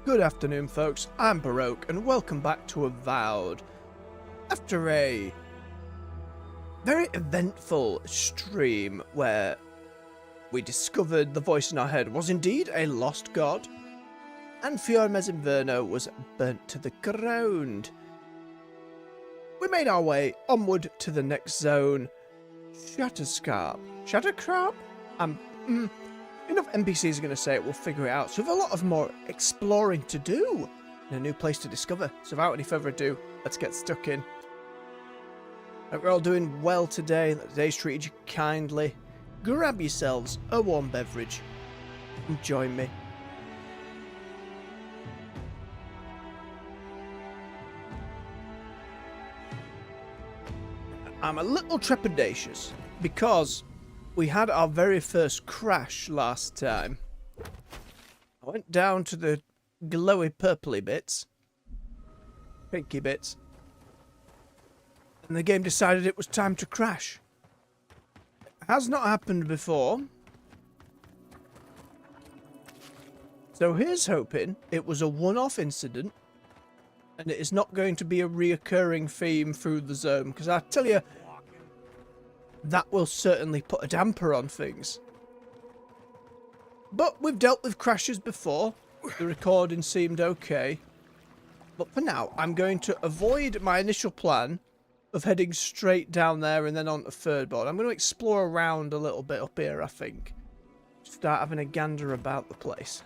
Good afternoon, folks. I'm Baroque, and welcome back to Avowed. After a very eventful stream where we discovered the voice in our head was indeed a lost god, and Fior was burnt to the ground, we made our way onward to the next zone, Shatterscarp. Shatterscarp? Enough NPCs are going to say it, we'll figure it out. So we have a lot of more exploring to do and a new place to discover. So without any further ado, let's get stuck in. Hope we're all doing well today, that the day's treated you kindly. Grab yourselves a warm beverage and join me. I'm a little trepidatious because we had our very first crash last time. I went down to the glowy purpley bits, pinky bits, and the game decided it was time to crash. It has not happened before. So here's hoping it was a one-off incident and it is not going to be a reoccurring theme through the zone, because I tell you, that will certainly put a damper on things. But we've dealt with crashes before. The recording seemed okay. But for now, I'm going to avoid my initial plan of heading straight down there and then on to third board. I'm going to explore around a little bit up here, I think. Start having a gander about the place.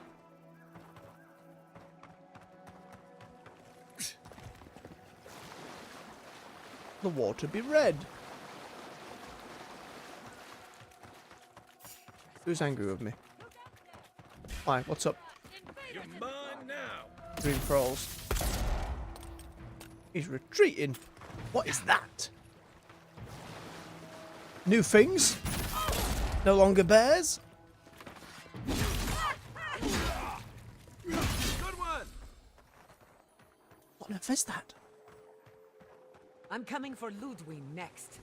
The water be red. Who's angry with me? Hi, what's up? You're mine now. Green Thralls. He's retreating. What is that? New things? No longer bears? Good one. What on earth is that? I'm coming for Ludwig next.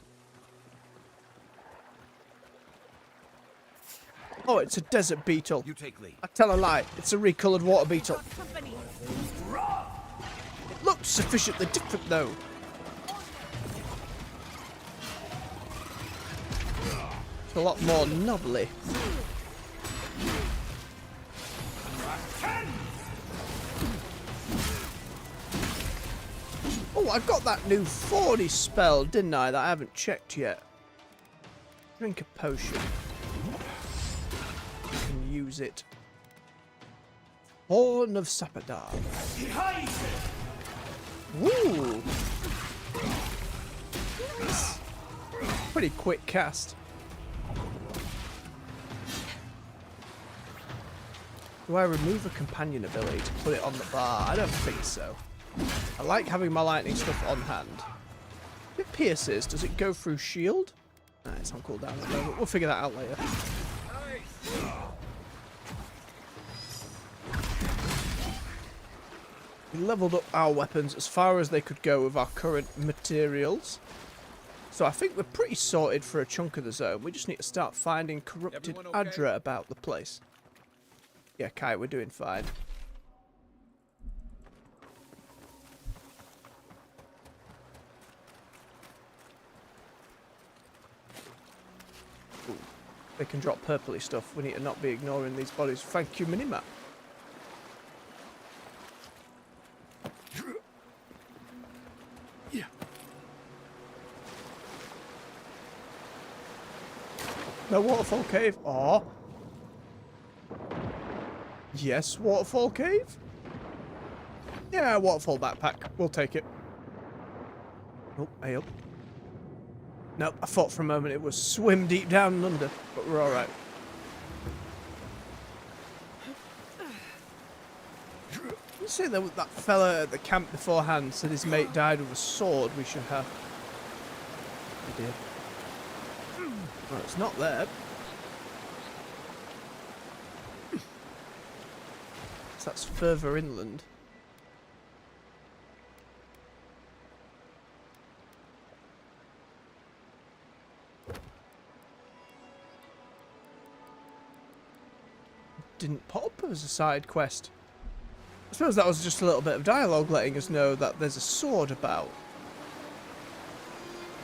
Oh, it's a desert beetle. You take lead. I tell a lie. It's a recoloured water beetle. Company. It looks sufficiently different, though. It's a lot more knobbly. Oh, I got that new 40 spell, didn't I? That I haven't checked yet. Drink a potion. Can use it. Horn of Sapadar. Woo! Nice. Pretty quick cast. Do I remove a companion ability to put it on the bar? I don't think so. I like having my lightning stuff on hand. If it pierces, does it go through shield? Nah, it's on cooldown at the moment. We'll figure that out later. We leveled up our weapons as far as they could go with our current materials. So I think we're pretty sorted for a chunk of the zone. We just need to start finding corrupted Adra about the place. Yeah, Kai, we're doing fine. Ooh, they can drop purpley stuff. We need to not be ignoring these bodies. Thank you, minimap. No waterfall cave. Aw. Yes, waterfall cave? Yeah, waterfall backpack. We'll take it. Oh, hey up. Nope, I thought for a moment it was swim deep down and under, but we're alright. You say that fella at the camp beforehand said his mate died with a sword we should have. Oh dear. Well, it's not there. So that's further inland. Didn't pop as a side quest. I suppose that was just a little bit of dialogue letting us know that there's a sword about.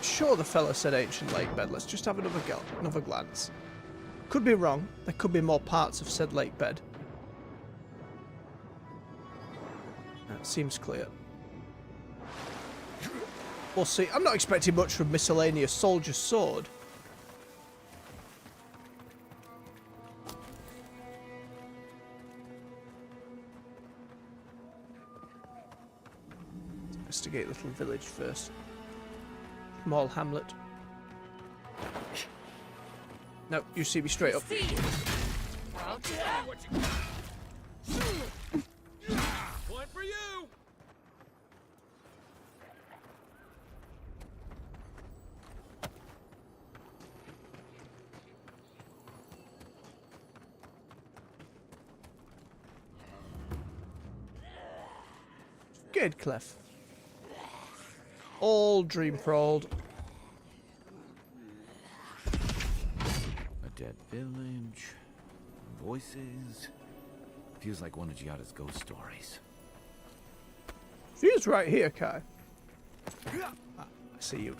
Sure, the fella said ancient lake bed. Let's just have another glance. Could be wrong. There could be more parts of said lake bed. That seems clear. We'll see. I'm not expecting much from miscellaneous soldier's sword. Investigate little village first. Small hamlet. No, you see me straight up. What you One for you. Good, Clef. All dream crawled. A dead village. Voices. Feels like one of Giada's ghost stories. She is right here, Kai. Ah, I see you.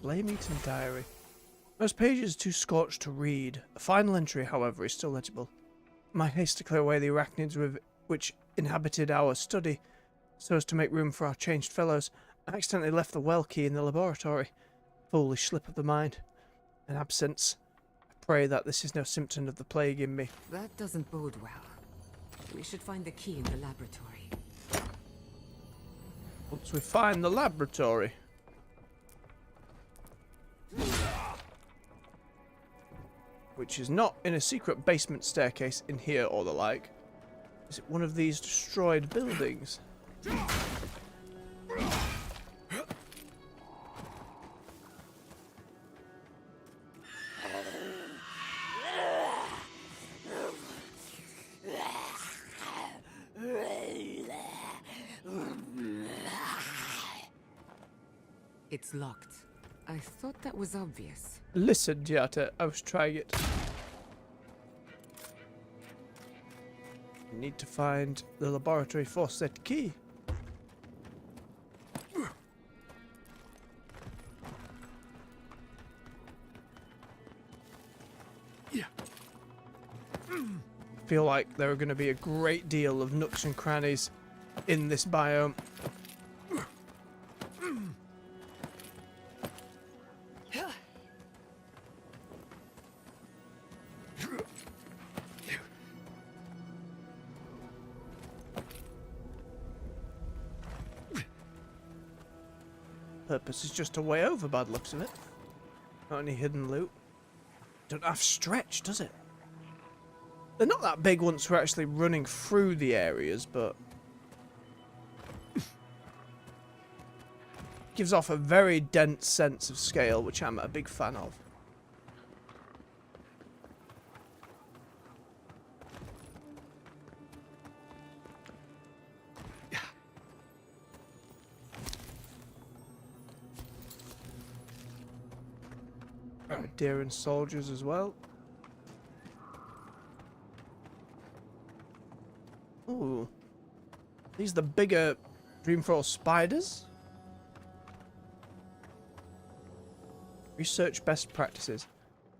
Flame-eaten diary. Most pages too scorched to read. A final entry, however, is still legible. My haste to clear away the arachnids which inhabited our study, so as to make room for our changed fellows, I accidentally left the well key in the laboratory. Foolish slip of the mind. An absence. I pray that this is no symptom of the plague in me. That doesn't bode well. We should find the key in the laboratory. Once we find the laboratory. Which is not in a secret basement staircase in here or the like. Is it one of these destroyed buildings? It's locked. I thought that was obvious. Listen, Giata, I was trying it. Need to find the laboratory for said key. Feel like there are going to be a great deal of nooks and crannies in this biome. Purpose is just a way over, bad looks of it. Not any hidden loot. Don't have stretch, does it? They're not that big once we're actually running through the areas, but gives off a very dense sense of scale, which I'm a big fan of. Deer and soldiers as well. Ooh. These are the bigger Dreamfall spiders? Research best practices.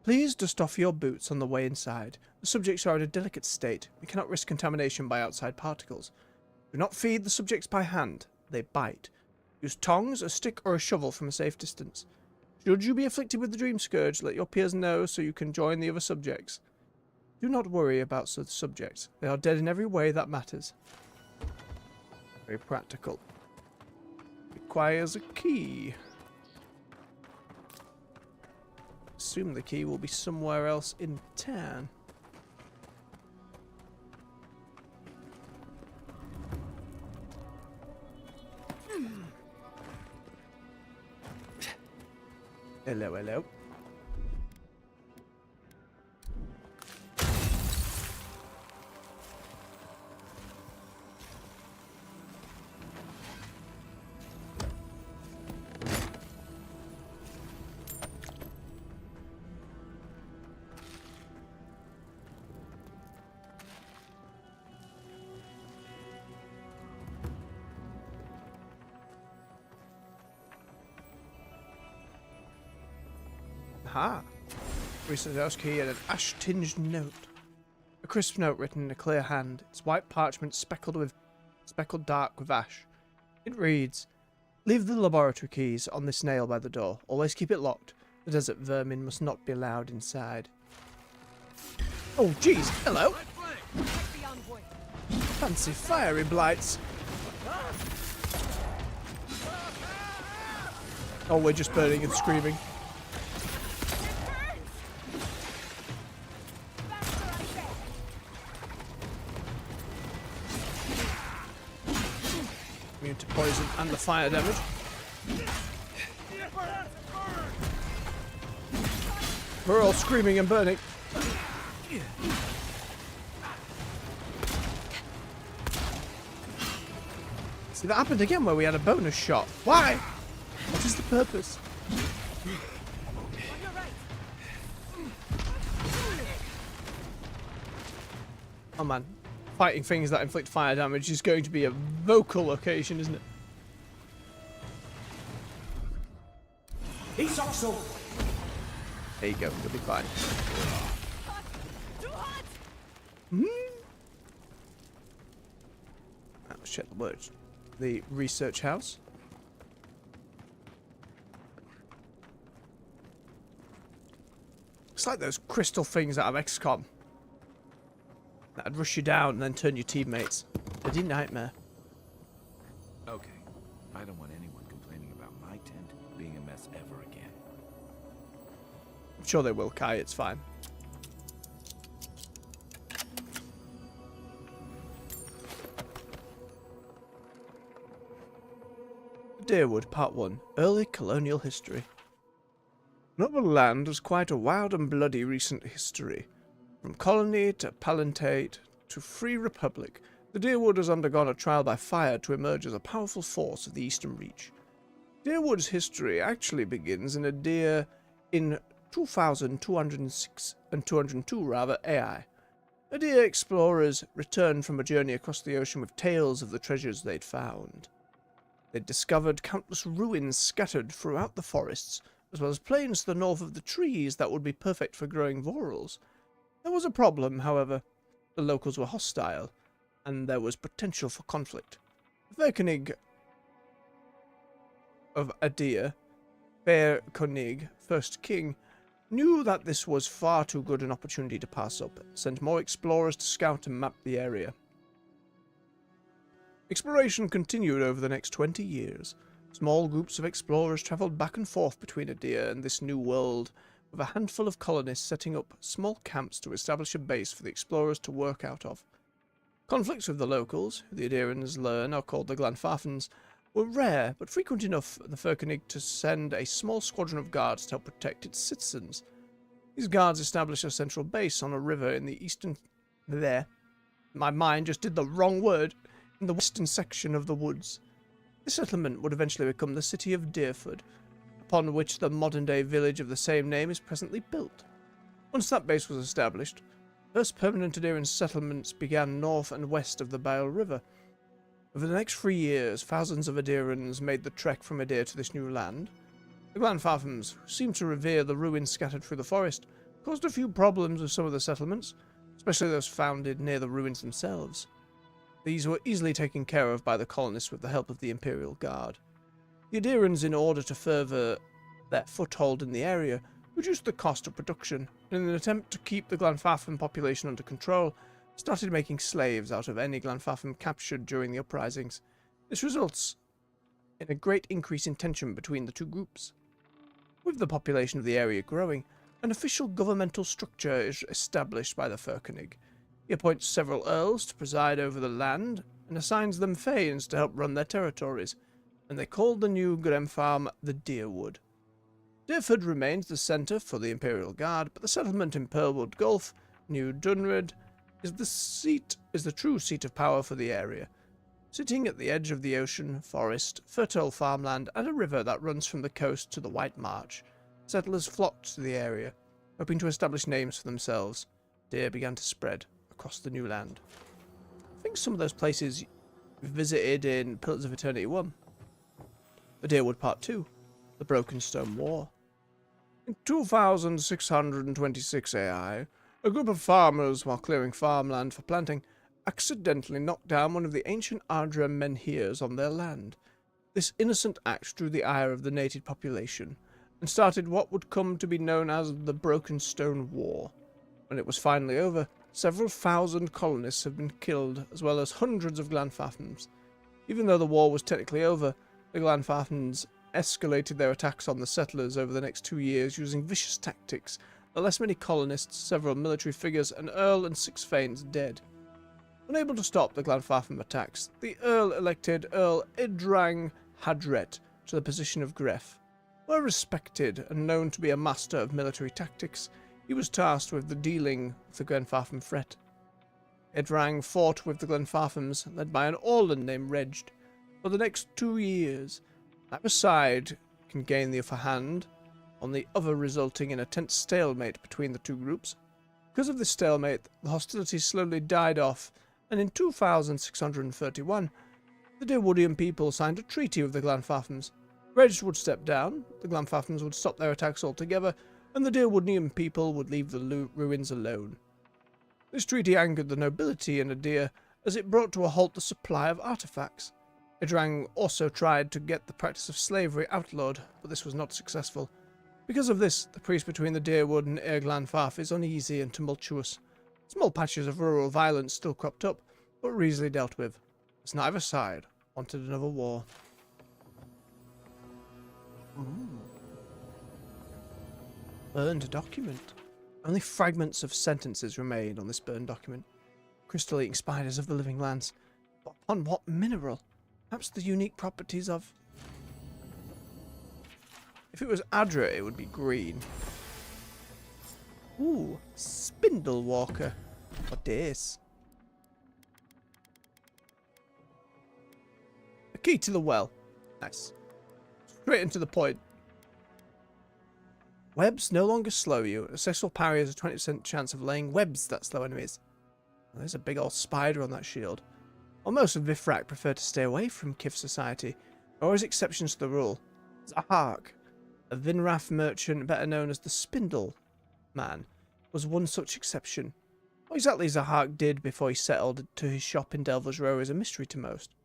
Please dust off your boots on the way inside. The subjects are in a delicate state. We cannot risk contamination by outside particles. Do not feed the subjects by hand. They bite. Use tongs, a stick, or a shovel from a safe distance. Should you be afflicted with the Dream Scourge, let your peers know so you can join the other subjects. Do not worry about such subjects. They are dead in every way that matters. Very practical. Requires a key. Assume the key will be somewhere else in town. Hello, hello. Aha. Research house key and an ash-tinged note. A crisp note written in a clear hand. It's white parchment speckled dark with ash. It reads, "Leave the laboratory keys on this nail by the door. Always keep it locked. The desert vermin must not be allowed inside." Oh, jeez. Hello. Fancy fiery blights. Oh, we're just burning and screaming. Immune to poison and the fire damage. We're all screaming and burning. See, that happened again where we had a bonus shot. Why? What is the purpose? Oh man, fighting things that inflict fire damage is going to be a vocal occasion, isn't it? He's also. There you go, you'll be fine. Let's check the words. The research house. It's like those crystal things out of XCOM. That'd rush you down and then turn your teammates. Bloody nightmare. Okay. I don't want anyone complaining about my tent being a mess ever again. I'm sure they will, Kai. It's fine. Deerwood, Part 1. Early Colonial History. Novel land has quite a wild and bloody recent history. From colony to palatate to free republic, the Deerwood has undergone a trial by fire to emerge as a powerful force of the Eastern Reach. Deerwood's history actually begins in a Deer in 2206 and 202 AI. Deer explorers returned from a journey across the ocean with tales of the treasures they'd found. They'd discovered countless ruins scattered throughout the forests, as well as plains to the north of the trees that would be perfect for growing vorals. There was a problem, however. The locals were hostile, and there was potential for conflict. The Verkonig of Adir, Verkonig, first king, knew that this was far too good an opportunity to pass up, and sent more explorers to scout and map the area. Exploration continued over the next 20 years. Small groups of explorers travelled back and forth between Adir and this new world, with a handful of colonists setting up small camps to establish a base for the explorers to work out of. Conflicts with the locals, who the Adirans learn are called the Glanfarthans, were rare, but frequent enough for the Verkonig to send a small squadron of guards to help protect its citizens. These guards established a central base on a river in the eastern... My mind just did the wrong word. In the western section of the woods. The settlement would eventually become the city of Deerford, upon which the modern-day village of the same name is presently built. Once that base was established, first permanent Adiran settlements began north and west of the Bile River. Over the next 3 years, thousands of Adirans made the trek from Adir to this new land. The Glanfarthans, who seemed to revere the ruins scattered through the forest, caused a few problems with some of the settlements, especially those founded near the ruins themselves. These were easily taken care of by the colonists with the help of the Imperial Guard. The Adirans, in order to further their foothold in the area, reduced the cost of production, and in an attempt to keep the Glanfartham population under control, started making slaves out of any Glanfartham captured during the uprisings. This results in a great increase in tension between the two groups. With the population of the area growing, an official governmental structure is established by the Verkonig. He appoints several earls to preside over the land, and assigns them thanes to help run their territories, and they called the new Grenfarm the Deerwood. Deerford remains the centre for the Imperial Guard, but the settlement in Pearlwood Gulf, New Dunred, is the true seat of power for the area. Sitting at the edge of the ocean, forest, fertile farmland, and a river that runs from the coast to the White Marsh, settlers flocked to the area, hoping to establish names for themselves. Deer began to spread across the new land. I think some of those places we visited in Pillars of Eternity 1. The Deerwood Part 2. The Broken Stone War. In 2626 AI, a group of farmers, while clearing farmland for planting, accidentally knocked down one of the ancient Ardra menhirs on their land. This innocent act drew the ire of the native population, and started what would come to be known as the Broken Stone War. When it was finally over, several thousand colonists have been killed, as well as hundreds of Glanfathans. Even though the war was technically over, the Glanfathans escalated their attacks on the settlers over the next 2 years using vicious tactics, the less many colonists, several military figures, an earl and 6 thanes dead. Unable to stop the Glanfathan attacks, the earl elected Earl Idrang Hadret to the position of Gref. Well respected and known to be a master of military tactics, he was tasked with the dealing with the Glenfartham threat. Idrang fought with the Glenfarthams, led by an Orland named Reged, for the next 2 years. Neither side can gain the upper hand, on the other resulting in a tense stalemate between the two groups. Because of this stalemate, the hostilities slowly died off, and in 2631, the Deerwoodian people signed a treaty with the Glanfathams. Reged would step down, the Glanfathams would stop their attacks altogether, and the Deerwoodian people would leave the ruins alone. This treaty angered the nobility in Adir, as it brought to a halt the supply of artifacts. Idrang also tried to get the practice of slavery outlawed, but this was not successful. Because of this, the peace between the Deerwood and Glanfath is uneasy and tumultuous. Small patches of rural violence still cropped up, but were easily dealt with, as neither side wanted another war. Burned document. Only fragments of sentences remain on this burned document. Crystal-eating spiders of the living lands. But upon what mineral? Perhaps the unique properties of... If it was Adra, it would be green. Ooh, Spindle Walker. What this? A key to the well. Nice. Straight into the point. Webs no longer slow you. A successful parry has a 20% chance of laying webs that slow enemies. Well, there's a big old spider on that shield. While most of Vifrak prefer to stay away from Kif society, there are always exceptions to the rule. Zahark, a Vinrath merchant better known as the Spindle Man, was one such exception. What exactly Zahark did before he settled to his shop in Delver's Row is a mystery to most.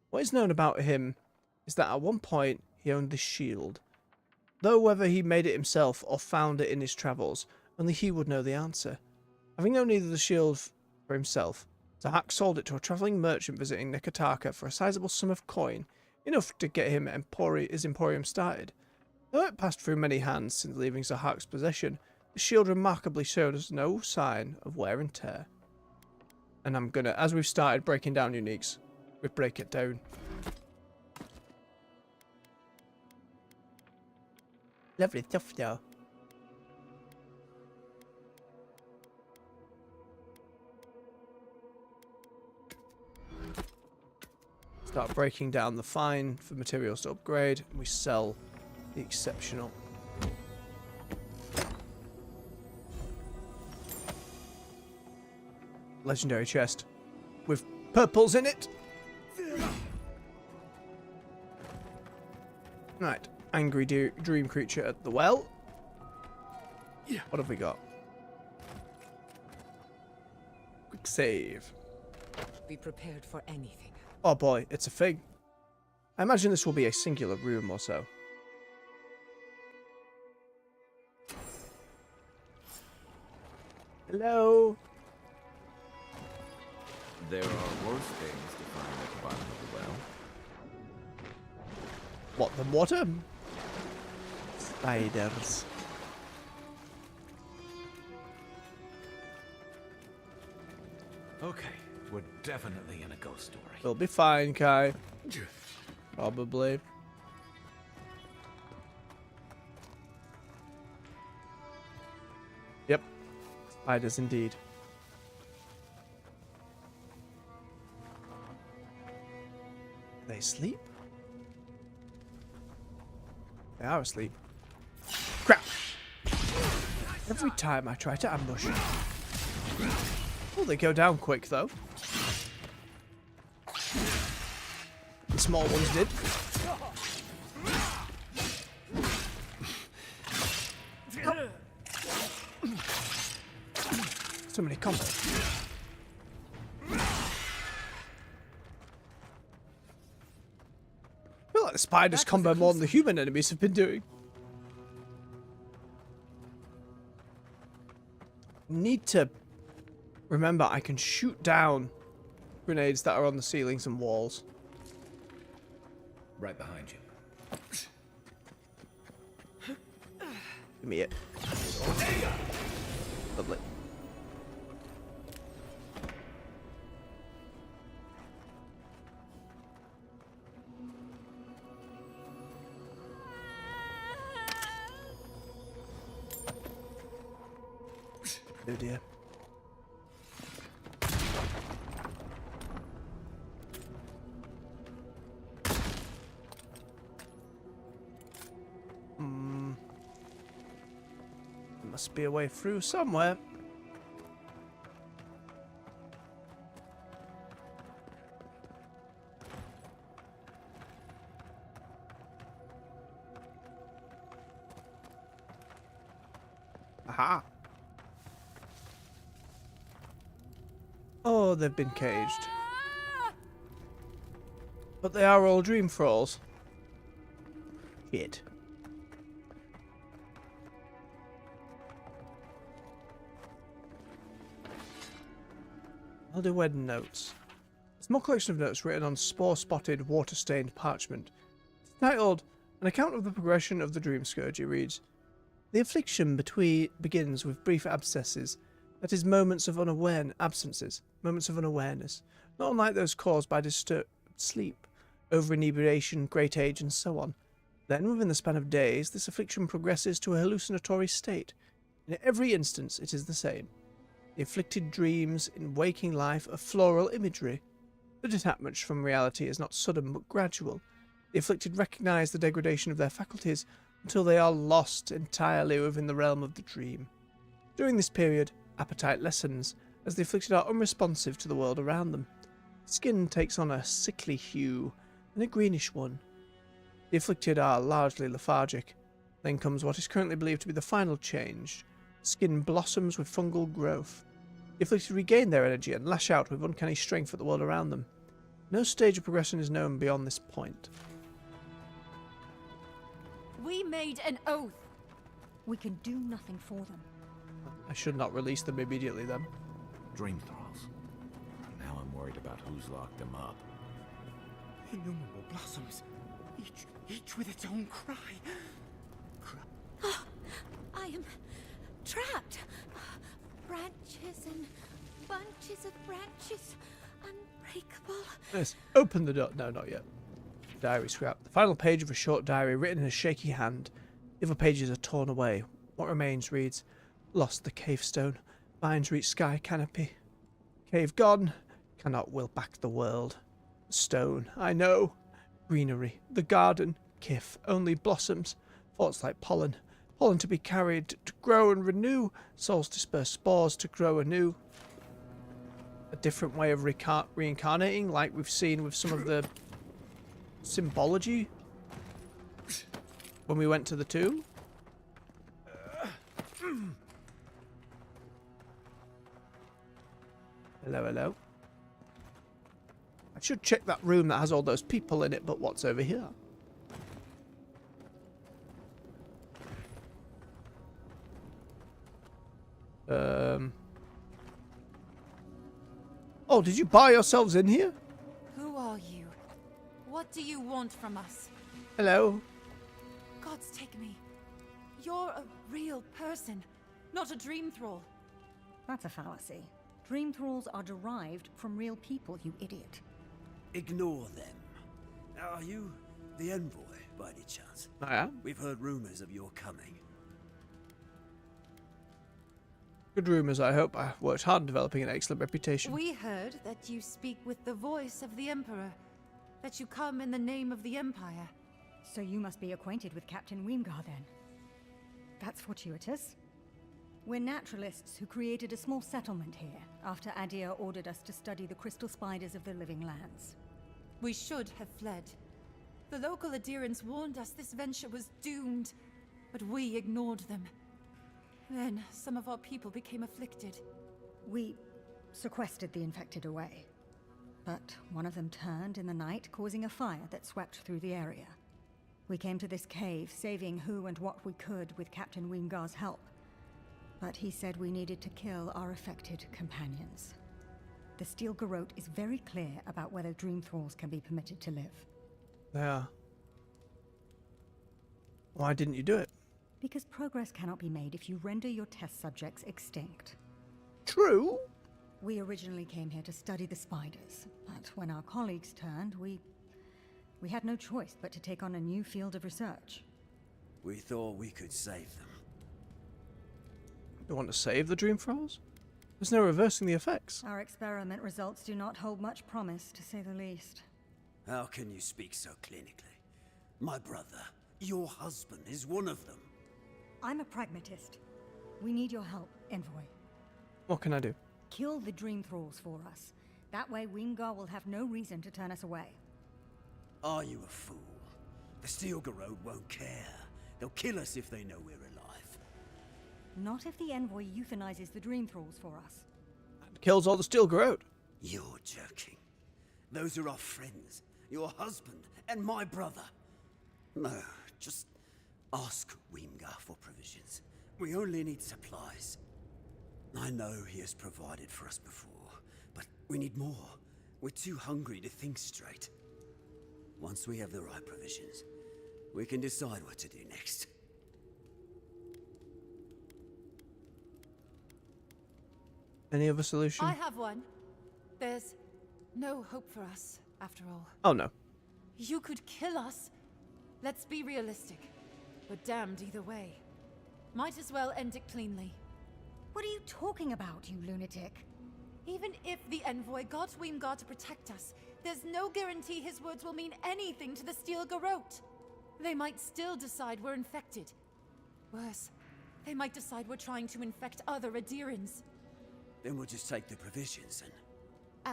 What is known about him is that at one point he owned this shield. Though whether he made it himself or found it in his travels, only he would know the answer. Having known neither the shield for himself, Zahark sold it to a travelling merchant visiting Nekataka for a sizable sum of coin, enough to get him his emporium started. Though it passed through many hands since leaving Zahark's possession, the shield remarkably showed us no sign of wear and tear. And I'm gonna, as we've started breaking down uniques, we break it down. Lovely stuff though. Start breaking down the fine for materials to upgrade, and we sell the exceptional. Legendary chest with purples in it. Right, angry dream creature at the well. Yeah. What have we got? Quick save. Be prepared for anything. Oh boy, it's a thing. I imagine this will be a singular room or so. Hello. There are worse things to find at the bottom of the well. What, the water? Spiders. Okay, we're definitely in a ghost story. We'll be fine, Kai. Probably. Yep. Spiders indeed. They sleep? They are asleep. Crap! Every time I try to ambush. Oh, they go down quick though. The small ones did. So many combos. I feel like the spiders combo more than the human enemies have been doing. Need to remember I can shoot down grenades that are on the ceilings and walls. Right behind you. Give me it. Lovely. Oh dear. There must be a way through somewhere. Aha. Oh, they've been caged. But they are all dream thralls. Shit. I'll do wedding notes. A small collection of notes written on spore-spotted, water-stained parchment. It's titled, An Account of the Progression of the Dream Scourge. It reads, The affliction begins with brief abscesses, that is, moments of moments of unawareness, not unlike those caused by disturbed sleep, over-inebriation, great age, and so on. Then, within the span of days, this affliction progresses to a hallucinatory state. In every instance, it is the same. The afflicted dreams in waking life are floral imagery. The detachment from reality is not sudden but gradual. The afflicted recognize the degradation of their faculties until they are lost entirely within the realm of the dream. During this period, appetite lessens, as the afflicted are unresponsive to the world around them. Skin takes on a sickly hue and a greenish one. The afflicted are largely lethargic. Then comes what is currently believed to be the final change. Skin blossoms with fungal growth. The afflicted regain their energy and lash out with uncanny strength at the world around them. No stage of progression is known beyond this point. We made an oath. We can do nothing for them. I should not release them immediately then. Dream thralls. Now I'm worried about who's locked them up. Innumerable blossoms, each with its own cry. I am trapped. Branches and bunches of branches, unbreakable. Yes, open the door. No, not yet. Diary scrap. The final page of a short diary written in a shaky hand. The other pages are torn away. What remains reads, Lost the cave stone. Vines reach sky canopy. Cave gone. Cannot will back the world. Stone, I know. Greenery. The garden. Kif. Only blossoms. Thoughts like pollen. Pollen to be carried, to grow and renew. Souls disperse spores to grow anew. A different way of reincarnating, like we've seen with some of the symbology when we went to the tomb. Hello, hello. I should check that room that has all those people in it, but what's over here? Oh, did you buy yourselves in here? Who are you? What do you want from us? Hello. Gods take me. You're a real person, not a dream thrall. That's a fallacy. Dream thralls are derived from real people, you idiot. Ignore them. Are you the envoy, by any chance? I am. We've heard rumors of your coming. Good rumours, I hope. I've worked hard on developing an excellent reputation. We heard that you speak with the voice of the Emperor, that you come in the name of the Empire. So you must be acquainted with Captain Weemgar, then. That's fortuitous. We're naturalists who created a small settlement here, after Adir ordered us to study the crystal spiders of the living lands. We should have fled. The local adherents warned us this venture was doomed, but we ignored them. Then, some of our people became afflicted. We sequestered the infected away. But one of them turned in the night, causing a fire that swept through the area. We came to this cave, saving who and what we could with Captain Wimgar's help. But he said we needed to kill our affected companions. The Steel Garrote is very clear about whether Dream Thralls can be permitted to live. They are. Why didn't you do it? Because progress cannot be made if you render your test subjects extinct. True. We originally came here to study the spiders, but when our colleagues turned, we had no choice but to take on a new field of research. We thought we could save them. You want to save the Dream Thralls? There's no reversing the effects. Our experiment results do not hold much promise, to say the least. How can you speak so clinically? My brother, your husband, is one of them. I'm a pragmatist. We need your help, Envoy. What can I do? Kill the Dream Thralls for us. That way Wimgar will have no reason to turn us away. Are you a fool? The Steel Garrote won't care. They'll kill us if they know we're alive. Not if the Envoy euthanizes the Dream Thralls for us. And kills all the Steel Garrote. You're joking. Those are our friends, your husband, and my brother. No, just ask Wimgar for provisions. We only need supplies. I know he has provided for us before, but we need more. We're too hungry to think straight. Once we have the right provisions, we can decide what to do next. Any other solution? I have one. There's no hope for us, after all. Oh no. You could kill us. Let's be realistic. We're damned either way. Might as well end it cleanly. What are you talking about, you lunatic? Even if the Envoy got Wimgar to protect us, there's no guarantee his words will mean anything to the Steel Garrote. They might still decide we're infected. Worse, they might decide we're trying to infect other Adirans. Then we'll just take the provisions and...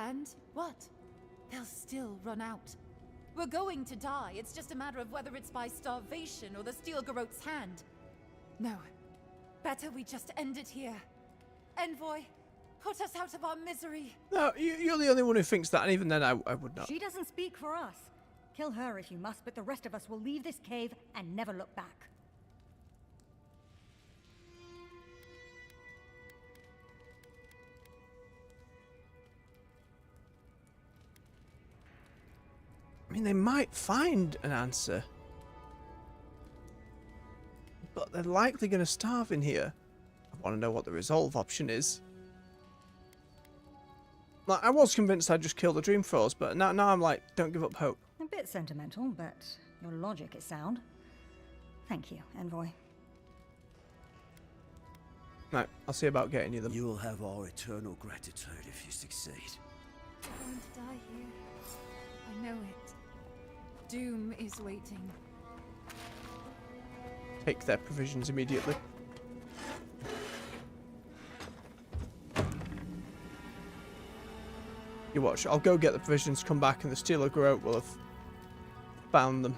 And what? They'll still run out. We're going to die. It's just a matter of whether it's by starvation or the Steel Garrote's hand. No. Better we just end it here. Envoy, put us out of our misery. No, you're the only one who thinks that, and even then I would not. She doesn't speak for us. Kill her if you must, but the rest of us will leave this cave and never look back. I mean, they might find an answer. But they're likely going to starve in here. I want to know what the resolve option is. Like, I was convinced I'd just kill the Dream Thralls, but now I'm like, don't give up hope. A bit sentimental, but your logic is sound. Thank you, Envoy. Right, I'll see about getting you them. You'll have our eternal gratitude if you succeed. We're going to die here. I know it. Doom is waiting. Take their provisions immediately. You watch, I'll go get the provisions, come back, and the Steel Garrote will have found them.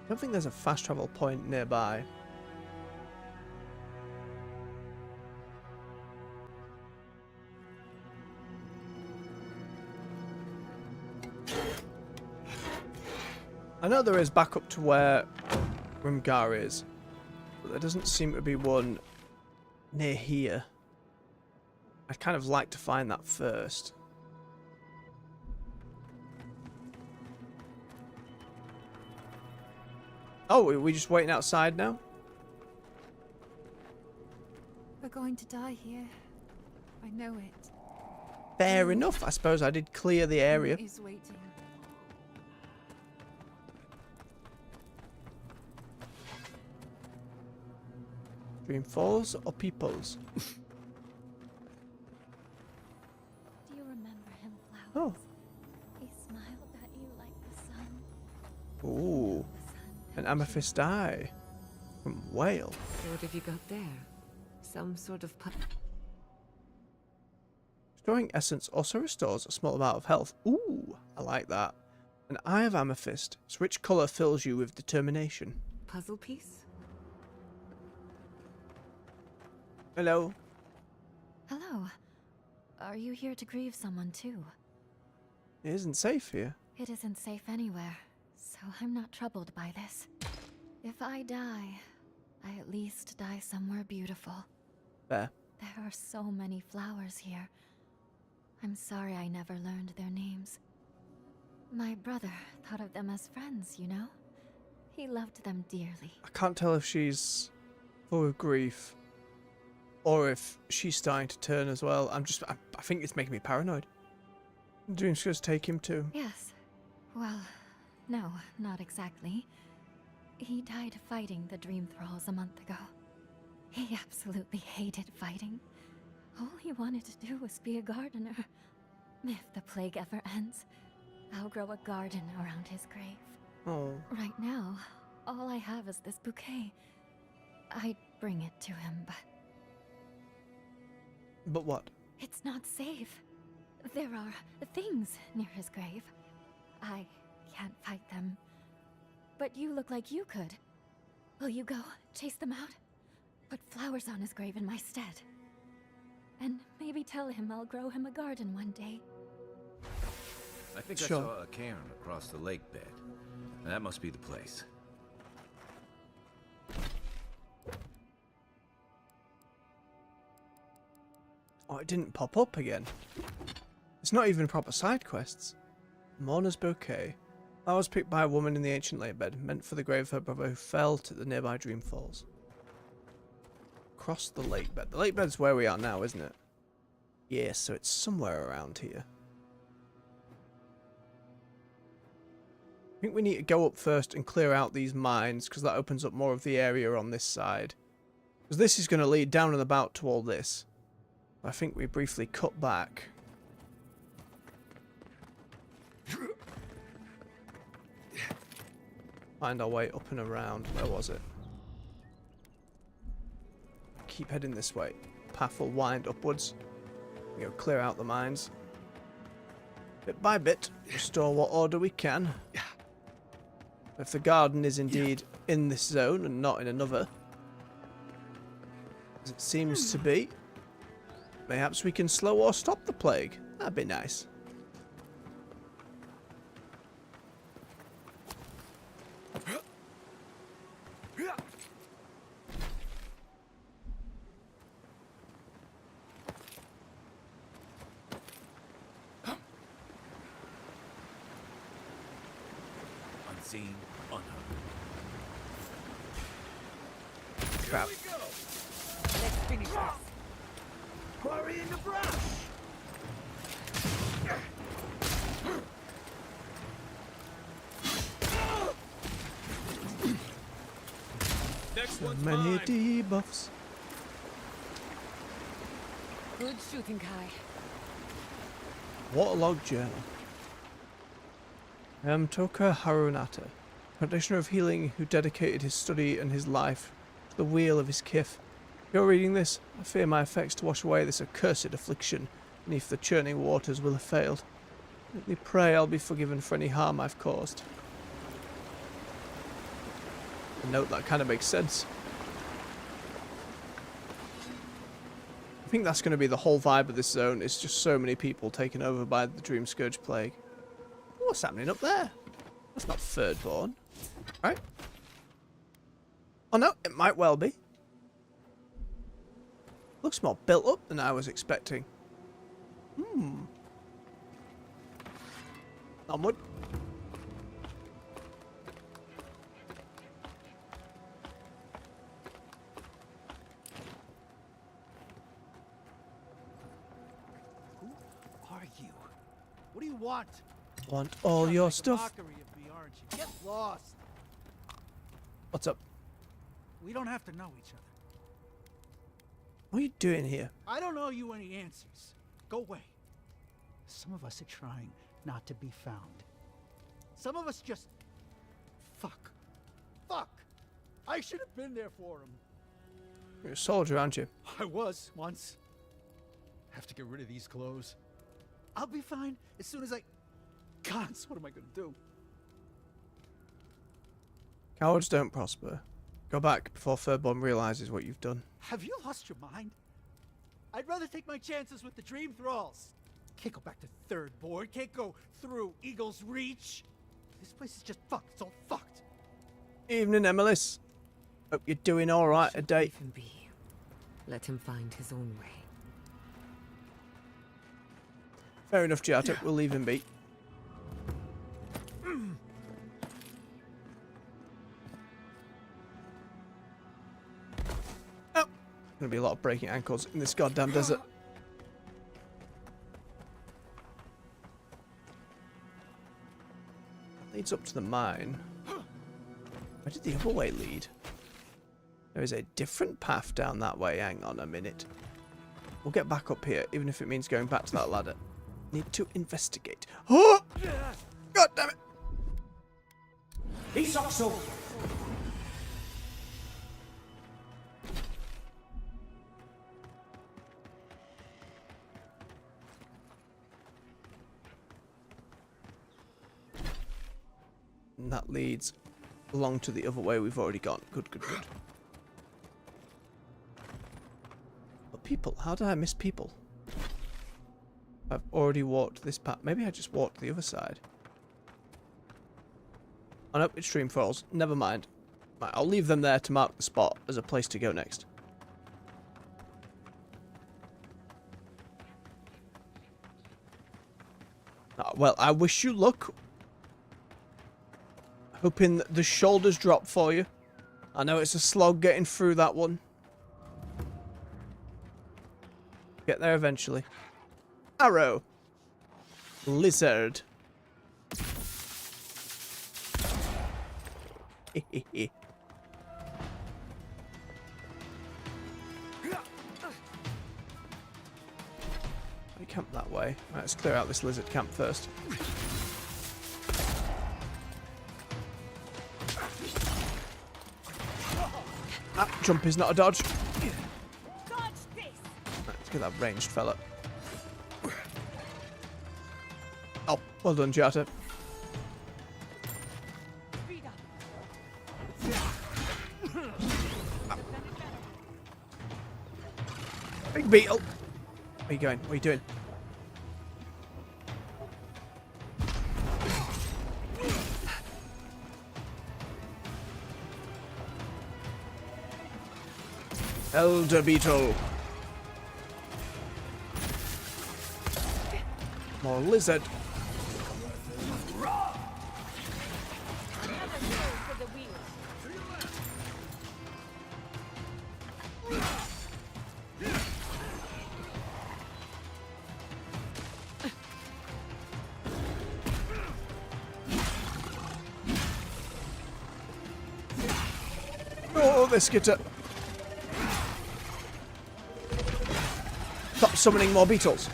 I don't think there's a fast travel point nearby. I know there is back up to where Wimgar is, but there doesn't seem to be one near here. I'd kind of like to find that first. Oh, are we just waiting outside now? We're going to die here. I know it. Fair enough. I suppose I did clear the area. Doom is waiting. Dream Falls or Peoples? Do you remember him, Oh. Flowers? He smiled at you like the sun. Ooh. The sun An amethyst eye. From Whale. What have you got there? Some sort of Restoring essence also restores a small amount of health. Ooh, I like that. An eye of amethyst. Its rich colour fills you with determination. puzzle piece? Hello. Hello. Are you here to grieve someone too? It isn't safe here. It isn't safe anywhere, so I'm not troubled by this. If I die, I at least die somewhere beautiful. There. There are so many flowers here. I'm sorry I never learned their names. My brother thought of them as friends, you know? He loved them dearly. I can't tell if she's full of grief or if she's starting to turn as well. I think it's making me paranoid. Dream's going to take him too. Yes. Well, no, not exactly. He died fighting the Dream Thralls a month ago. He absolutely hated fighting. All he wanted to do was be a gardener. If the plague ever ends, I'll grow a garden around his grave. Oh. Right now, all I have is this bouquet. I'd bring it to him, but But what? it's not safe. There are things near his grave. I can't fight them. But you look like you could. Will you go chase them out? Put flowers on his grave in my stead. And maybe tell him I'll grow him a garden one day. I think Sure. I saw a cairn across the lake bed. That must be the place. Oh, it didn't pop up again. It's not even proper side quests. Mourner's bouquet. Flowers picked by a woman in the ancient lake bed, meant for the grave of her brother who fell to the nearby Dream Falls. Across the lake bed. The lake bed's where we are now, isn't it? Yes, so it's somewhere around here. I think we need to go up first and clear out these mines, because that opens up more of the area on this side. Because this is going to lead down and about to all this. I think we briefly cut back. Find our way up and around. Where was it? Keep heading this way. Path will wind upwards. We go clear out the mines. Bit by bit, restore what order we can. If the garden is indeed in this zone and not in another, as it seems to be, perhaps we can slow or stop the plague. That'd be nice. Unseen, unheard. Crap. Let's finish this. Quarry in the brush! Next So one's many mine. debuffs. Good shooting, Kai. Waterlog Journal. I am Toka Harunata, practitioner of healing who dedicated his study and his life to the weal of his kith. If you're reading this, I fear my effects to wash away this accursed affliction beneath the churning waters will have failed. Let me pray I'll be forgiven for any harm I've caused. Note that kind of makes sense. I think that's going to be the whole vibe of this zone. It's just so many people taken over by the Dream Scourge Plague. What's happening up there? That's not Thirdborn. Right? Oh no, it might well be. Looks more built up than I was expecting. Onward. Are you? What do you want? Want all Trying to your make a stuff. mockery of me, aren't you? Get lost. What's up? We don't have to know each other. What are you doing here? I don't owe you any answers. Go away. Some of us are trying not to be found. Some of us just... Fuck. Fuck! I should have been there for him. You're a soldier, aren't you? I was, once. Have to get rid of these clothes. I'll be fine as soon as I... Gods, what am I gonna do? Cowards don't prosper. Go back before Firborn realizes what you've done. Have you lost your mind? I'd rather take my chances with the Dream Thralls. Can't go back to Third Board. Can't go through Eagle's Reach. This place is just fucked. It's all fucked. Evening, Emilis. Hope you're doing alright today. Leave him be. Let him find his own way. Fair enough, Jartek. We'll leave him be. Oh! Gonna be a lot of breaking ankles in this goddamn desert. Leads up to the mine. Where did the other way lead? There is a different path down that way. Hang on a minute. We'll get back up here, even if it means going back to that ladder. Need to investigate. Oh! God damn it! Isoxo! And that leads along to the other way we've already gone. Good, good, good. But people, how did I miss people? I've already walked this path. Maybe I just walked the other side. Oh no, it's Stream Falls. Never mind. Right, I'll leave them there to mark the spot as a place to go next. Well, I wish you luck. Hoping the shoulders drop for you. I know it's a slog getting through that one. Get there eventually. Arrow. Lizard. We camp that way. Right, let's clear out this lizard camp first. Ah, jump is not a dodge. Right, let's get that ranged fella. Oh, well done, Jata. Big beetle. Where are you going? What are you doing? Elder beetle. More lizard. Oh, this skitter. Stop summoning more beetles.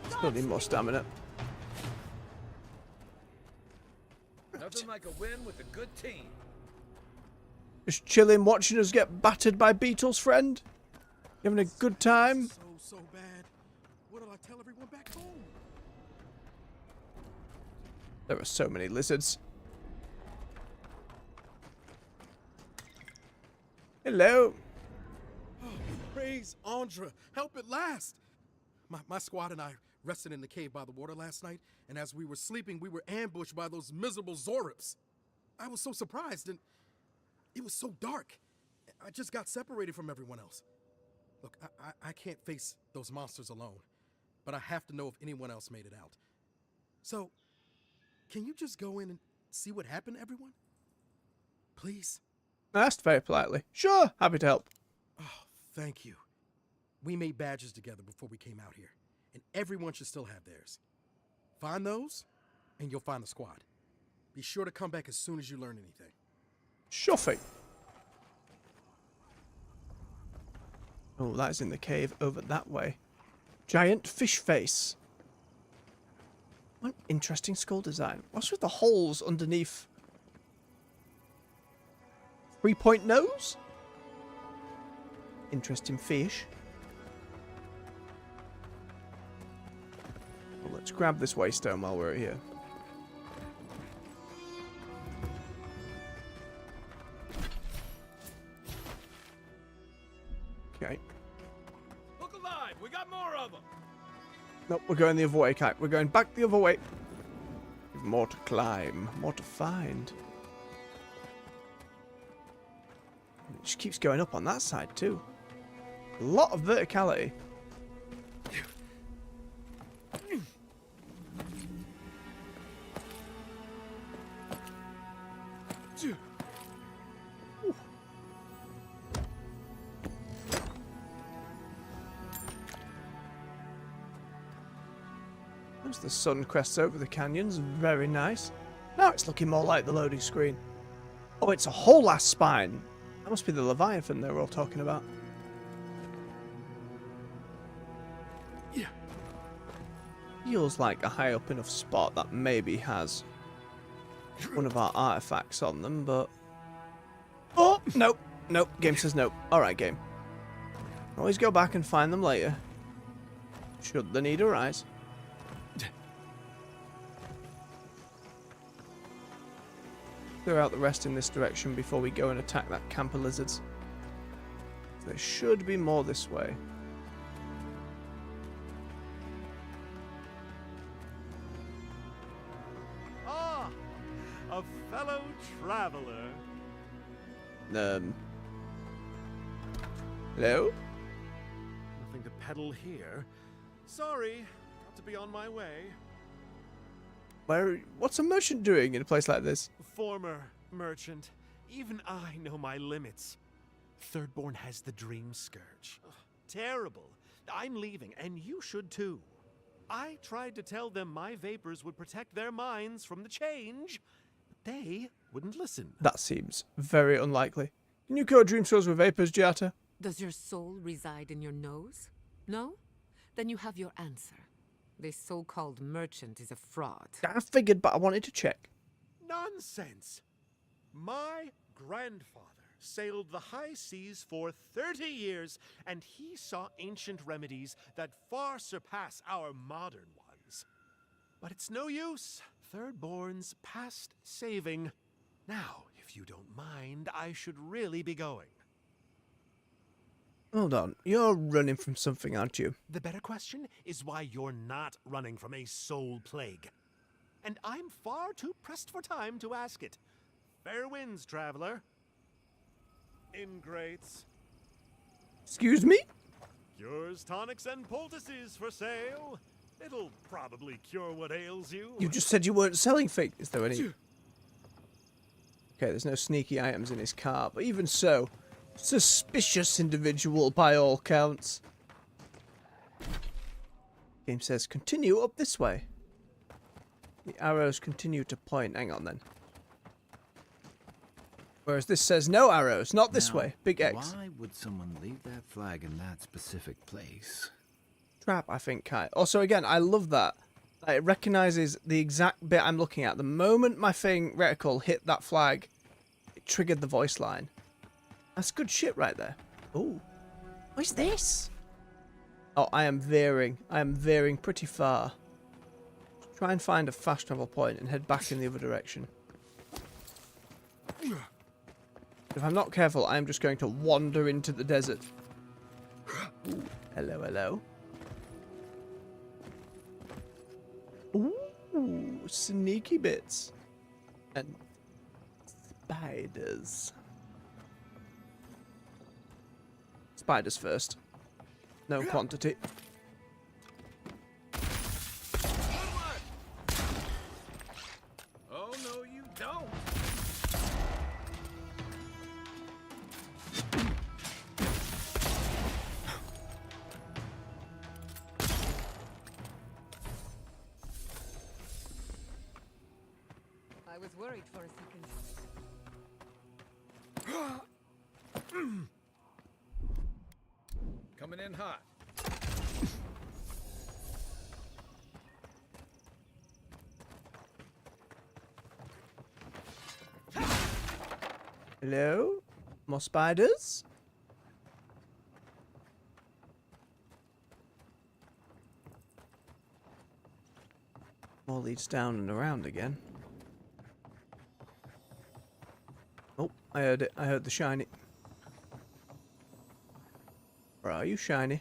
Still need more stamina. Nothing like a win with a good team. Just chilling, watching us get battered by beetles, friend. You having a good time? So bad. What'll I tell everyone back home? There are so many lizards. Hello. Oh, praise Andra. Help at last. My squad and I rested in the cave by the water last night, and as we were sleeping, we were ambushed by those miserable Zorips. I was so surprised, and it was so dark. I just got separated from everyone else. Look, I can't face those monsters alone, but I have to know if anyone else made it out. So, can you just go in and see what happened to everyone? Please? I asked very politely. Sure, happy to help. Oh, thank you. We made badges together before we came out here, and everyone should still have theirs. Find those, and you'll find the squad. Be sure to come back as soon as you learn anything. Sure thing. Oh, that is in the cave over that way. Giant fish face. What an interesting skull design. What's with the holes underneath? 3-point nose? Interesting fish. Well, let's grab this waystone while we're here. Okay. Look alive! We got more of them! Nope, we're going the other way, Kite. We're going back the other way. More to climb, more to find. It just keeps going up on that side too. A lot of verticality. Ooh. As the sun crests over the canyons, very nice. Now it's looking more like the loading screen. Oh, it's a whole ass spine. That must be the Leviathan they were all talking about. Yeah. Feels like a high up enough spot that maybe has one of our artifacts on them, but... Oh, nope. Nope. Game says nope. Alright, game. Always go back and find them later. Should the need arise. Clear out the rest in this direction before we go and attack that camp of lizards. There should be more this way. Ah, a fellow traveler. Hello? Nothing to peddle here. Sorry, got to be on my way. What's a merchant doing in a place like this? Former merchant. Even I know my limits. Thirdborn has the dream scourge. Ugh, terrible. I'm leaving, and you should too. I tried to tell them my vapors would protect their minds from the change, but they wouldn't listen. That seems very unlikely. Can you coat dream scrolls with vapors, Giata? Does your soul reside in your nose? No? Then you have your answer. This so-called merchant is a fraud. I figured, but I wanted to check. Nonsense! My grandfather sailed the high seas for 30 years, and he saw ancient remedies that far surpass our modern ones. But it's no use. Thirdborn's past saving. Now, if you don't mind, I should really be going. Hold on. You're running from something, aren't you? The better question is why you're not running from a soul plague. And I'm far too pressed for time to ask it. Fair winds, traveler. Ingrates. Excuse me? Cures, tonics, and poultices for sale. It'll probably cure what ails you. You just said you weren't selling fake. Is there any... Okay, there's no sneaky items in his car, but even so... Suspicious individual by all counts. Game says continue up this way. The arrows continue to point. Hang on then. Whereas this says no arrows, not this way. Big X. Why would someone leave that flag in that specific place? Trap, I think, Kai. Also, again, I love that. It recognizes the exact bit I'm looking at. The moment my thing reticle hit that flag, it triggered the voice line. That's good shit right there. Oh, what is this? Oh, I am veering. I am veering pretty far. Try and find a fast travel point and head back in the other direction. If I'm not careful, I am just going to wander into the desert. Ooh, hello, hello. Ooh, sneaky bits. And spiders. Spiders first. No quantity. Oh, no, you don't. I was worried for a second. Coming in hot. Hello? More spiders? All leads down and around again. Oh, I heard it. I heard the shiny. Where are you, shiny?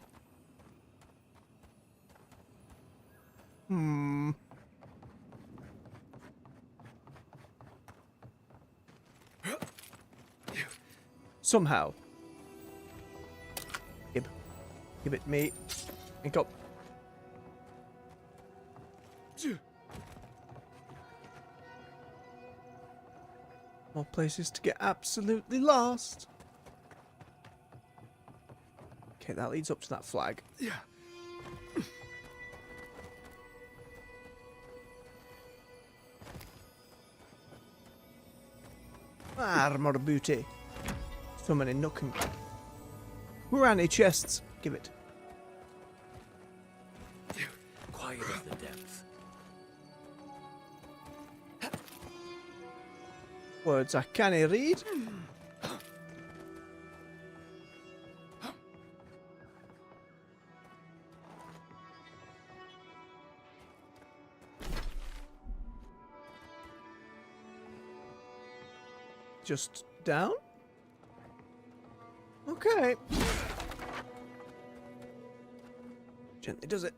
Somehow. Give it me. And go. More places to get absolutely lost. Okay, that leads up to that flag. Yeah. Armor booty. So many nook and granny chests. Give it. Quiet as the depths. Words I can't read. Just down? Okay. Gently does it.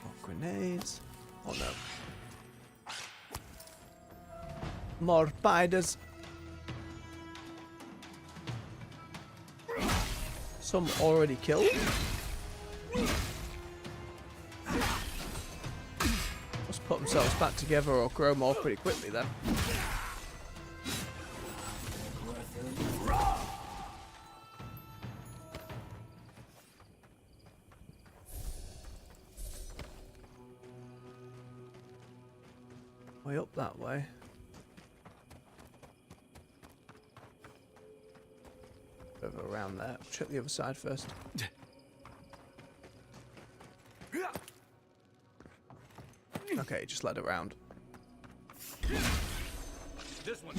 More grenades. Oh no. More spiders. Some already killed. Must put themselves back together or grow more pretty quickly then. Way up that way. Over around there. Check the other side first. Okay, just let it round. This one.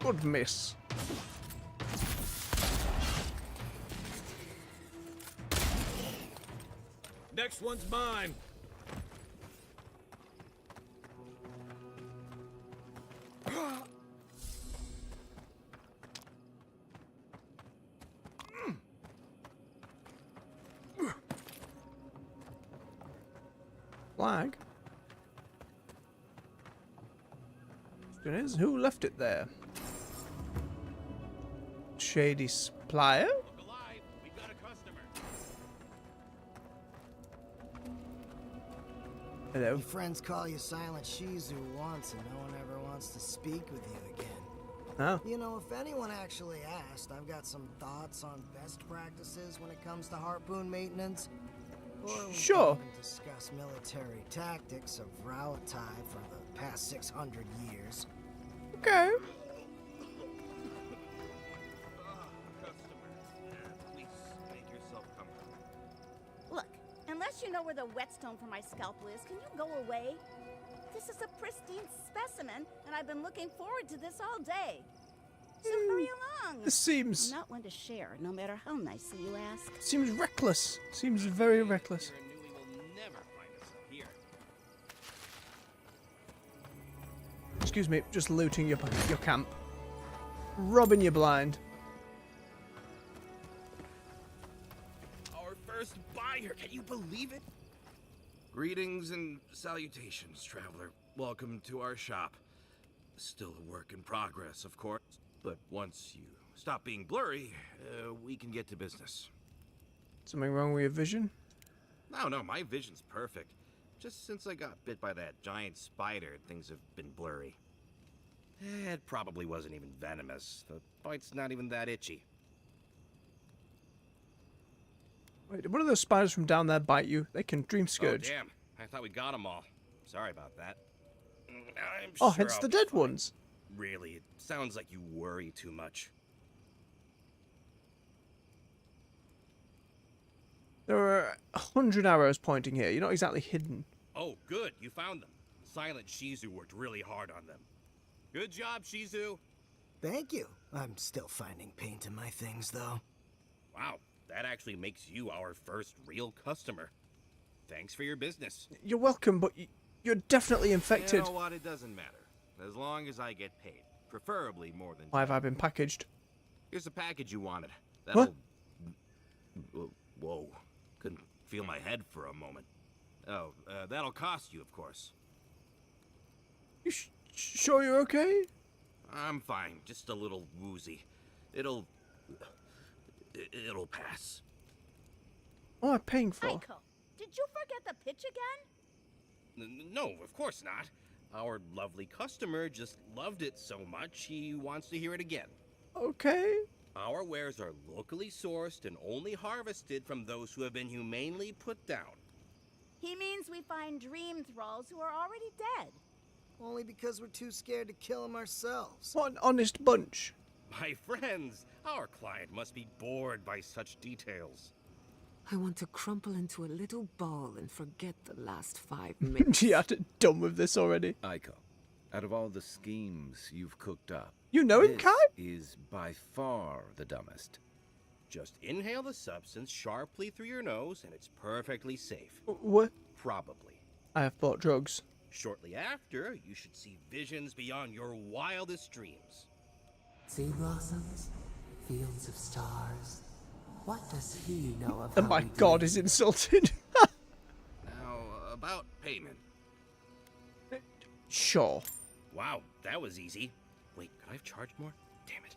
Good miss. Next one's mine. Flag. Question is, who left it there? Shady supplier? Look alive. We've got a customer. Hello. Your friends call you Silent Shizu once and no one ever wants to speak with you again. Oh. You know, if anyone actually asked, I've got some thoughts on best practices when it comes to harpoon maintenance. Or we Sure. can even discuss military tactics of Rauatai for the past 600 years. Okay. Please make yourself comfortable. Look, unless you know where the whetstone for my scalpel is, can you go away? This is a pristine specimen, and I've been looking forward to this all day. So hurry along. This seems I'm not one to share, no matter how nicely you ask. seems reckless. Seems very reckless. I knew he will never find us up here. Excuse me, just looting your camp. Robbing you blind. Our first buyer. Can you believe it? Greetings and salutations, traveler. Welcome to our shop. Still a work in progress, of course. But once you stop being blurry, we can get to business. Something wrong with your vision? No, my vision's perfect. Just since I got bit by that giant spider, things have been blurry. It probably wasn't even venomous. The bite's not even that itchy. Wait, did one of those spiders from down there bite you? They can dream scourge. Oh, damn. I thought we got them all. Sorry about that. I'm Oh, sure hence I'll the be dead fine. ones. Really, it sounds like you worry too much. There are 100 arrows pointing here. You're not exactly hidden. Oh, good. You found them. Silent Shizu worked really hard on them. Good job, Shizu. Thank you. I'm still finding paint in my things, though. Wow, that actually makes you our first real customer. Thanks for your business. You're welcome, but you're definitely infected. You know what? It doesn't matter. As long as I get paid. Preferably more than... Why have I been packaged? Here's the package you wanted. What? Whoa. Couldn't feel my head for a moment. Oh, that'll cost you, of course. You sure you're okay? I'm fine. Just a little woozy. It'll pass. What am I paying for? Aiko, did you forget the pitch again? No, of course not. Our lovely customer just loved it so much he wants to hear it again. Okay. Our wares are locally sourced and only harvested from those who have been humanely put down. He means we find dream thralls who are already dead. Only because we're too scared to kill them ourselves. What an honest bunch. My friends, our client must be bored by such details. I want to crumple into a little ball and forget the last 5 minutes. You had it done with this already. Aiko, out of all the schemes you've cooked up, You know him, this Kai? is by far the dumbest. Just inhale the substance sharply through your nose and it's perfectly safe. What? Probably. I have bought drugs. Shortly after, you should see visions beyond your wildest dreams. Sea blossoms, fields of stars. What does he know of Oh how my we god, do? he's insulted. Now, about payment. Sure. Wow, that was easy. Wait, could I have charged more? Damn it.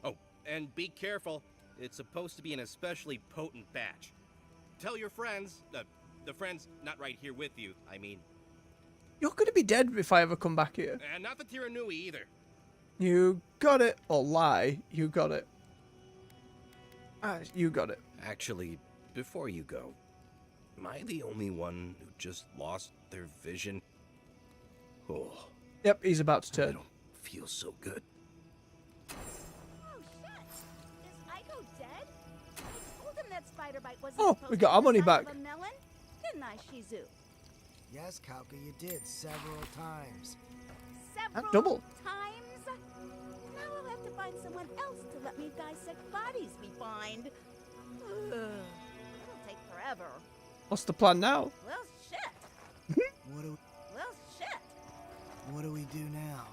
Oh, and be careful. It's supposed to be an especially potent batch. Tell your friends, the friends not right here with you, I mean. You're gonna be dead if I ever come back here. And not the Tiranui either. You got it. Or lie. You got it. You got it. Actually, before you go, am I the only one who just lost their vision? Oh, Yep, he's about to I turn. don't feel so good. Oh shit! Is Aiko dead? I told him that spider bite wasn't Oh, supposed we to got be our the money size back. of a melon, didn't I, Shizu? Yes, Kauka, you did several times. Several double. times? Now I'll have to find someone else to let me dissect bodies we find. Ugh, it'll take forever. What's the plan now? Well, shit. Well, shit. What do we do now?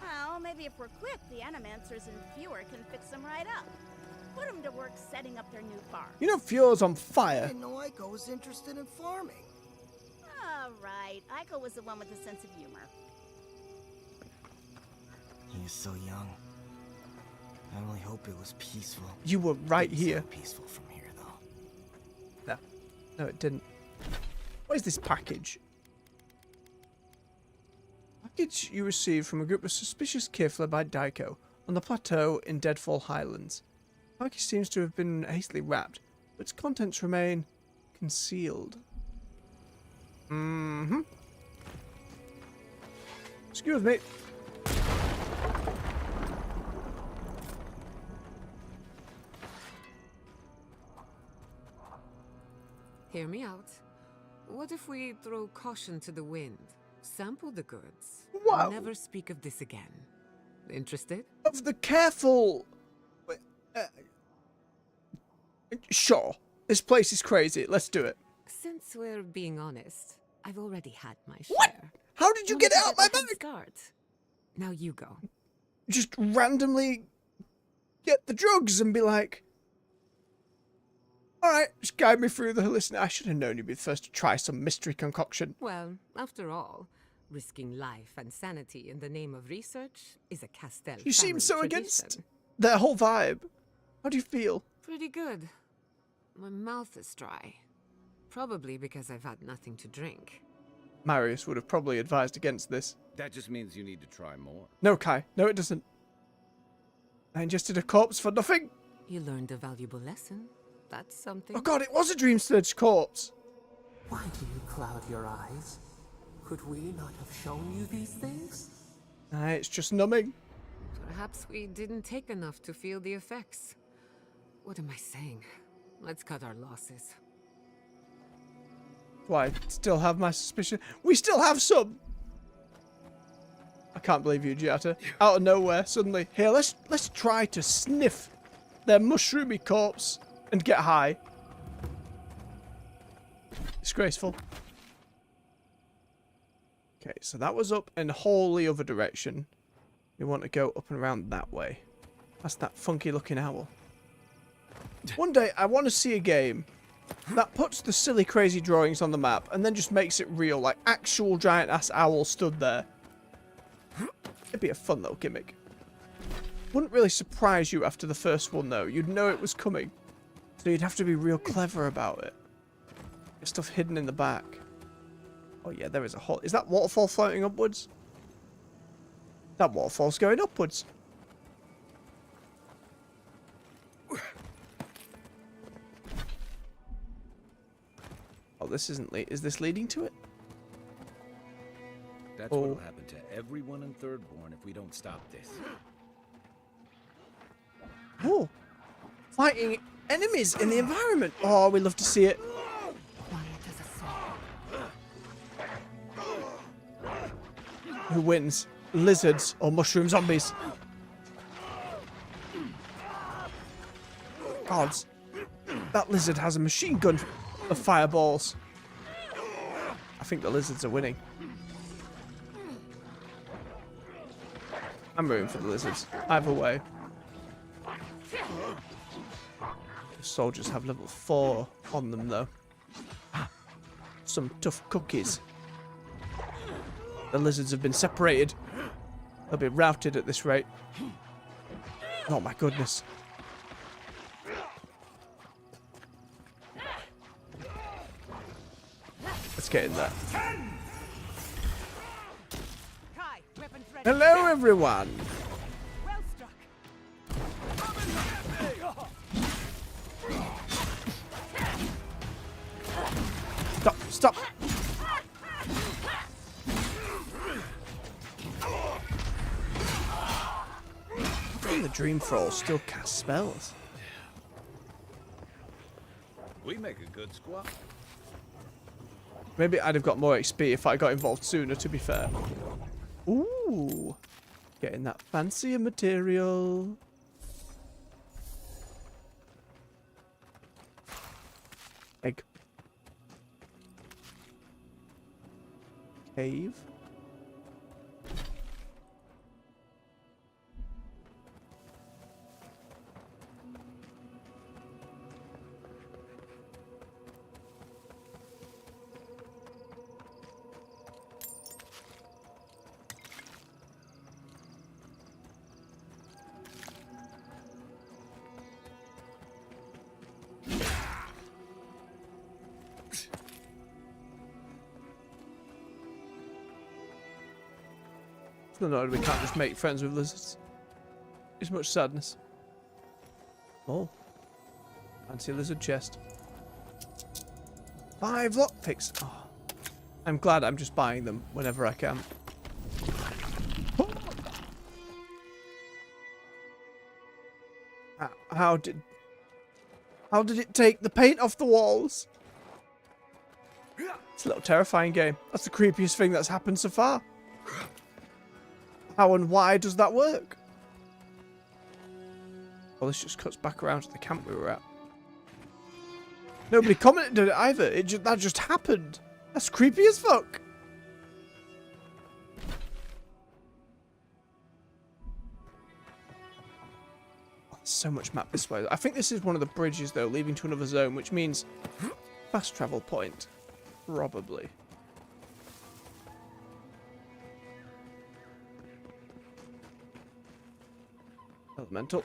Well, maybe if we're quick, the animancers and Fior can fix them right up. Put them to work setting up their new farm. You know Fior's on I fire. didn't know Aiko was interested in farming. All right. Aiko was the one with the sense of humor. He is so young. I only hope it was peaceful. You were right Didn't here. sound peaceful from here, though. No, it didn't. What is this package? Package you received from a group of suspicious kith led by Daiko on the plateau in Deadfall Highlands. The package seems to have been hastily wrapped, but its contents remain concealed. Excuse me. Hear me out. What if we throw caution to the wind? Sample the goods. Wow. Never speak of this again. Interested? Of the careful. Sure. This place is crazy. Let's do it. Since we're being honest, I've already had my share. What? How did you get it out of my bag? Start. Now you go. Just randomly get the drugs and be like, alright, just guide me through the hallucination. I should have known you'd be the first to try some mystery concoction. Well, after all, risking life and sanity in the name of research is a Castell You seem family so tradition. against their whole vibe. How do you feel? Pretty good. My mouth is dry. Probably because I've had nothing to drink. Marius would have probably advised against this. That just means you need to try more. No, Kai. No, it doesn't. I ingested a corpse for nothing. You learned a valuable lesson. That's something. Oh god, it was a dream sturge corpse. Why do you cloud your eyes? Could we not have shown you these things? It's just numbing. Perhaps we didn't take enough to feel the effects. What am I saying? Let's cut our losses. Do I still have my suspicion? We still have some! I can't believe you, Giata. Out of nowhere, suddenly. Here, let's try to sniff their mushroomy corpse and get high. Disgraceful. Okay, so that was up in a wholly other direction. We want to go up and around that way. That's that funky looking owl. One day, I want to see a game that puts the silly, crazy drawings on the map and then just makes it real, like actual giant-ass owl stood there. It'd be a fun little gimmick. Wouldn't really surprise you after the first one, though. You'd know it was coming. So you'd have to be real clever about it. Get stuff hidden in the back. Oh yeah, there is a hole. Is that waterfall floating upwards? That waterfall's going upwards. Oh, this isn't is this leading to it? That's what'll happen to everyone in Thirdborn if we don't stop this. Oh, fighting enemies in the environment. Oh, we love to see it. Who wins? Lizards or mushroom zombies? Gods, that lizard has a machine gun of fireballs. I think the lizards are winning. I'm rooting for the lizards. Either way. The soldiers have level 4 on them, though. Some tough cookies. The lizards have been separated. They'll be routed at this rate. Oh my goodness. Let's get in there. Hello, everyone. Stop! Stop! The Dream Thrall still cast spells. We make a good squad. Maybe I'd have got more XP if I got involved sooner, to be fair. Ooh. Getting that fancier material. Egg. Cave. No, we can't just make friends with lizards. It's much sadness. Oh. Fancy lizard chest. 5 lockpicks. Oh. I'm glad I'm just buying them whenever I can. Oh. How did it take the paint off the walls? It's a little terrifying game. That's the creepiest thing that's happened so far. How and why does that work? Well, this just cuts back around to the camp we were at. Nobody commented on it either. That just happened. That's creepy as fuck. Oh, there's so much map this way. I think this is one of the bridges, though, leading to another zone, which means fast travel point. Probably. Elemental.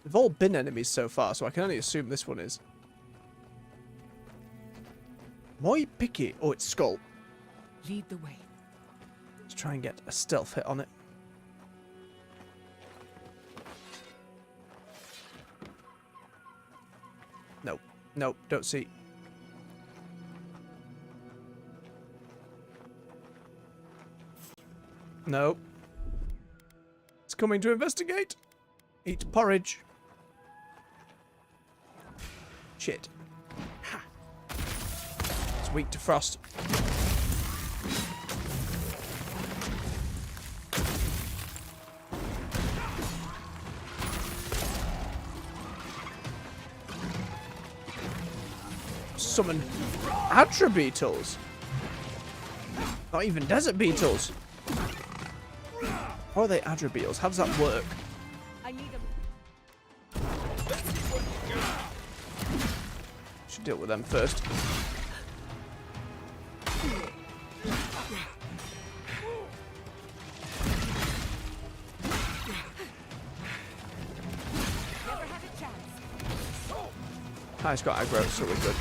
They've all been enemies so far, so I can only assume this one is. Moi picky. Oh, it's skull. Lead the way. Let's try and get a stealth hit on it. Nope. Nope. Don't see. Nope. It's coming to investigate. Eat porridge. Shit. It's weak to frost. Summon Adra beetles. Not even desert beetles. Or are they Adra beetles? How does that work? I need them. Should deal with them first. He's got aggro, so we're good.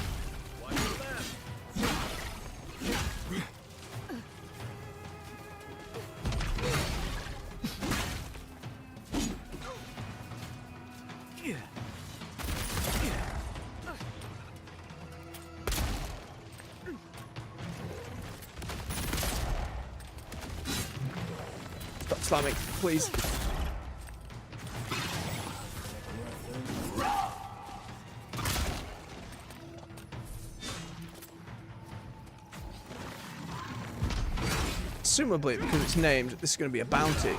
Stop slamming, please. Presumably, because it's named, this is going to be a bounty.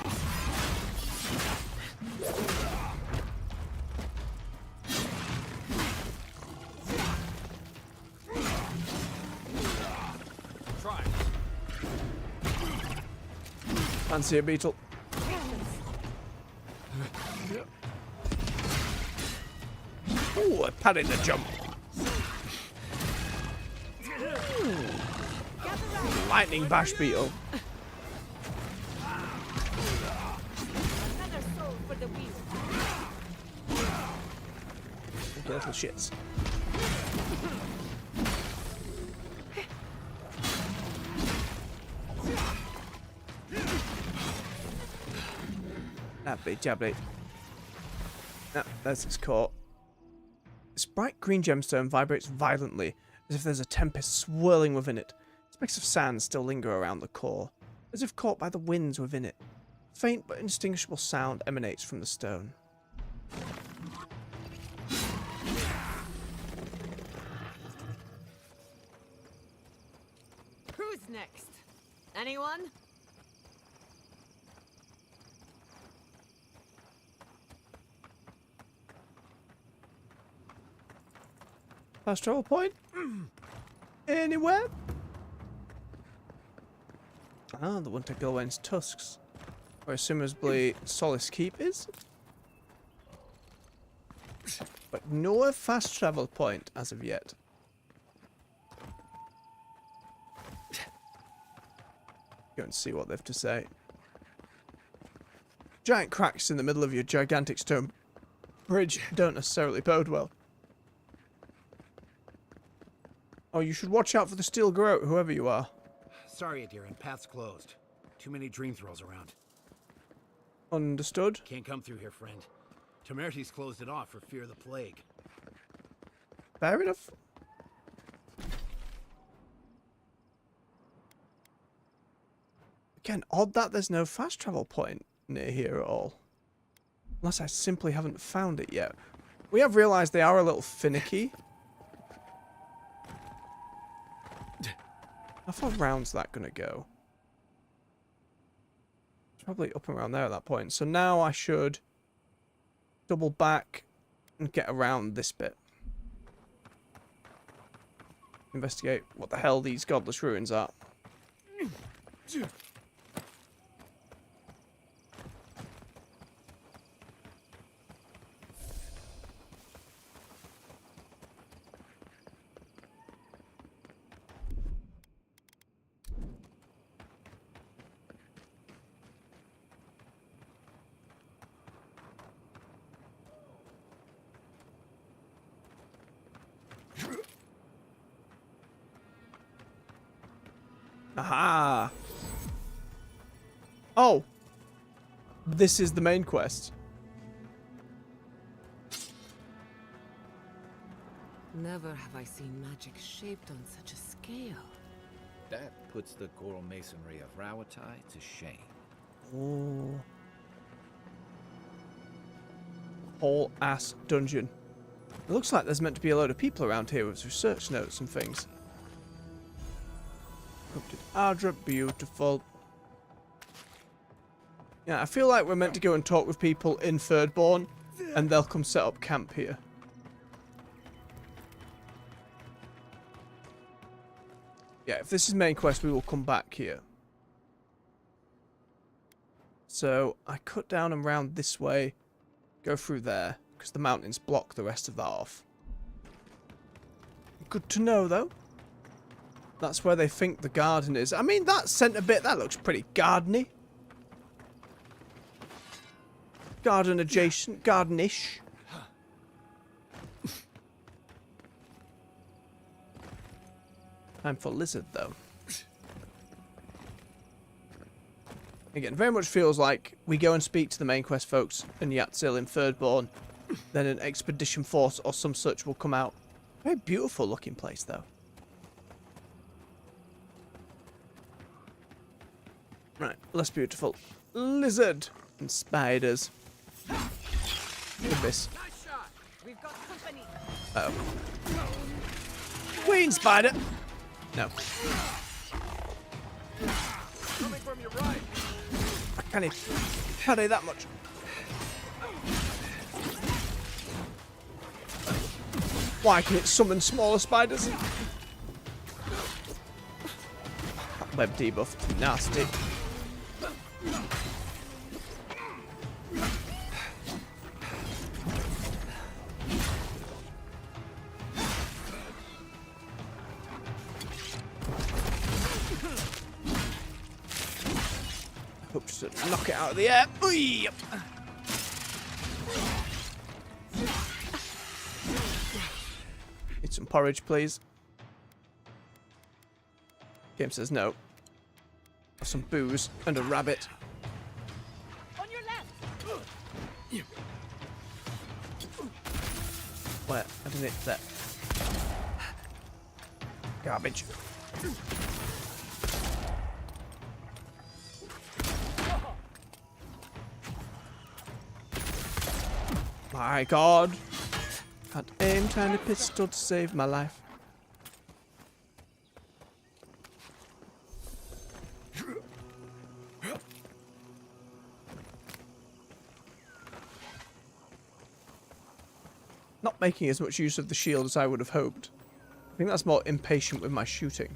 Fancy a beetle. Ooh, I padded the jump. Lightning bash beetle. Okay, little shits. Jabbly, jabbly. Ah, there's its core. This bright green gemstone vibrates violently, as if there's a tempest swirling within it. Specks of sand still linger around the core, as if caught by the winds within it. Faint but indistinguishable sound emanates from the stone. Who's next? Anyone? Fast travel point? Anywhere? Ah, the one to Gilwain's tusks. Where assumably Solace Keep is? But no fast travel point as of yet. Go and see what they have to say. Giant cracks in the middle of your gigantic stone bridge don't necessarily bode well. Oh, you should watch out for the steel garrote, whoever you are. Sorry, Adiran, path's closed. Too many dream throws around. Understood. Can't come through here, friend. Temerty's closed it off for fear of the plague. Fair enough. Again, odd that there's no fast travel point near here at all. Unless I simply haven't found it yet. We have realised they are a little finicky. How far round's that going to go? It's probably up and around there at that point. So now I should double back and get around this bit. Investigate what the hell these godless ruins are. Aha! Oh! This is the main quest. Never have I seen magic shaped on such a scale. That puts the coral masonry of Rawatai to shame. Oh. whole ass dungeon. It looks like there's meant to be a load of people around here with research notes and things. Corrupted Ardra, beautiful. Yeah, I feel like we're meant to go and talk with people in Thirdborn, and they'll come set up camp here. Yeah, if this is main quest, we will come back here. So, I cut down and round this way, go through there, because the mountains block the rest of that off. Good to know, though. That's where they think the garden is. I mean, that centre bit, that looks pretty gardeny. Garden adjacent, gardenish. Time for lizard, though. Again, very much feels like we go and speak to the main quest folks in Yatzil in Thirdborn, then an expedition force or some such will come out. Very beautiful looking place, though. Right, less beautiful. Lizard and spiders. Look at this. Nice shot. We've got company. Uh oh. Queen spider! No. Coming from your right. I can't even carry that much. Why can it summon smaller spiders? That web debuff is nasty. Hope to knock it out of the air. Oy! Need some porridge, please. Game says no. Some booze and a rabbit. On your left. Where? I didn't hit that. Garbage. My God. Can't aim tiny pistol to save my life. Not making as much use of the shield as I would have hoped. I think that's more impatient with my shooting.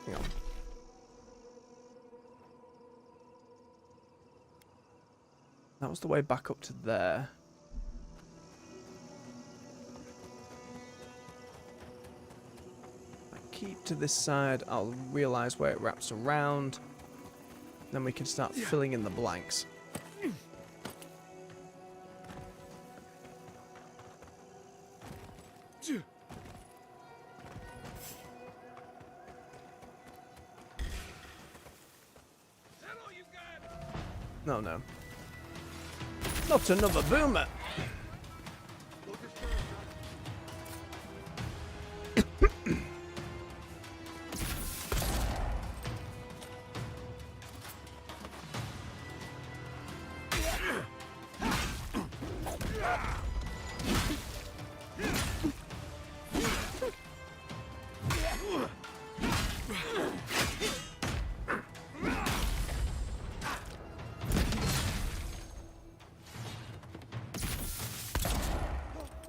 Hang on. That was the way back up to there. If I keep to this side, I'll realise where it wraps around. Then we can start filling in the blanks. No, no. Not another boomer.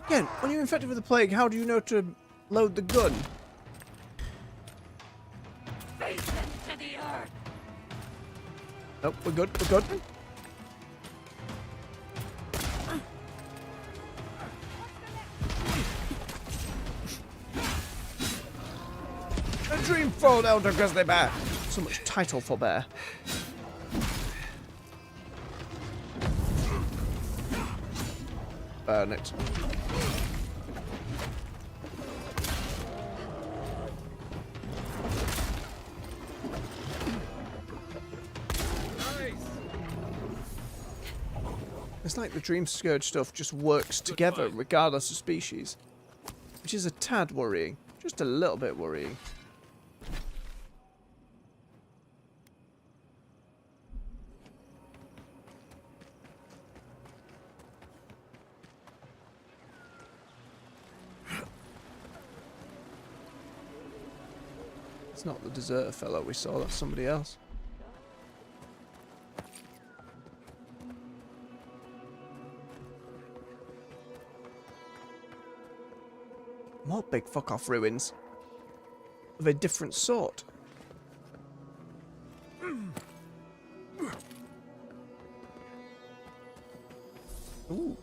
Again, when you're infected with the plague, how do you know to load the gun? Face into the earth. Nope, we're good, we're good. A dreamfold elder grizzly bear. So much title for bear. Burn it. It's like the Dream Scourge stuff just works together regardless of species. Which is a tad worrying. Just a little bit worrying. It's not the deserter fellow we saw, that's somebody else. More big fuck-off ruins. Of a different sort. Ooh.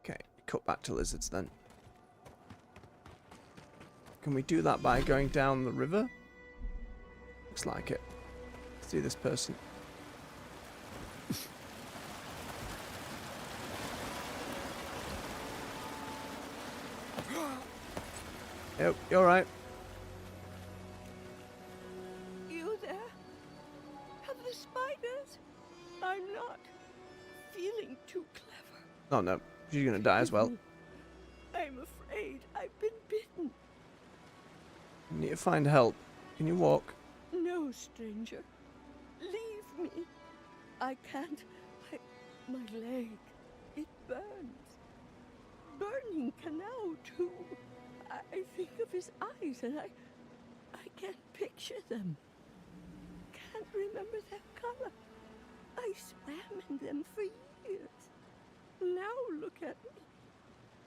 Okay, cut back to lizards then. Can we do that by going down the river? Looks like it. See this person. Yep, you're right. You there? Have the spiders? I'm not feeling too clever. Oh no, she's gonna die as well. I'm afraid I've been bitten. You need to find help. Can you walk? No, stranger. Leave me. I can't. My leg. It burns. Burning canal, too. I think of his eyes and I can't picture them. Can't remember their color. I swam in them for years. Now look at me.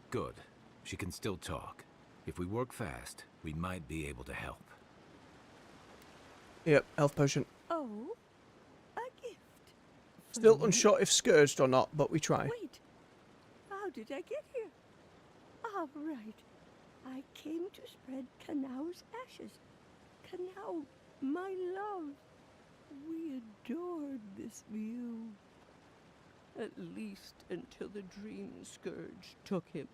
Good. She can still talk. If we work fast, we might be able to help. Yep, health potion. Oh, a gift. Still unsure if scourged or not, but we try. Wait, how did I get here? Ah, right. I came to spread Kanau's ashes. Kanau, my love. We adored this view. At least until the Dream Scourge took him.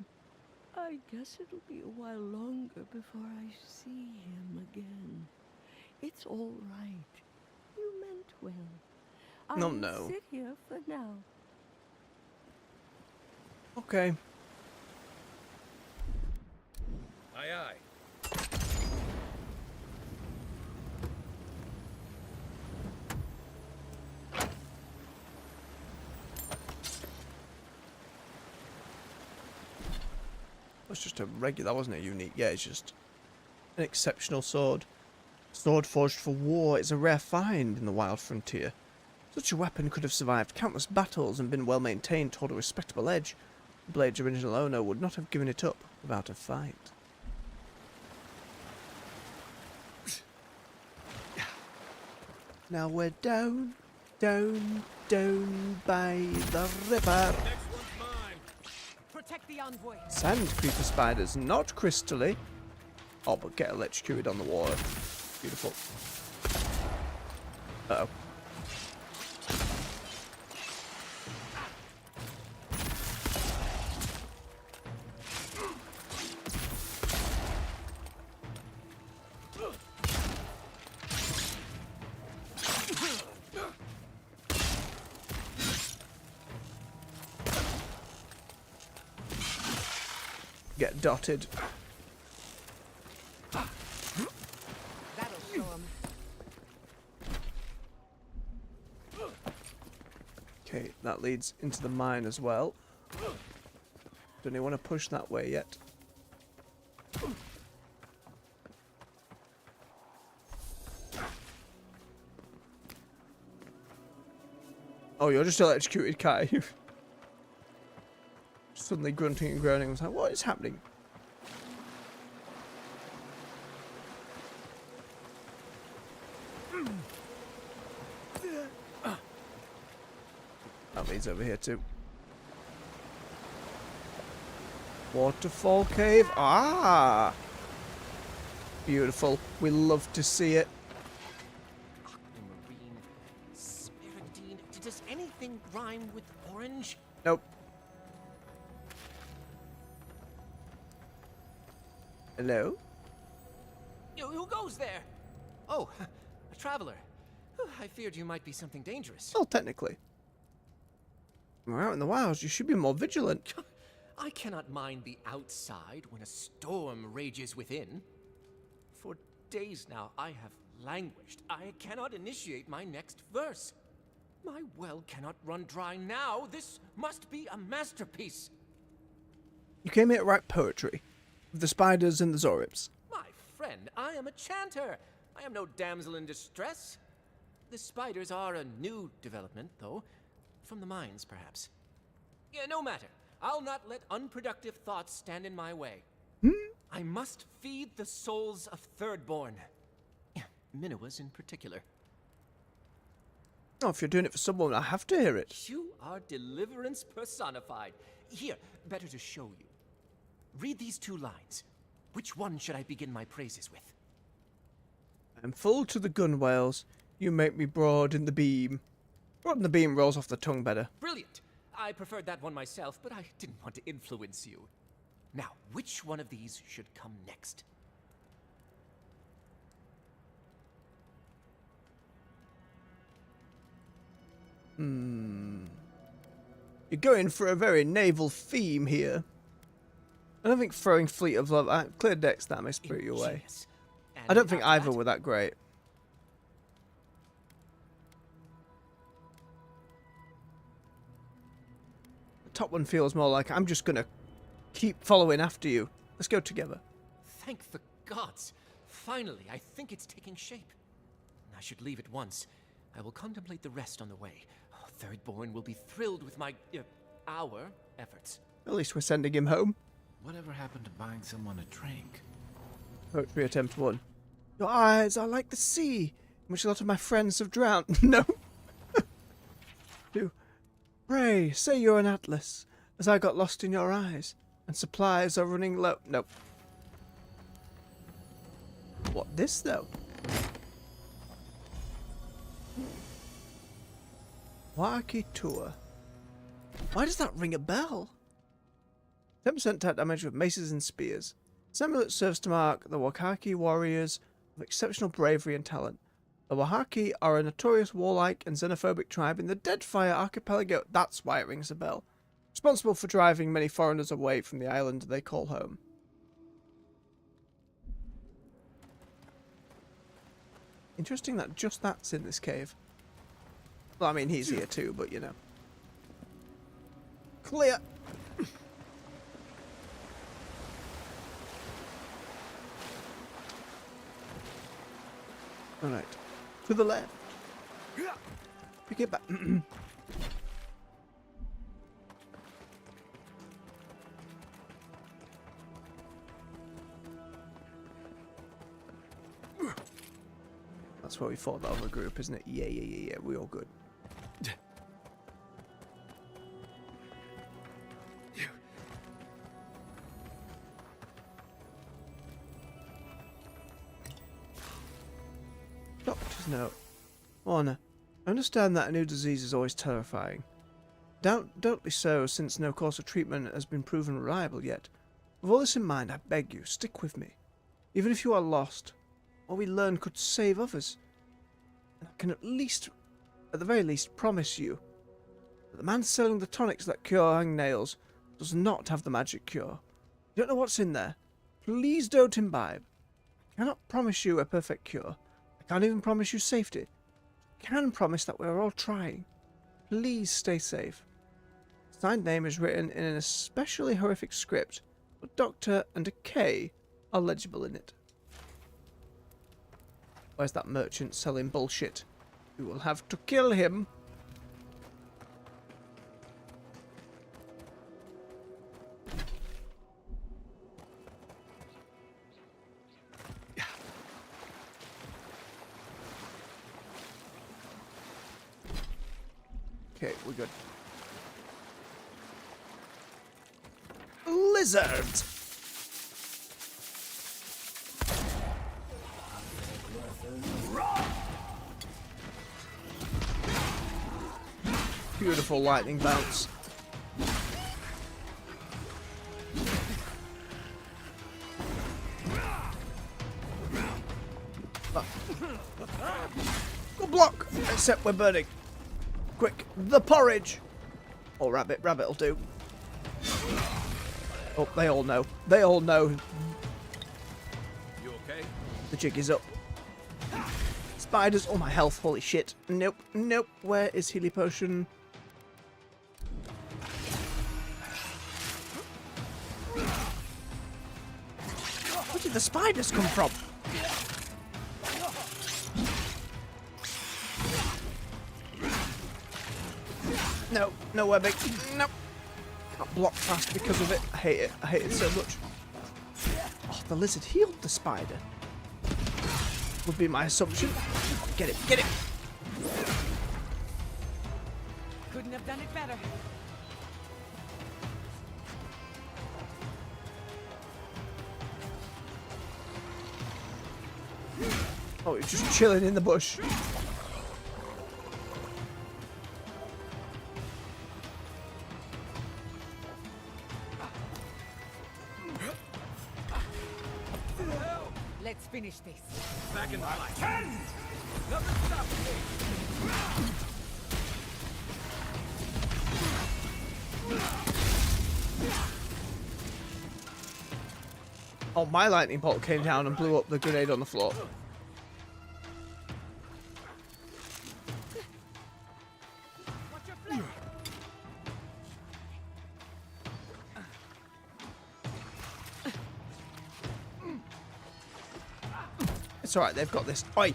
I guess it'll be a while longer before I see him again. It's all right. You meant well. I'll No. sit here for now. Okay. Aye, aye. That's just a regular, that wasn't a unique. Yeah, it's just an exceptional sword. Sword forged for war is a rare find in the wild frontier. Such a weapon could have survived countless battles and been well maintained toward a respectable edge. The blade's original owner would not have given it up without a fight. Now we're down by the river. Protect the envoy. Sand creeper spiders, not crystally. Oh, but get electrocuted on the water. Beautiful. Uh-oh. Get dotted. That'll show him. Okay, that leads into the mine as well. Don't you want to push that way yet? Oh, you're just electrocuted, Kai. Suddenly grunting and groaning. I was like, what is happening? That leads over here too. Waterfall cave. Ah! Beautiful. We love to see it. Does anything rhyme with orange? Nope. Hello? Who goes there? Oh, a traveler. I feared you might be something dangerous. Well, technically. We're out in the wilds. You should be more vigilant. I cannot mind the outside when a storm rages within. For days now, I have languished. I cannot initiate my next verse. My well cannot run dry now. This must be a masterpiece. You came here to write poetry. With the spiders and the Zorips. My friend, I am a chanter. I am no damsel in distress. The spiders are a new development, though. From the mines, perhaps. Yeah, no matter. I'll not let unproductive thoughts stand in my way. I must feed the souls of Thirdborn. Minoas in particular. Oh, if you're doing it for someone, I have to hear it. You are deliverance personified. Here, better to show you. Read these 2 lines. Which one should I begin my praises with? I'm full to the gunwales. You make me broad in the beam. Broad in the beam rolls off the tongue better. Brilliant. I preferred that one myself, but I didn't want to influence you. Now, which one of these should come next? You're going for a very naval theme here. I don't think throwing Fleet of Love... Clear decks that may spirit you away. I don't think either were that great. The top one feels more like I'm just going to keep following after you. Let's go together. Thank the gods. Finally, I think it's taking shape. I should leave at once. I will contemplate the rest on the way. Thirdborn will be thrilled with our efforts. At least we're sending him home. Whatever happened to buying someone a drink? Poetry attempt 1. Your eyes are like the sea, in which a lot of my friends have drowned. No. 2. Pray, say you're an atlas, as I got lost in your eyes, and supplies are running low. Nope. What this, though? Waki Tour. Why does that ring a bell? 10% attack damage with maces and spears. This amulet serves to mark the Wakaki warriors of exceptional bravery and talent. The Wakaki are a notorious warlike and xenophobic tribe in the Deadfire archipelago. That's why it rings a bell. Responsible for driving many foreigners away from the island they call home. Interesting that just that's in this cave. Well, I mean, he's here too, but you know. Clear! Alright. To the left. Pick it back. That's where we fought the other group, isn't it? Yeah. We all good. Doctor's note. Warner, I understand that a new disease is always terrifying. Doubtly so, since no course of treatment has been proven reliable yet. With all this in mind, I beg you, stick with me. Even if you are lost, what we learn could save others. And I can at the very least, promise you that the man selling the tonics that cure hangnails does not have the magic cure. You don't know what's in there. Please don't imbibe. I cannot promise you a perfect cure. I can't even promise you safety. I can promise that we're all trying. Please stay safe. The signed name is written in an especially horrific script, but Doctor and a K are legible in it. Where's that merchant selling bullshit? We will have to kill him. Okay, we're good. Lizards! Beautiful lightning bounce. Good block! Except we're burning. Quick, the porridge! Or rabbit. Rabbit will do. Oh, they all know. They all know. You okay? The jig is up. Spiders. Oh, my health. Holy shit. Nope. Nope. Where is Healy Potion? Where did the spiders come from? No. No webbing. No. Can't block fast because of it. I hate it. I hate it so much. Oh, the lizard healed the spider. Would be my assumption. Get it. Get it. Couldn't have done it better. Oh, he's just chilling in the bush. Let's finish this. Back in the fight. 10! Nothing stopping me. Oh, my lightning bolt came down and blew up the grenade on the floor. It's alright, they've got this. Oi!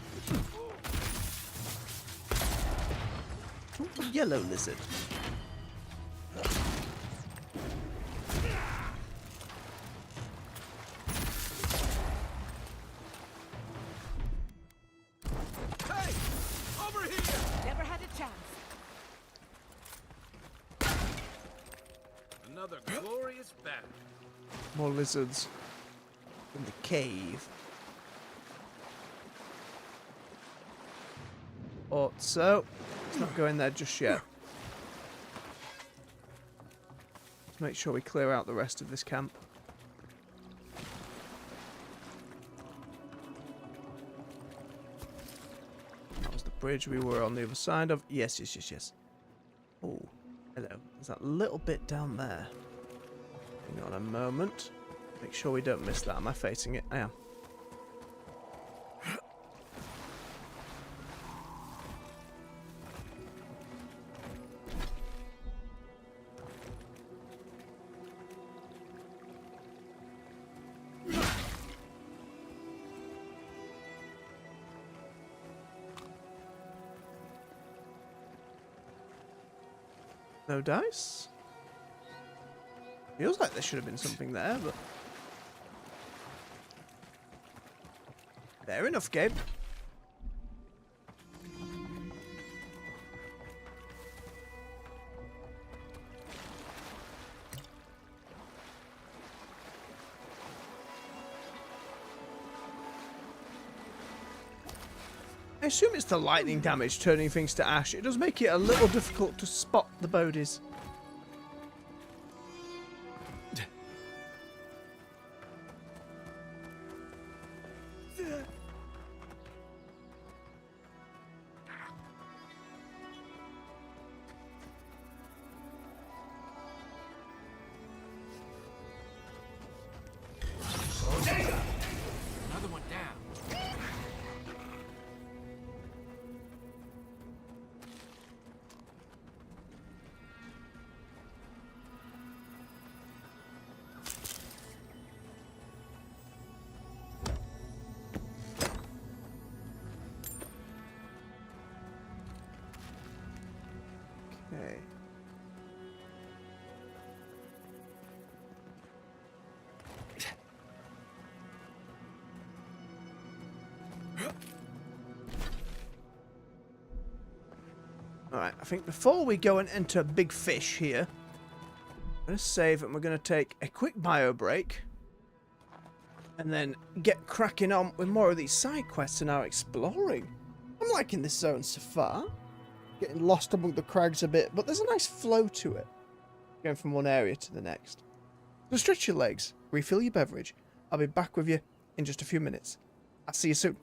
Yellow lizard. Hey! Over here! Never had a chance. Another glorious battle. More lizards in the cave. Oh, so let's not go in there just yet. Let's make sure we clear out the rest of this camp. That was the bridge we were on the other side of. Yes, yes, yes, yes. Oh, hello. There's that little bit down there. Hang on a moment. Make sure we don't miss that. Am I facing it? I am. No dice? Feels like there should have been something there, but... Fair enough, Gabe. I assume it's the lightning damage turning things to ash. It does make it a little difficult to spot the bodies. Another one down. Okay. Alright, I think before we go and enter Big Fish here, I'm going to save and we're going to take a quick bio break. And then get cracking on with more of these side quests and our exploring. I'm liking this zone so far. getting lost among the crags a bit, but there's a nice flow to it, going from one area to the next. So stretch your legs, refill your beverage. I'll be back with you in just a few minutes. I'll see you soon.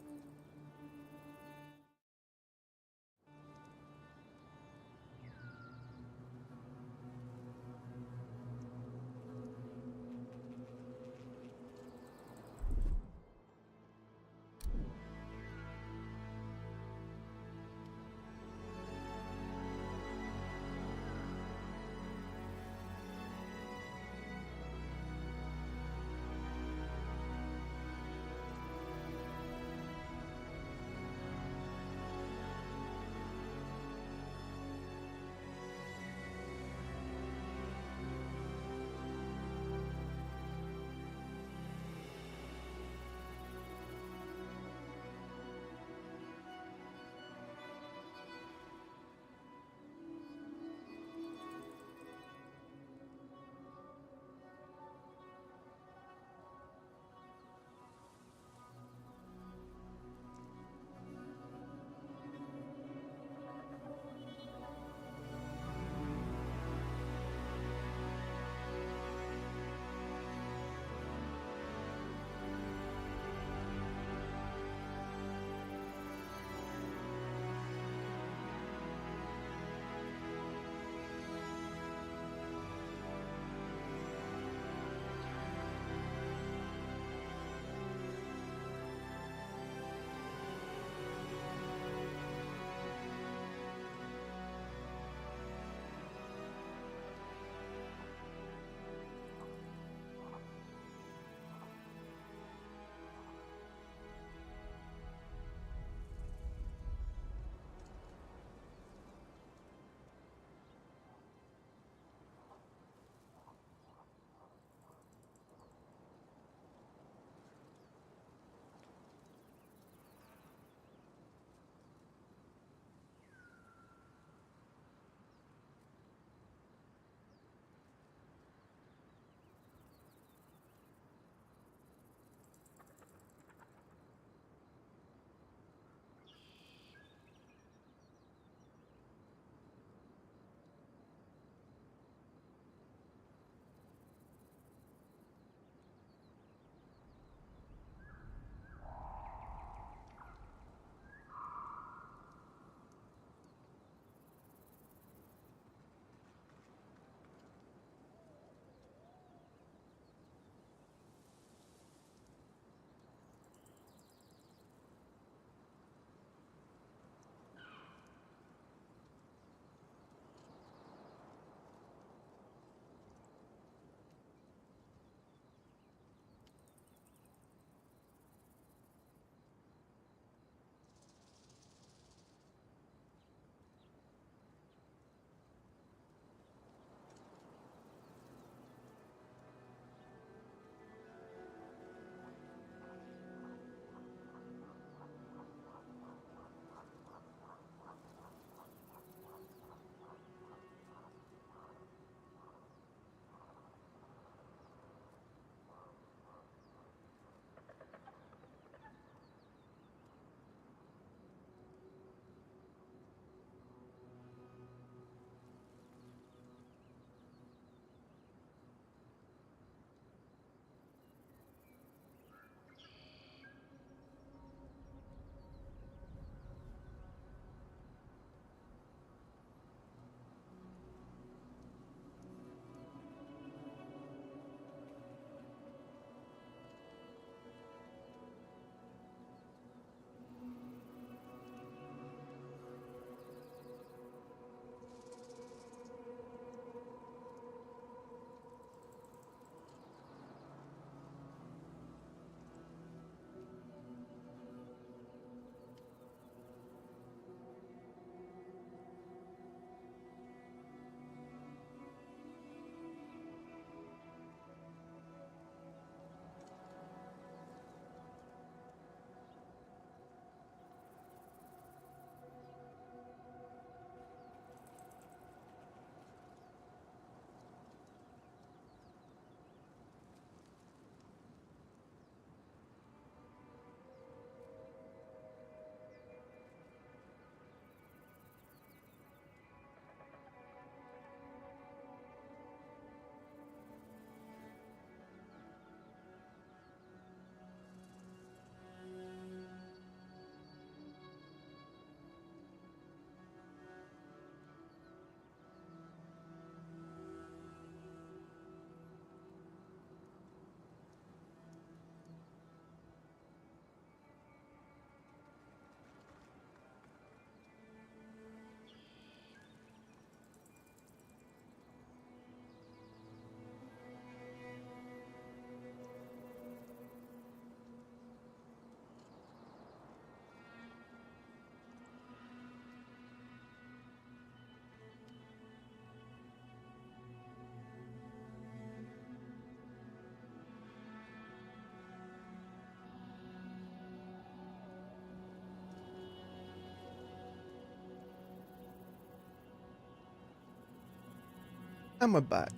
And we're back.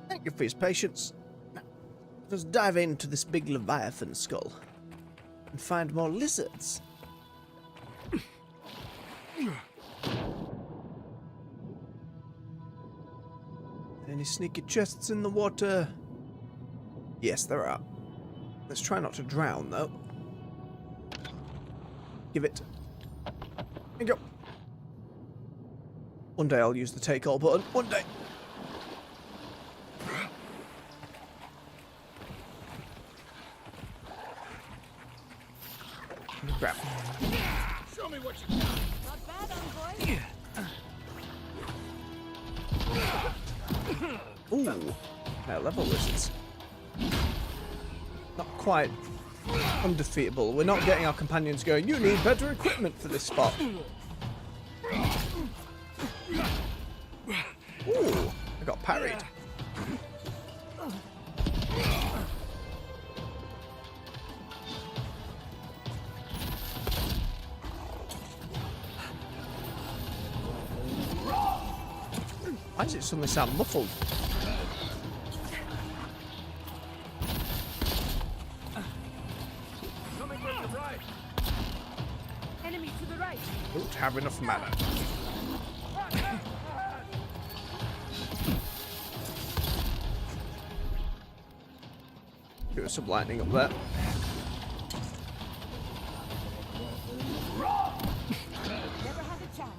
Thank you for his patience. Let's dive into this big Leviathan skull and find more lizards. Any sneaky chests in the water? Yes, there are. Let's try not to drown, though. Give it. There you go. One day I'll use the take all button. One day. Grab. Show me what you got. Not bad, envoy. Ooh. High level lizards. Not quite undefeatable. We're not getting our companions going, you need better equipment for this spot. Ooh. I got parried. Why does it suddenly sound muffled? Coming from the right. Enemy to the right. Don't have enough mana. Give us some lightning up there. Never had a chance.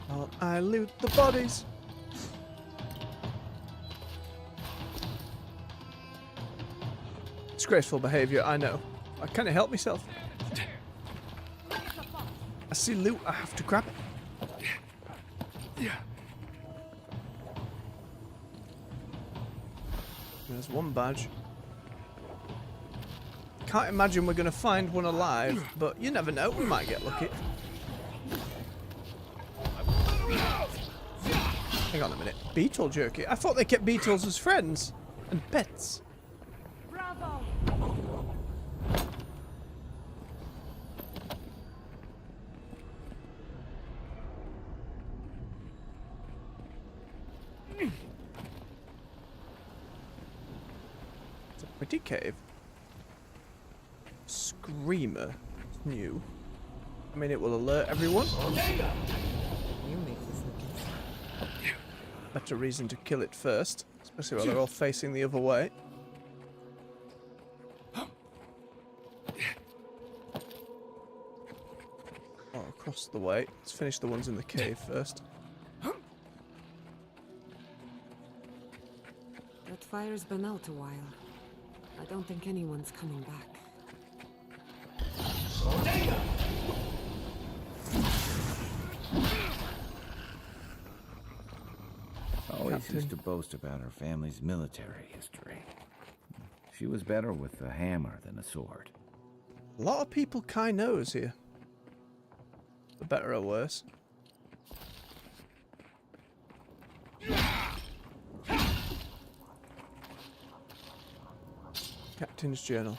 While I loot the bodies. Disgraceful behaviour, I know. I can't help myself. I see loot, I have to grab it. There's one badge. Can't imagine we're going to find one alive, but you never know, we might get lucky. Hang on a minute. Beetle jerky? I thought they kept beetles as friends and pets. Bravo. It's a pretty cave. Screamer. It's new. I mean, it will alert everyone. You make this look easy. Better reason to kill it first, especially while they're all facing the other way. Oh, across the way. Let's finish the ones in the cave first. That fire's been out a while. I don't think anyone's coming back. Always used to boast about her family's military history. She was better with a hammer than a sword. A lot of people Kai knows here. For better or worse. Captain's journal.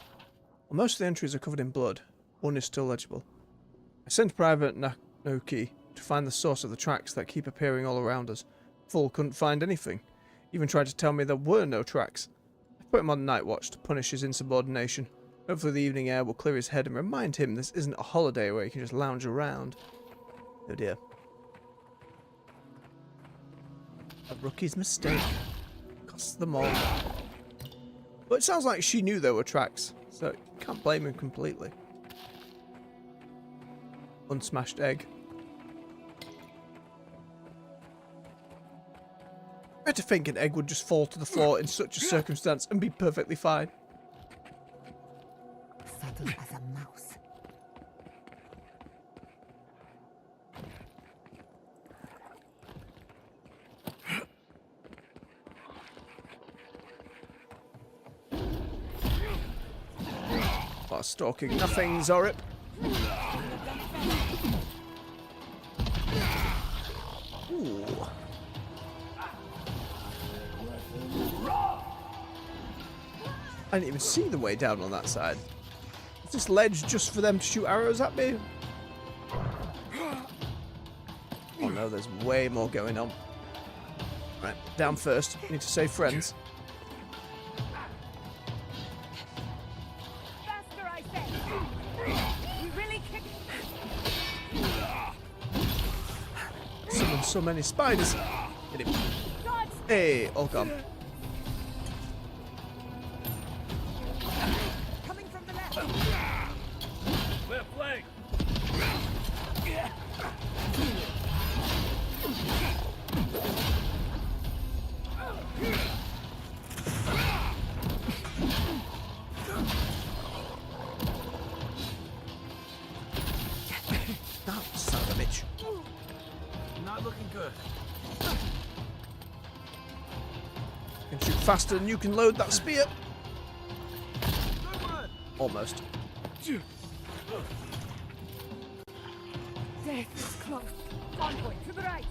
Well, most of the entries are covered in blood. One is still legible. I sent Private Naoki to find the source of the tracks that keep appearing all around us. Fool couldn't find anything. Even tried to tell me there were no tracks. I put him on night watch to punish his insubordination. Hopefully the evening air will clear his head and remind him this isn't a holiday where he can just lounge around. Oh dear. A rookie's mistake. Costs them all. But it sounds like she knew there were tracks, so can't blame him completely. Unsmashed egg. I had to think an egg would just fall to the floor in such a circumstance and be perfectly fine. Subtle as a mouse. Oh, stalking nothing, Zorip. Ooh. I didn't even see the way down on that side. Is this ledge just for them to shoot arrows at me? Oh no, there's way more going on. Right, down first. Need to save friends. Faster, I say! We really kick. Summon so many spiders. Get him. Hey, all gone. Coming from the left. Left flank. Oh, son of a bitch. Not looking good. You can shoot faster than you can load that spear. Almost. Death is close. On point to the right.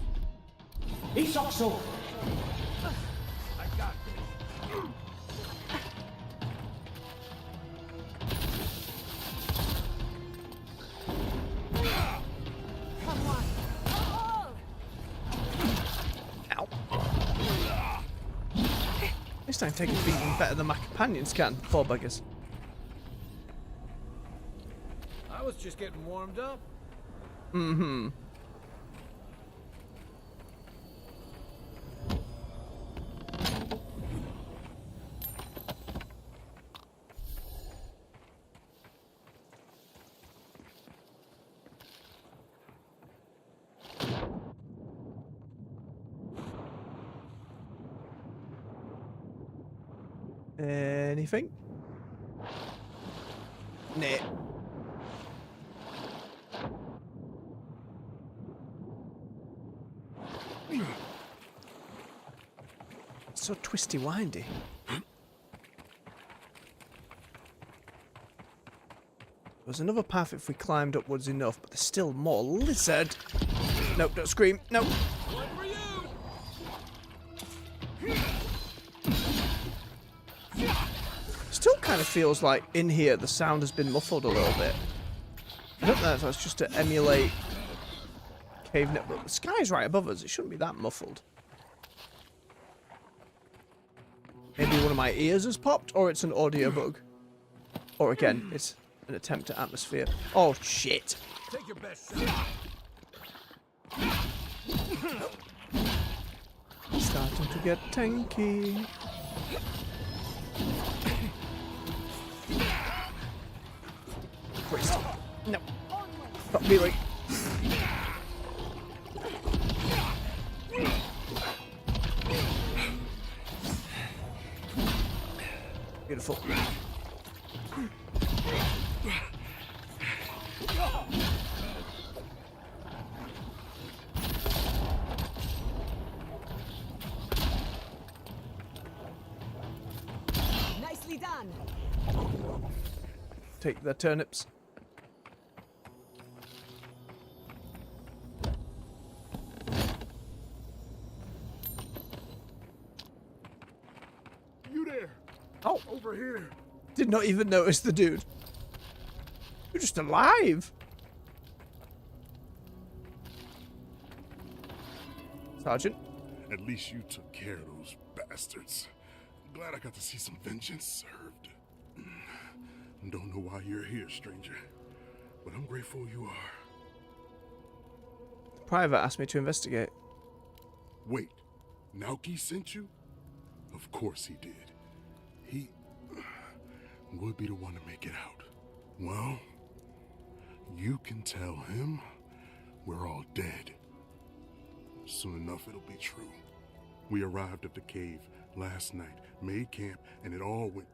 He's also. I got this. Come on. Ow. This time taking beating better than my companions can. Poor buggers. I was just getting warmed up. Mm-hmm. Anything? Nah. So twisty windy. There's another path if we climbed upwards enough, but there's still more lizard. Nope, don't scream. Nope. Still kind of feels like in here the sound has been muffled a little bit. I don't know if that's just to emulate cave net, but the sky's right above us. It shouldn't be that muffled. Maybe one of my ears has popped, or it's an audio bug. Or again, it's an attempt at atmosphere. Oh shit! Take your best shot. Starting to get tanky. Christ. No. Stop really. Beautiful. Nicely done. Take the turnips. You there? Oh. Over here. Did not even notice the dude. You're just alive. Sergeant. At least you took care of those bastards. Glad I got to see some vengeance served. Don't know why you're here, stranger, but I'm grateful you are. The private asked me to investigate. Wait, Naoki sent you? Of course he did. He would be the one to make it out. Well, you can tell him we're all dead. Soon enough it'll be true. We arrived at the cave last night, made camp, and it all went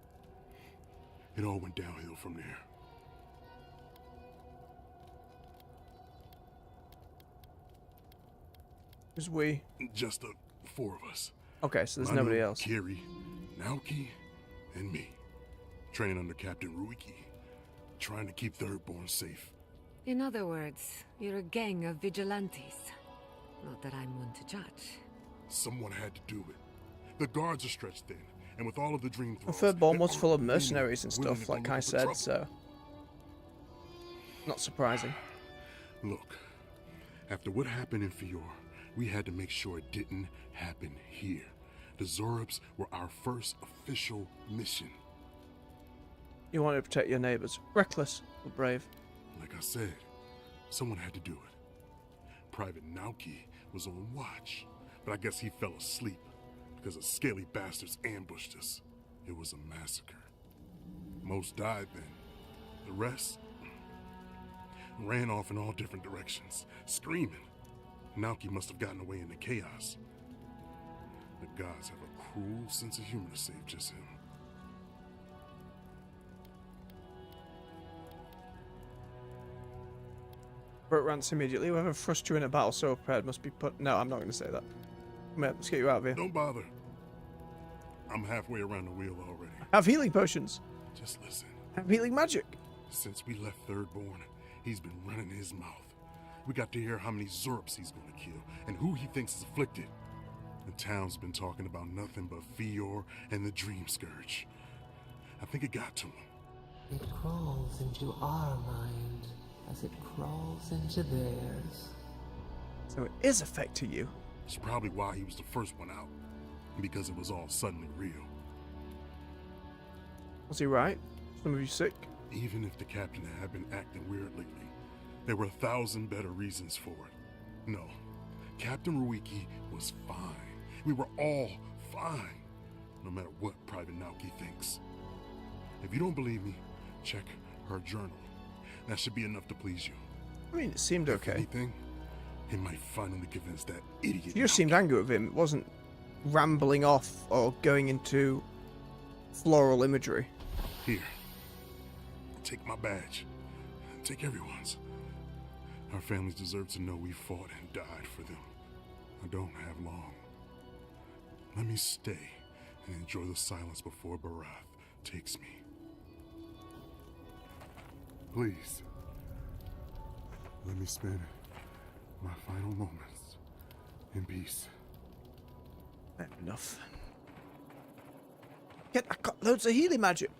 downhill from there. Who's we? Just the four of us. Okay, so there's Manu, nobody else. Kiri, Naoki, and me. Training under Captain Ruiki. Trying to keep Thirdborn safe. In other words, you're a gang of vigilantes. Not that I'm one to judge. Someone had to do it. The guards are stretched thin, and with all of the dream The thralls, third bomb was there full of aren't mercenaries and willing stuff, to go like I looking for said, trouble. so not surprising. Look, After what happened in Fior, we had to make sure it didn't happen here. The Zorops were our first official mission. You want to protect your neighbors. Reckless, but brave. Like I said, someone had to do it. Private Nauki was on watch, but I guess he fell asleep because the scaly bastards ambushed us. It was a massacre. Most died then. The rest ran off in all different directions, screaming. Nauki must have gotten away in the chaos. The gods have a cruel sense of humor to save just him. Broke rants immediately. Whoever thrusts you in a battle so prepared must be put... No, I'm not going to say that. Come here, let's get you out of here. Don't bother. I'm halfway around the wheel already. Have healing potions. Just listen. Have healing magic. Since we left Thirdborn, he's been running his mouth. We got to hear how many Zorops he's going to kill and who he thinks is afflicted. The town's been talking about nothing but Fior and the Dream Scourge. I think it got to him. It crawls into our mind as it crawls into theirs. So it is affecting you. It's probably why he was the first one out. Because it was all suddenly real. Was he right? Some of you sick? Even if the captain had been acting weird lately, there were 1,000 better reasons for it. No, Captain Ruiki was fine. We were all fine. No matter what Private Nauki thinks. If you don't believe me, check her journal. That should be enough to please you. I mean, it seemed okay. If anything, it might finally convince that idiot. You just seemed angry with him. It wasn't rambling off or going into floral imagery. Here. Take my badge. Take everyone's. Our families deserve to know we fought and died for them. I don't have long. Let me stay and enjoy the silence before Barath takes me. Please. Let me spend my final moments in peace. Enough. I got loads of healing magic.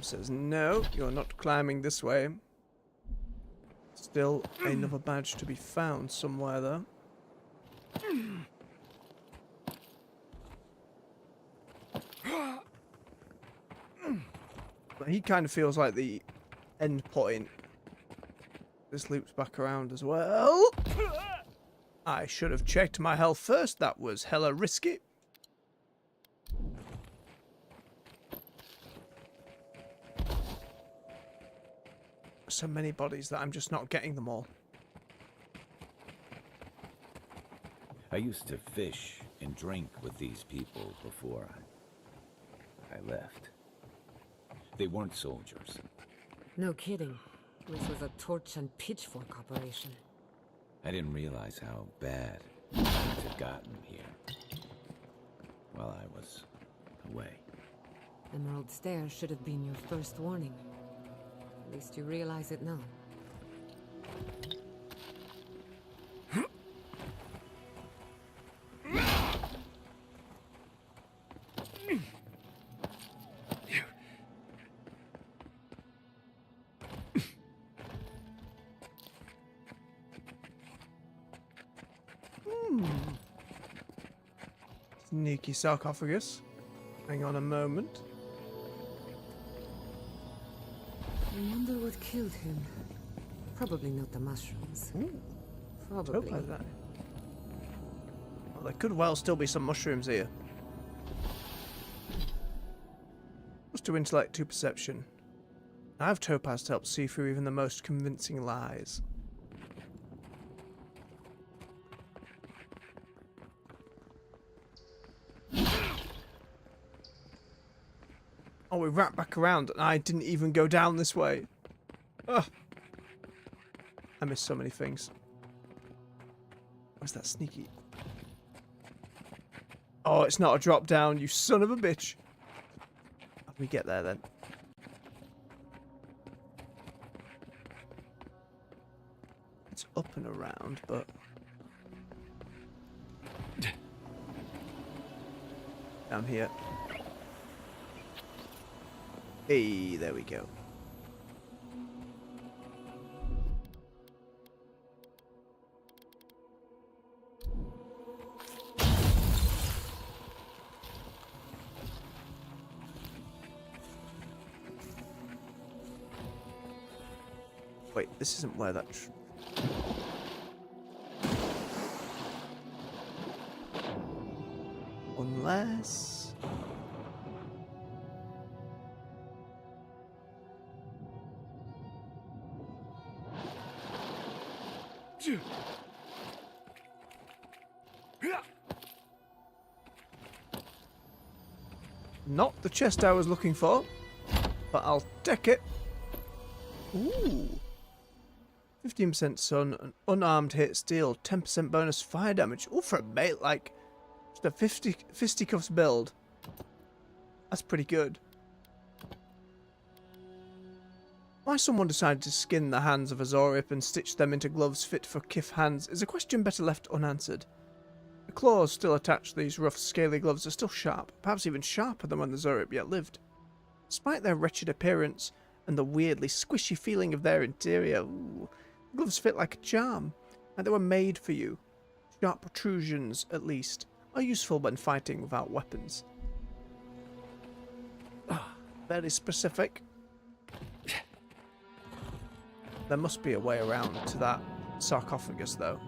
Says no, you're not climbing this way. Still another badge to be found somewhere though. But he kind of feels like the end point. This loops back around as well. I should have checked my health first. That was hella risky. So many bodies that I'm just not getting them all. I used to fish and drink with these people before I left. They weren't soldiers. No kidding. This was a torch and pitchfork operation. I didn't realize how bad things had gotten here while I was away. Emerald Stairs should have been your first warning. At least you realize it now. Sneaky sarcophagus. Hang on a moment. I wonder what killed him. Probably not the mushrooms. Ooh. Probably. Like that. Well, there could well still be some mushrooms here. Plus 2 intellect, 2 perception. I have topaz to help see through even the most convincing lies. Oh, we wrapped back around and I didn't even go down this way. Ugh. I missed so many things. Where's that sneaky? Oh, it's not a drop down, you son of a bitch. We get there then. It's up and around, but down here. Hey, there we go. Wait, this isn't where that... Unless... Not the chest I was looking for, but I'll take it. Ooh. 15% sun, an unarmed hit, steel, 10% bonus fire damage. Ooh, for a mate, like, just a fisticuffs build. That's pretty good. Why someone decided to skin the hands of a Zorip and stitch them into gloves fit for Kif hands is a question better left unanswered. The claws still attached to these rough, scaly gloves are still sharp, perhaps even sharper than when the Zorip yet lived. Despite their wretched appearance and the weirdly squishy feeling of their interior, ooh, the gloves fit like a charm, like they were made for you. Sharp protrusions, at least, are useful when fighting without weapons. Very specific. There must be a way around to that sarcophagus, though.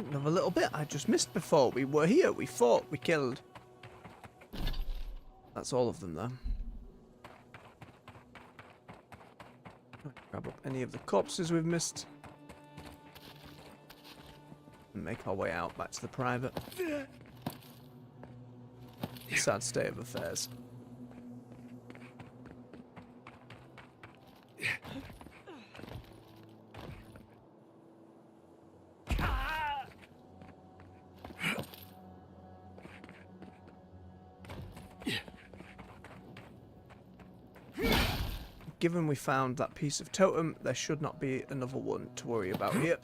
Another little bit I just missed before. We were here, we fought, we killed. That's all of them, though. Grab up any of the corpses we've missed. And make our way out back to the private. Sad state of affairs. Given we found that piece of totem, there should not be another one to worry about here.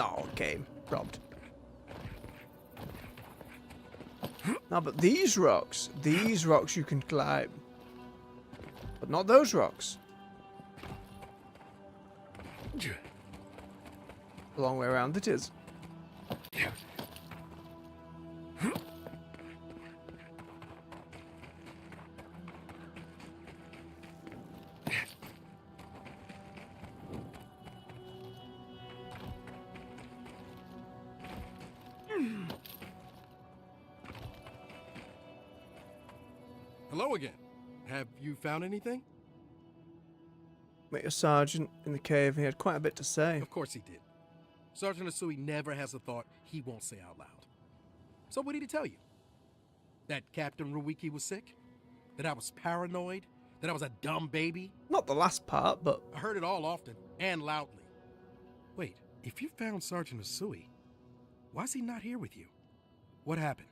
Oh, okay. Robbed. No, but these rocks you can climb. But not those rocks. A long way around it is. Hello again. Have you found anything? Met your sergeant in the cave. He had quite a bit to say. Of course he did. Sergeant Asui never has a thought he won't say out loud. So what did he tell you? That Captain Ruiki was sick? That I was paranoid? That I was a dumb baby? Not the last part, but... I heard it all often, and loudly. Wait, if you found Sergeant Asui, why is he not here with you? What happened?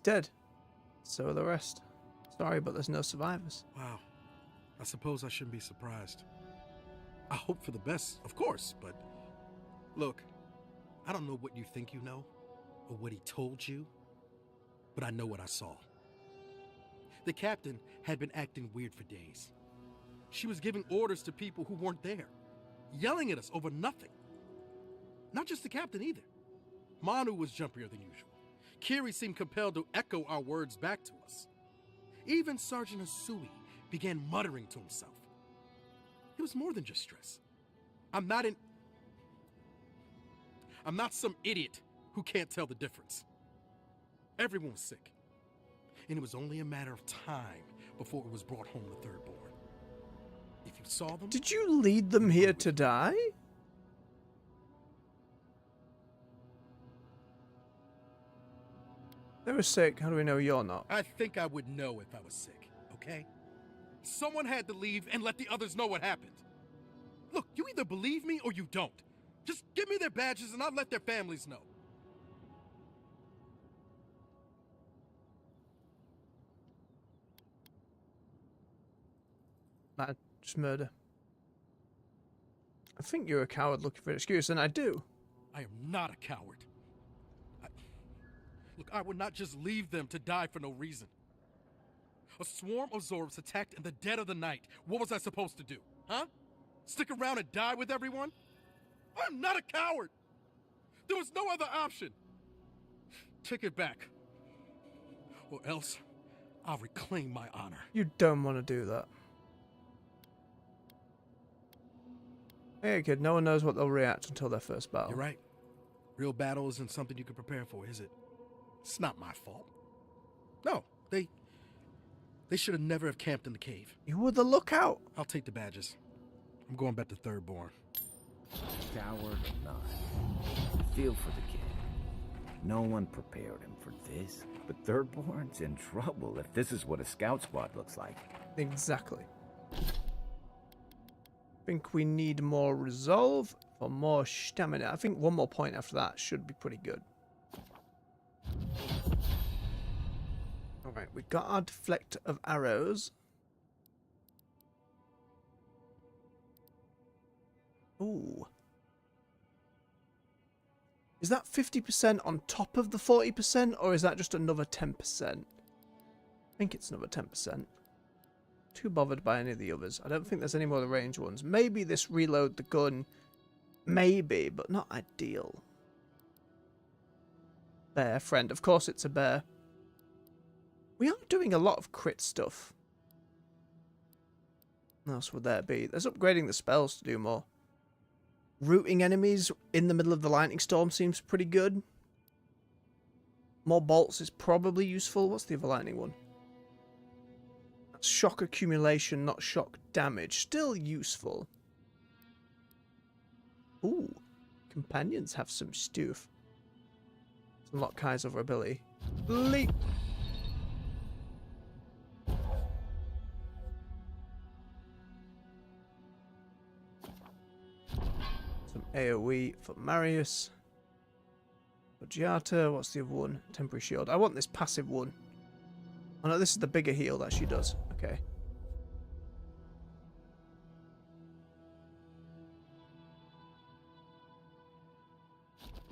Dead. So are the rest. Sorry, but there's no survivors. Wow. I suppose I shouldn't be surprised. I hope for the best, of course, but Look, I don't know what you think you know, or what he told you, but I know what I saw. The captain had been acting weird for days. She was giving orders to people who weren't there, yelling at us over nothing. Not just the captain either. Manu was jumpier than usual. Kiri seemed compelled to echo our words back to us. Even Sergeant Asui began muttering to himself. It was more than just stress. I'm not some idiot who can't tell the difference. Everyone was sick. And it was only a matter of time before it was brought home to Third Born. If you saw them... Did you lead them here to die? They were sick. How do we know you're not? I think I would know if I was sick, okay? Someone had to leave and let the others know what happened. Look, you either believe me or you don't. Just give me their badges and I'll let their families know. Nah, just murder. I think you're a coward looking for an excuse, and I do. I am not a coward. Look, I would not just leave them to die for no reason. A swarm of Zorps attacked in the dead of the night. What was I supposed to do? Huh? Stick around and die with everyone? I'm not a coward! There was no other option! Take it back. Or else, I'll reclaim my honor. You don't want to do that. Hey kid, no one knows what they'll react until their first battle. You're right. Real battle isn't something you can prepare for, is it? It's not my fault. No, they should have never have camped in the cave. You were the lookout. I'll take the badges. I'm going back to Third Born. Coward or not, feel for the kid. No one prepared him for this, but Third Born's in trouble if this is what a scout squad looks like. Exactly. I think we need more resolve for more stamina. I think one more point after that should be pretty good. Alright, we got our deflect of arrows. Ooh. Is that 50% on top of the 40%, or is that just another 10%? I think it's another 10%. Too bothered by any of the others. I don't think there's any more of the range ones. Maybe this reload the gun. Maybe, but not ideal. Bear friend. Of course it's a bear. We are doing a lot of crit stuff. What else would there be? There's upgrading the spells to do more. Rooting enemies in the middle of the lightning storm seems pretty good. More bolts is probably useful. What's the other lightning one? That's shock accumulation, not shock damage. Still useful. Ooh. Companions have some stuff. Let's unlock Kai's other ability. Leap! Some AoE for Marius. For Giata, what's the other one? Temporary shield. I want this passive one. Oh no, this is the bigger heal that she does. Okay.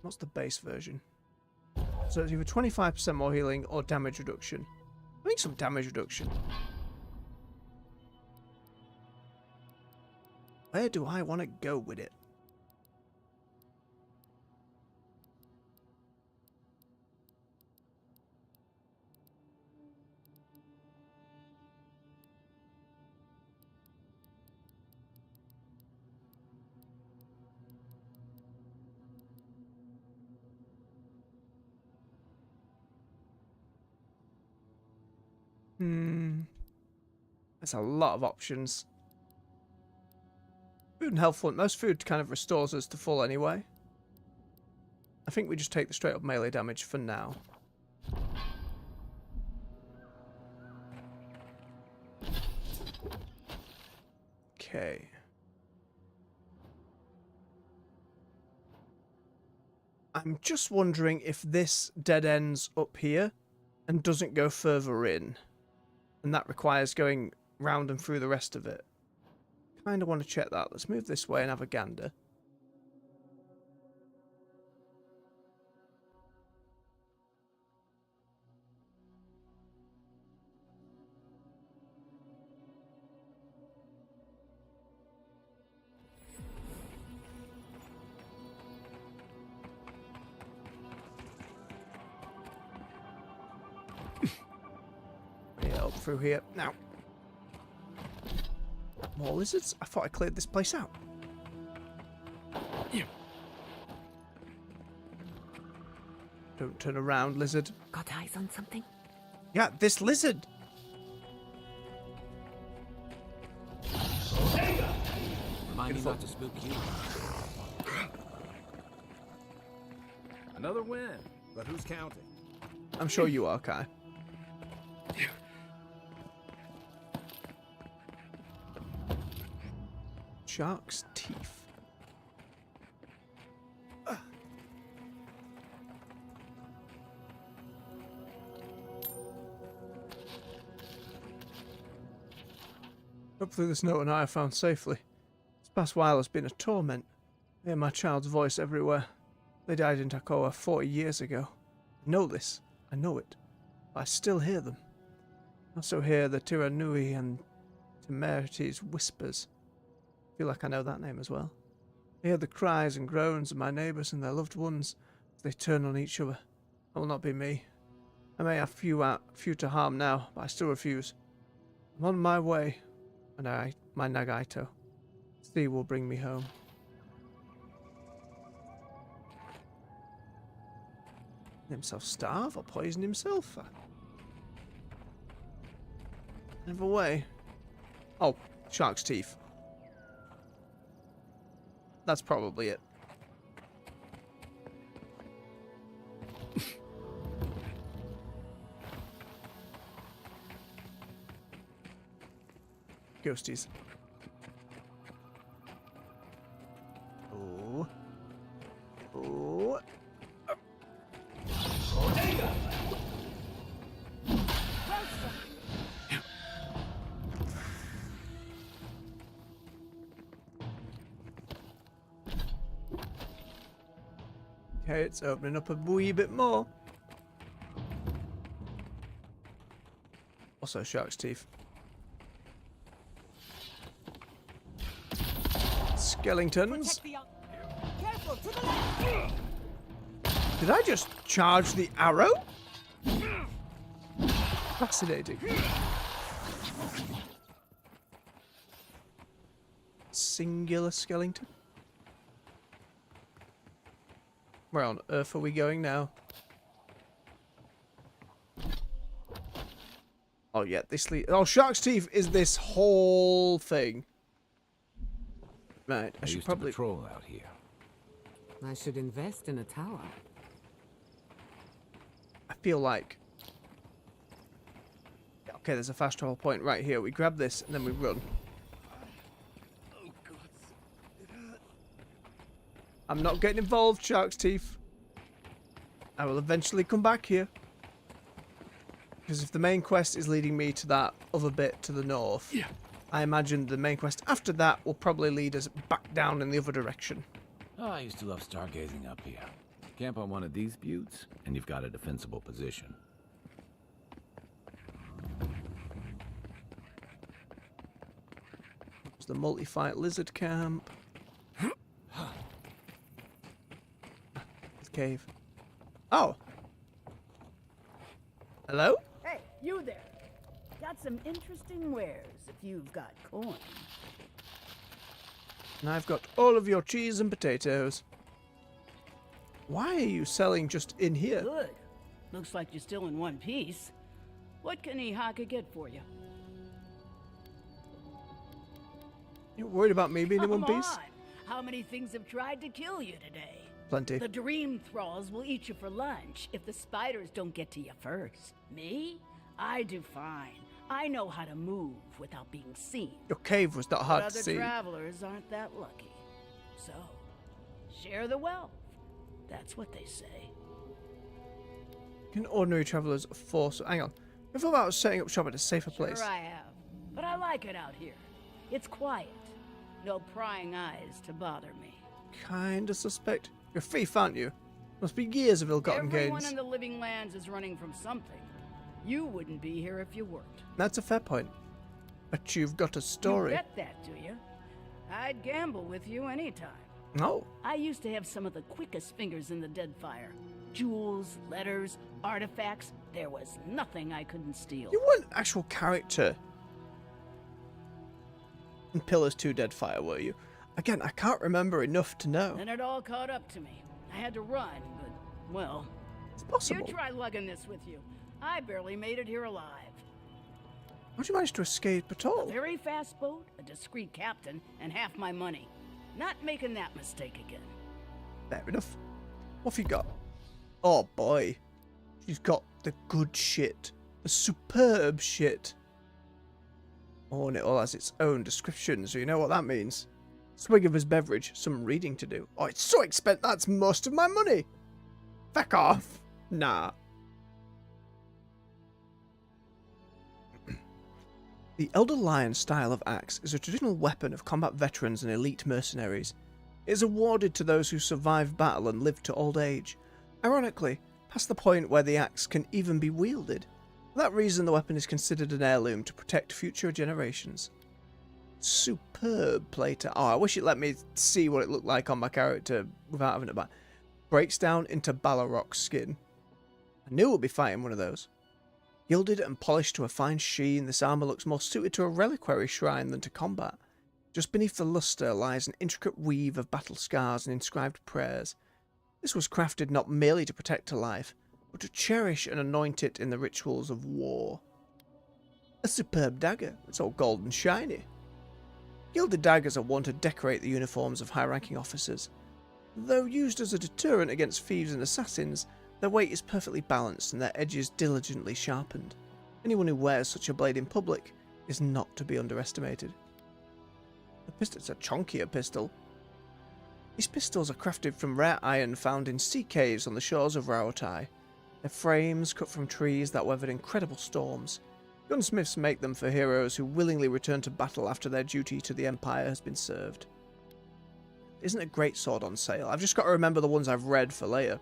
What's the base version? So it's either 25% more healing or damage reduction. I think some damage reduction. Where do I want to go with it? There's a lot of options. Food and health fund. Most food kind of restores us to full anyway. I think we just take the straight up melee damage for now. Okay. I'm just wondering if this dead ends up here and doesn't go further in. And that requires going round and through the rest of it. Kind of want to check that. Let's move this way and have a gander. through here. Now. More lizards? I thought I cleared this place out. Yeah. Don't turn around, lizard. Got eyes on something? Yeah, this lizard. Remind me not to spook you. Another win, but who's counting? I'm sure you are, Kai. Shark's teeth. Hopefully this note and I are found safely. This past while has been a torment. I hear my child's voice everywhere. They died in Takoa 40 years ago. I know this. I know it. But I still hear them. I also hear the Tiranui and Temerity's whispers. I feel like I know that name as well. I hear the cries and groans of my neighbours and their loved ones as they turn on each other. That will not be me. I may have few to harm now, but I still refuse. I'm on my way, and my Nagaito. Sea will bring me home. Let himself starve or poison himself? Never way. Oh, shark's teeth. That's probably it. Ghosties. Oh. Oh. Okay, it's opening up a wee bit more. Also, shark's teeth. Skeletons. Careful, to the left. Did I just charge the arrow? Fascinating. Singular skeleton. Where on earth are we going now? Oh yeah, oh, shark's teeth is this whole thing. Right, I should used probably to patrol out here. I should invest in a tower. I feel like... Okay, there's a fast travel point right here. We grab this and then we run. I'm not getting involved, shark's teeth. I will eventually come back here. Because if the main quest is leading me to that other bit to the north, I imagine the main quest after that will probably lead us back down in the other direction. Oh, I used to love stargazing up here. Camp on one of these buttes, and you've got a defensible position. There's the multi-fight lizard camp. Cave. Oh. Hello? Hey, you there. Got some interesting wares if you've got coin. And I've got all of your cheese and potatoes. Why are you selling just in here? Good. Looks like you're still in one piece. What can Ihaka get for you? You're worried about me being in one piece? Come on. How many things have tried to kill you today? Plenty. The dream thralls will eat you for lunch if the spiders don't get to you first. Me? I do fine. I know how to move without being seen. Your cave was not hard But to other see. travelers aren't that lucky. So, share the wealth. That's what they say. Can ordinary travelers force... Hang on. You thought about setting up shop at a safer place? Sure I have. But I like it out here. It's quiet. No prying eyes to bother me. Kinda suspect. You're a thief, aren't you? Must be years of ill-gotten Everyone gains. in the living lands is running from something. You wouldn't be here if you weren't. That's a fair point. But you've got a story. You bet that, do you? I'd gamble with you anytime. No. I used to have some of the quickest fingers in the Deadfire. Jewels, letters, artifacts, There was nothing I couldn't steal. You weren't an actual character in Pillars 2 Deadfire, were you? Again, I can't remember enough to know. Then it all caught up to me. I had to run, but, well... It's possible. You try lugging this with you. I barely made it here alive. How'd you manage to escape at all? A very fast boat, a discreet captain, and half my money. Not making that mistake again. Fair enough. What have you got? Oh boy. She's got the good shit. The superb shit. Oh, and it all has its own description, so you know what that means. Swig of his beverage, some reading to do. Oh, it's so expensive. That's most of my money. Feck off. Nah. The Elder Lion style of axe is a traditional weapon of combat veterans and elite mercenaries. It is awarded to those who survive battle and live to old age. Ironically, past the point where the axe can even be wielded. For that reason, the weapon is considered an heirloom to protect future generations. Superb plater. Oh, I wish it let me see what it looked like on my character without having it back. Breaks down into Balrog skin. I knew we'd be fighting one of those. Gilded and polished to a fine sheen, this armour looks more suited to a reliquary shrine than to combat. Just beneath the lustre lies an intricate weave of battle scars and inscribed prayers. This was crafted not merely to protect a life, but to cherish and anoint it in the rituals of war. A superb dagger. It's all gold and shiny. Gilded daggers are wont to decorate the uniforms of high-ranking officers. Though used as a deterrent against thieves and assassins, their weight is perfectly balanced and their edges diligently sharpened. Anyone who wears such a blade in public is not to be underestimated. The pistol's a chunkier pistol. These pistols are crafted from rare iron found in sea caves on the shores of Rautai. Their frames cut from trees that weathered incredible storms. Gunsmiths make them for heroes who willingly return to battle after their duty to the Empire has been served. Isn't a great sword on sale? I've just got to remember the ones I've read for later.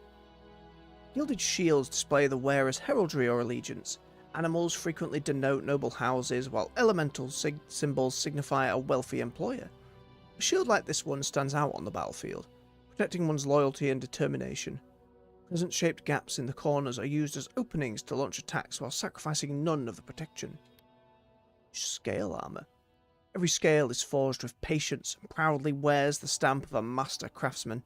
Gilded shields display the wearer's heraldry or allegiance. Animals frequently denote noble houses, while elemental symbols signify a wealthy employer. A shield like this one stands out on the battlefield, protecting one's loyalty and determination. Crescent-shaped gaps in the corners are used as openings to launch attacks while sacrificing none of the protection. Scale armour. Every scale is forged with patience and proudly wears the stamp of a master craftsman.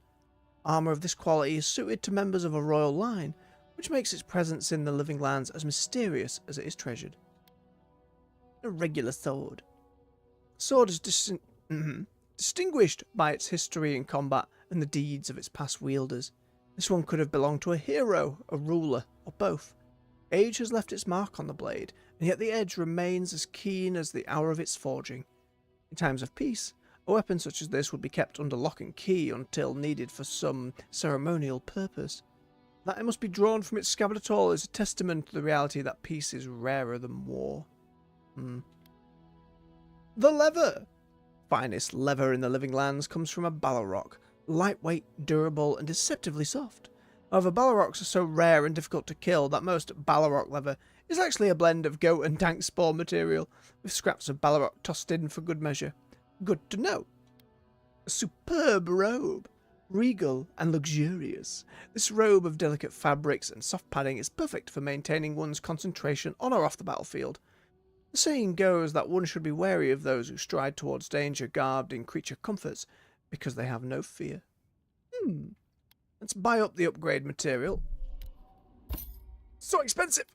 Armour of this quality is suited to members of a royal line, which makes its presence in the living lands as mysterious as it is treasured. A regular sword. The sword is distinguished by its history in combat and the deeds of its past wielders. This one could have belonged to a hero, a ruler, or both. Age has left its mark on the blade, and yet the edge remains as keen as the hour of its forging. In times of peace, a weapon such as this would be kept under lock and key until needed for some ceremonial purpose. That it must be drawn from its scabbard at all is a testament to the reality that peace is rarer than war. The lever! Finest leather in the living lands comes from a Balrog. Lightweight, durable, and deceptively soft. However, Balrogs are so rare and difficult to kill that most Balrog leather is actually a blend of goat and dank spore material, with scraps of Balrog tossed in for good measure. Good to know. A superb robe. Regal and luxurious. This robe of delicate fabrics and soft padding is perfect for maintaining one's concentration on or off the battlefield. The saying goes that one should be wary of those who stride towards danger garbed in creature comforts, because they have no fear. Let's buy up the upgrade material. So expensive!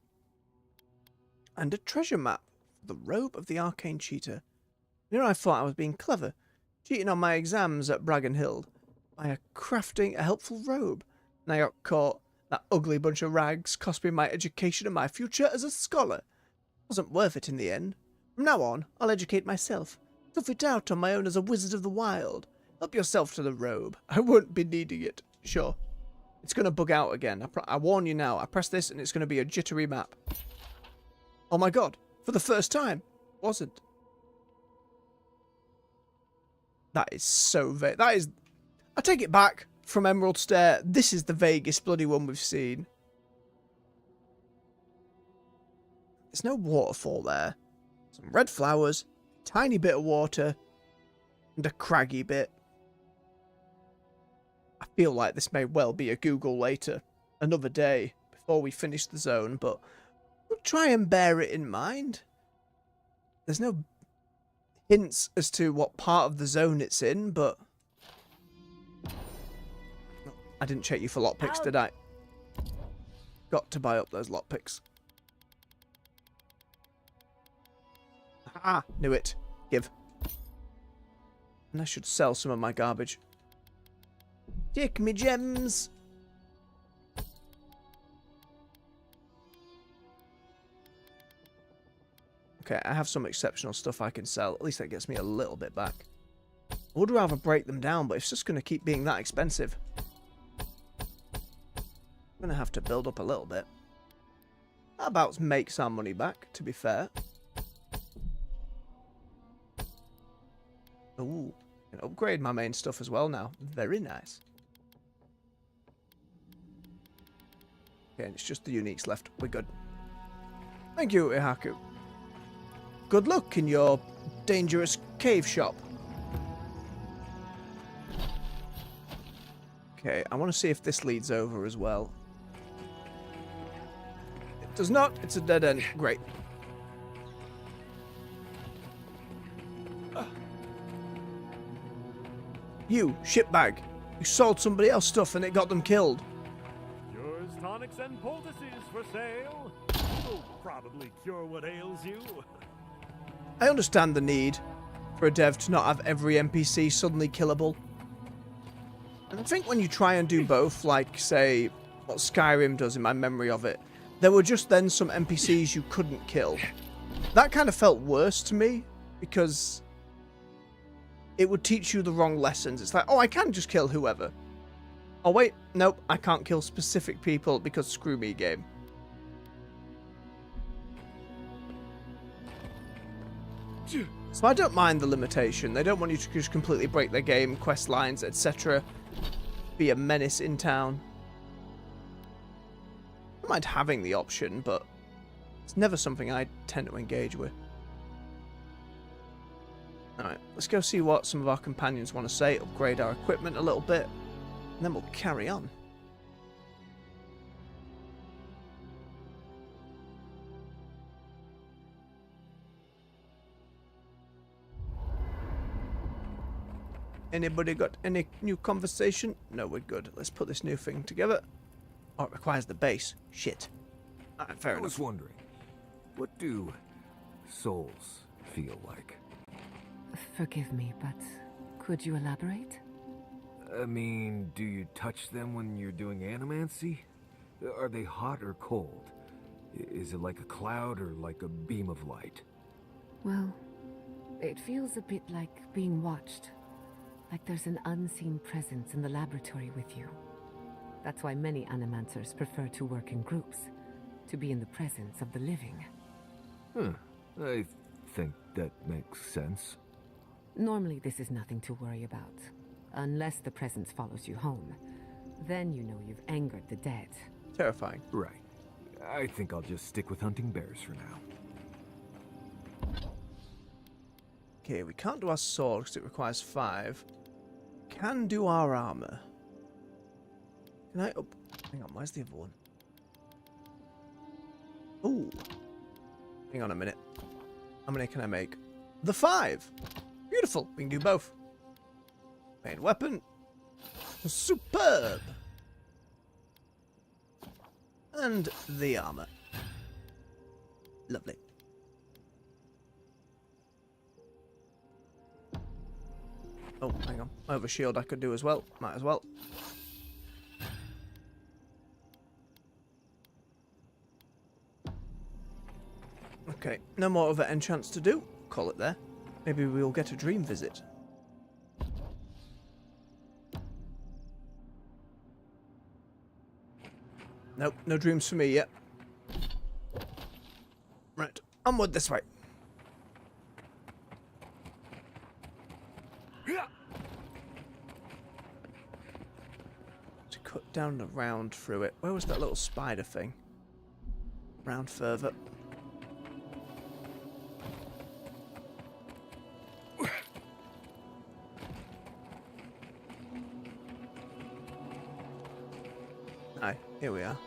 And a treasure map for the robe of the arcane cheater. You know, I thought I was being clever, cheating on my exams at Bragenhild by crafting a helpful robe. And I got caught. That ugly bunch of rags cost me my education and my future as a scholar. Wasn't worth it in the end. From now on, I'll educate myself. Tough it out on my own as a wizard of the wild. Help yourself to the robe. I won't be needing it. Sure. It's going to bug out again. I warn you now. I press this and it's going to be a jittery map. Oh my god. For the first time. Wasn't. That is so vague. That is... I take it back from Emerald Stair. This is the vaguest bloody one we've seen. There's no waterfall there. Some red flowers. Tiny bit of water. And a craggy bit. I feel like this may well be a Google later. Another day. before we finish the zone, but we'll try and bear it in mind. There's no hints as to what part of the zone it's in, but I didn't check you for lockpicks, did I? Got to buy up those lockpicks. Ah, knew it. Give. And I should sell some of my garbage. Take me gems. Okay, I have some exceptional stuff I can sell. At least that gets me a little bit back. I would rather break them down, but it's just going to keep being that expensive. I'm going to have to build up a little bit. That about makes our money back, to be fair. Ooh, I can upgrade my main stuff as well now. Very nice. Okay, and it's just the uniques left. We're good. Thank you, Ihaku. Good luck in your dangerous cave shop. Okay, I want to see if this leads over as well. It does not. It's a dead end. Great. You, shitbag. You sold somebody else stuff and it got them killed. Yours tonics and poultices for sale. Will probably cure what ails you. I understand the need for a dev to not have every NPC suddenly killable. And I think when you try and do both, like, say, what Skyrim does in my memory of it, there were just then some NPCs you couldn't kill. That kind of felt worse to me, because it would teach you the wrong lessons. It's like, oh, I can just kill whoever. Oh, wait, nope, I can't kill specific people because screw me, game. So I don't mind the limitation. They don't want you to just completely break their game, quest lines, etc. Be a menace in town. I don't mind having the option, but it's never something I tend to engage with. Alright, let's go see what some of our companions want to say, upgrade our equipment a little bit, and then we'll carry on. Anybody got any new conversation? No, we're good. Let's put this new thing together. Oh, it requires the base. Shit. Alright, fair enough. I was wondering, what do souls feel like? Forgive me, but could you elaborate? I mean, do you touch them when you're doing animancy? Are they hot or cold? Is it like a cloud or like a beam of light? Well, it feels a bit like being watched. Like there's an unseen presence in the laboratory with you. That's why many animancers prefer to work in groups, to be in the presence of the living. I think that makes sense. Normally this is nothing to worry about, unless the presence follows you home. Then you know you've angered the dead. Terrifying. Right. I think I'll just stick with hunting bears for now. Okay, we can't do our sword because it requires 5. Can do our armor. Can I up... Hang on, where's the other one? Ooh. Hang on a minute. How many can I make? The 5! Beautiful. We can do both. Main weapon. Superb. And the armor. Lovely. Oh, hang on. I have a shield I could do as well. Might as well. Okay, no more other enchants to do. Call it there. Maybe we'll get a dream visit. Nope, no dreams for me yet. Right, onward this way. To cut down the round through it. Where was that little spider thing? Round further. Aye, here we are.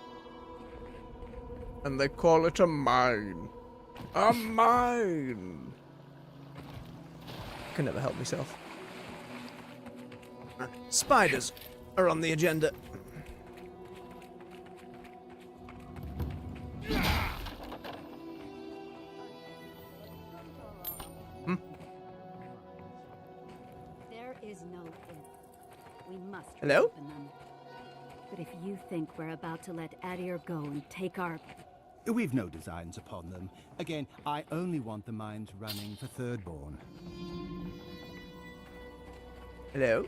And they call it a mine. A mine! I can never help myself. Spiders are on the agenda. There is no if. We must Hello? open them. But if you think we're about to let Adir go and take our... We've no designs upon them. Again, I only want the mines running for Thirdborn. Hello?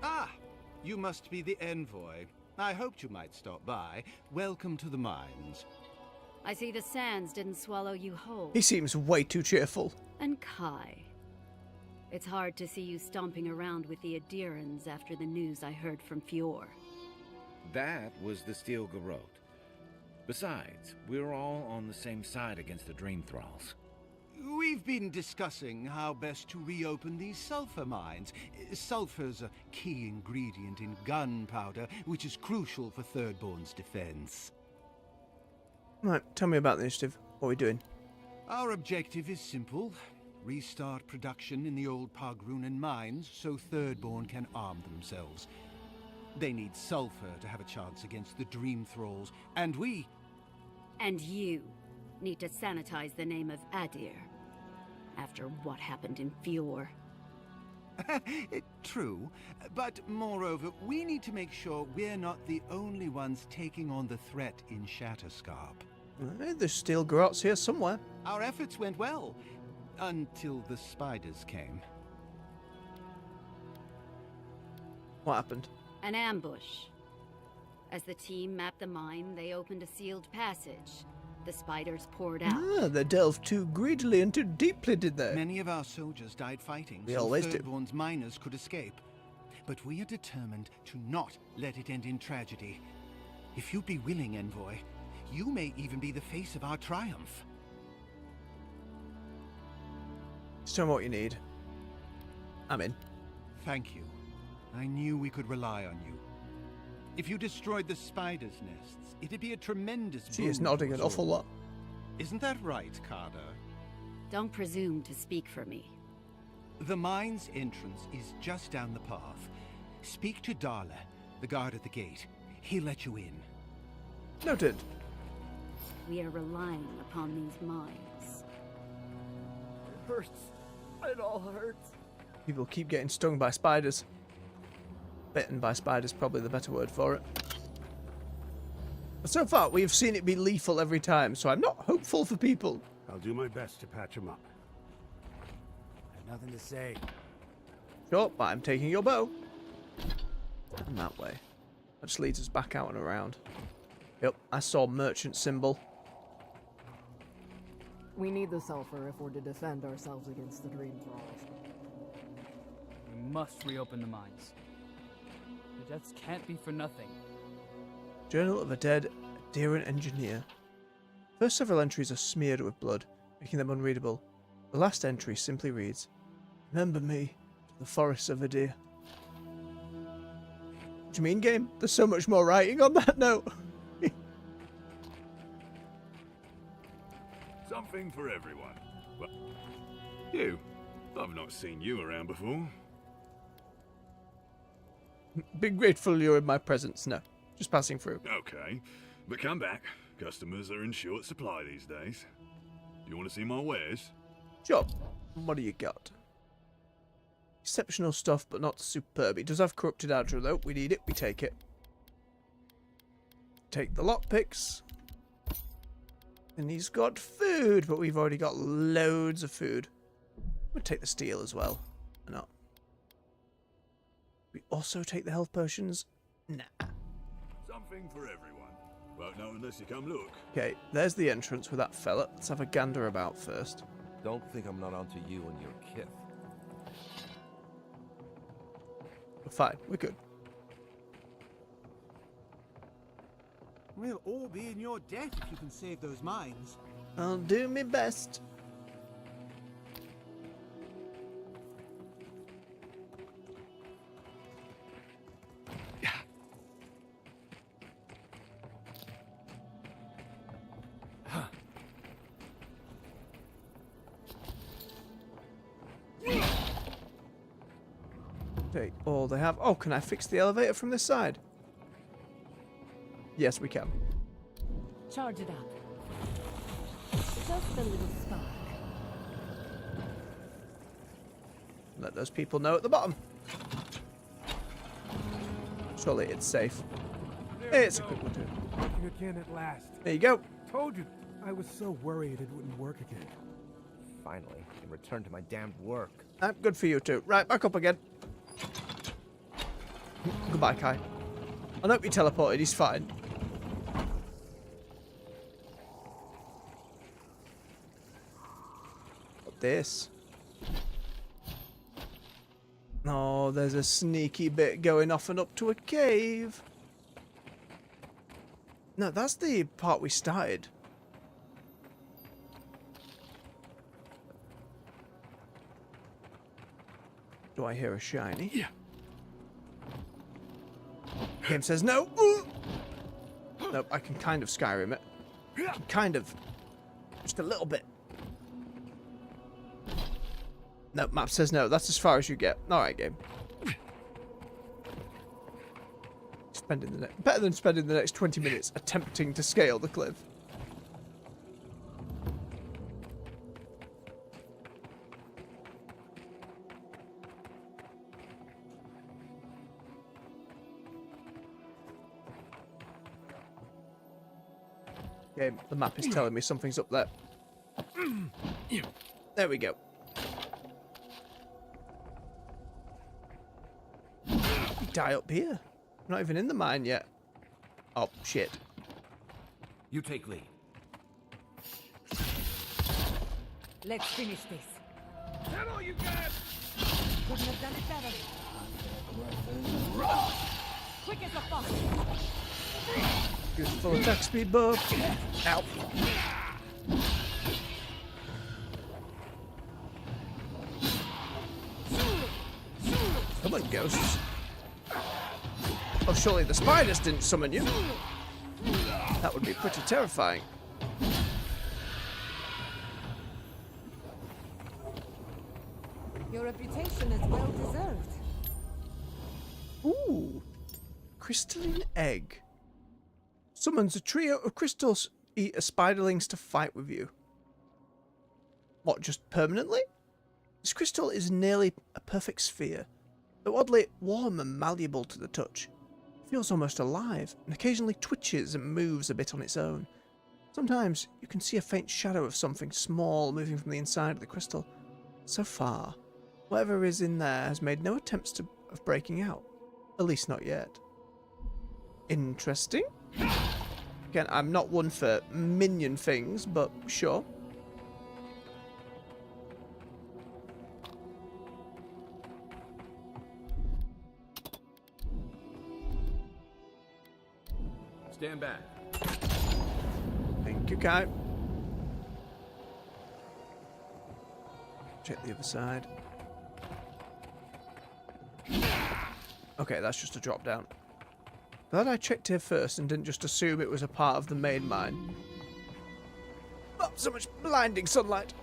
Ah, you must be the envoy. I hoped you might stop by. Welcome to the mines. I see the sands didn't swallow you whole. He seems way too cheerful. And Kai. It's hard to see you stomping around with the Adirans after the news I heard from Fior. That was the Steel Garrote. Besides, we're all on the same side against the Dream Thralls. We've been discussing how best to reopen these sulfur mines. Sulfur's a key ingredient in gunpowder, which is crucial for Thirdborn's defense. Right, tell me about the initiative. What are we doing? Our objective is simple. Restart production in the old Pogrunan mines so Thirdborn can arm themselves. They need sulfur to have a chance against the Dream Thralls, and we... And you need to sanitize the name of Adir. After what happened in Fior. True, but moreover, we need to make sure we're not the only ones taking on the threat in Shatterscarp. There's steel garrotes here somewhere. Our efforts went well, until the spiders came. What happened? An ambush. As the team mapped the mine, they opened a sealed passage. The spiders poured out. Ah, they delved too greedily and too deeply, did they? Many of our soldiers died fighting, They so always do. Thirdborn's miners could escape. But we are determined to not let it end in tragedy. If you'd be willing, Envoy, you may even be the face of our triumph. Just tell me what you need. I'm in. Thank you. I knew we could rely on you. If you destroyed the spiders' nests, it'd be a tremendous She is boon nodding to an us awful all. lot. Isn't that right, Carter? Don't presume to speak for me. The mine's entrance is just down the path. Speak to Darla, the guard at the gate. He'll let you in. Noted. We are relying upon these mines. It hurts. It all hurts. People keep getting stung by spiders. Bitten by spiders, probably the better word for it. But so far, we've seen it be lethal every time, so I'm not hopeful for people. I'll do my best to patch him up. Have nothing to say. Sure, but I'm taking your bow. And that way. That just leads us back out and around. Yep, I saw merchant symbol. We need the sulfur if we're to defend ourselves against the Dream Thralls. We must reopen the mines. The deaths can't be for nothing. Journal of a dead Adiran engineer. First several entries are smeared with blood, making them unreadable. The last entry simply reads, "Remember me to the forests of Adir." What do you mean, game? There's so much more writing on that note. Something for everyone. Well, you. I've not seen you around before. Be grateful you're in my presence. No, just passing through. Okay, but come back. Customers are in short supply these days. Do you want to see my wares? Sure. What do you got? Exceptional stuff, but not superb. He does have corrupted Adra, though. We need it. We take it. Take the lockpicks. And he's got food, but we've already got loads of food. We'll take the steel as well. Why not? We also take the health potions? Nah. Something for everyone. Won't know unless you come look. Okay, there's the entrance with that fella. Let's have a gander about first. Don't think I'm not onto you and your kith. We're fine. We're good. We'll all be in your debt if you can save those mines. I'll do my best. take all they have. Oh, can I fix the elevator from this side? Yes, we can. Charge it up. Just a little spark. Let those people know at the bottom. Surely it's safe. It's a quick one too. Working again at last. There you go. Told you. I was so worried it wouldn't work again. Finally, I can return to my damned work. Good for you too. Right, back up again. Goodbye, Kai. I hope he teleported. He's fine. What this? Oh, there's a sneaky bit going off and up to a cave. No, that's the part we started. Do I hear a shiny? Yeah. Game says no. Ooh. Nope, I can kind of Skyrim it. I can kind of. Just a little bit. Nope, map says no. That's as far as you get. Alright, game. Better than spending the next 20 minutes attempting to scale the cliff. Okay, the map is telling me something's up there. There we go. We die up here. We're not even in the mine yet. Oh, shit. You take lead. Let's finish this. Is that all you got? Couldn't have done it better. Quick as a fox. Beautiful attack speed buff. Ow. Come on, ghosts. Oh, surely the spiders didn't summon you. That would be pretty terrifying. Your reputation is well deserved. Ooh. Crystalline egg. Summons a trio of crystals eater spiderlings to fight with you. What, just permanently? This crystal is nearly a perfect sphere, though oddly warm and malleable to the touch. It feels almost alive, and occasionally twitches and moves a bit on its own. Sometimes you can see a faint shadow of something small moving from the inside of the crystal. So far, whatever is in there has made no attempts of breaking out. At least not yet. Interesting. Again, I'm not one for minion things, but sure. Stand back. Thank you, Kai. Check the other side. Okay, that's just a drop down. Glad I checked here first and didn't just assume it was a part of the main mine. Oh, so much blinding sunlight.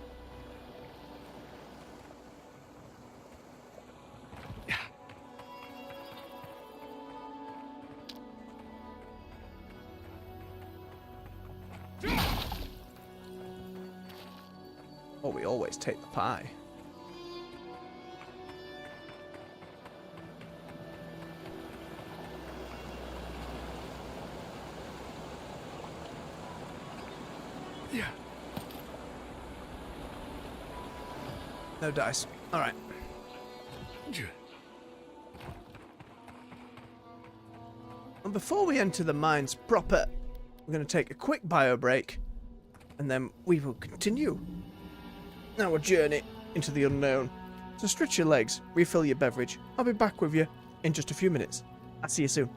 Oh, we always take the pie. Yeah. No dice. All right. And before we enter the mines proper, we're going to take a quick bio break, and then we will continue our journey into the unknown. So stretch your legs, refill your beverage. I'll be back with you in just a few minutes. I'll see you soon.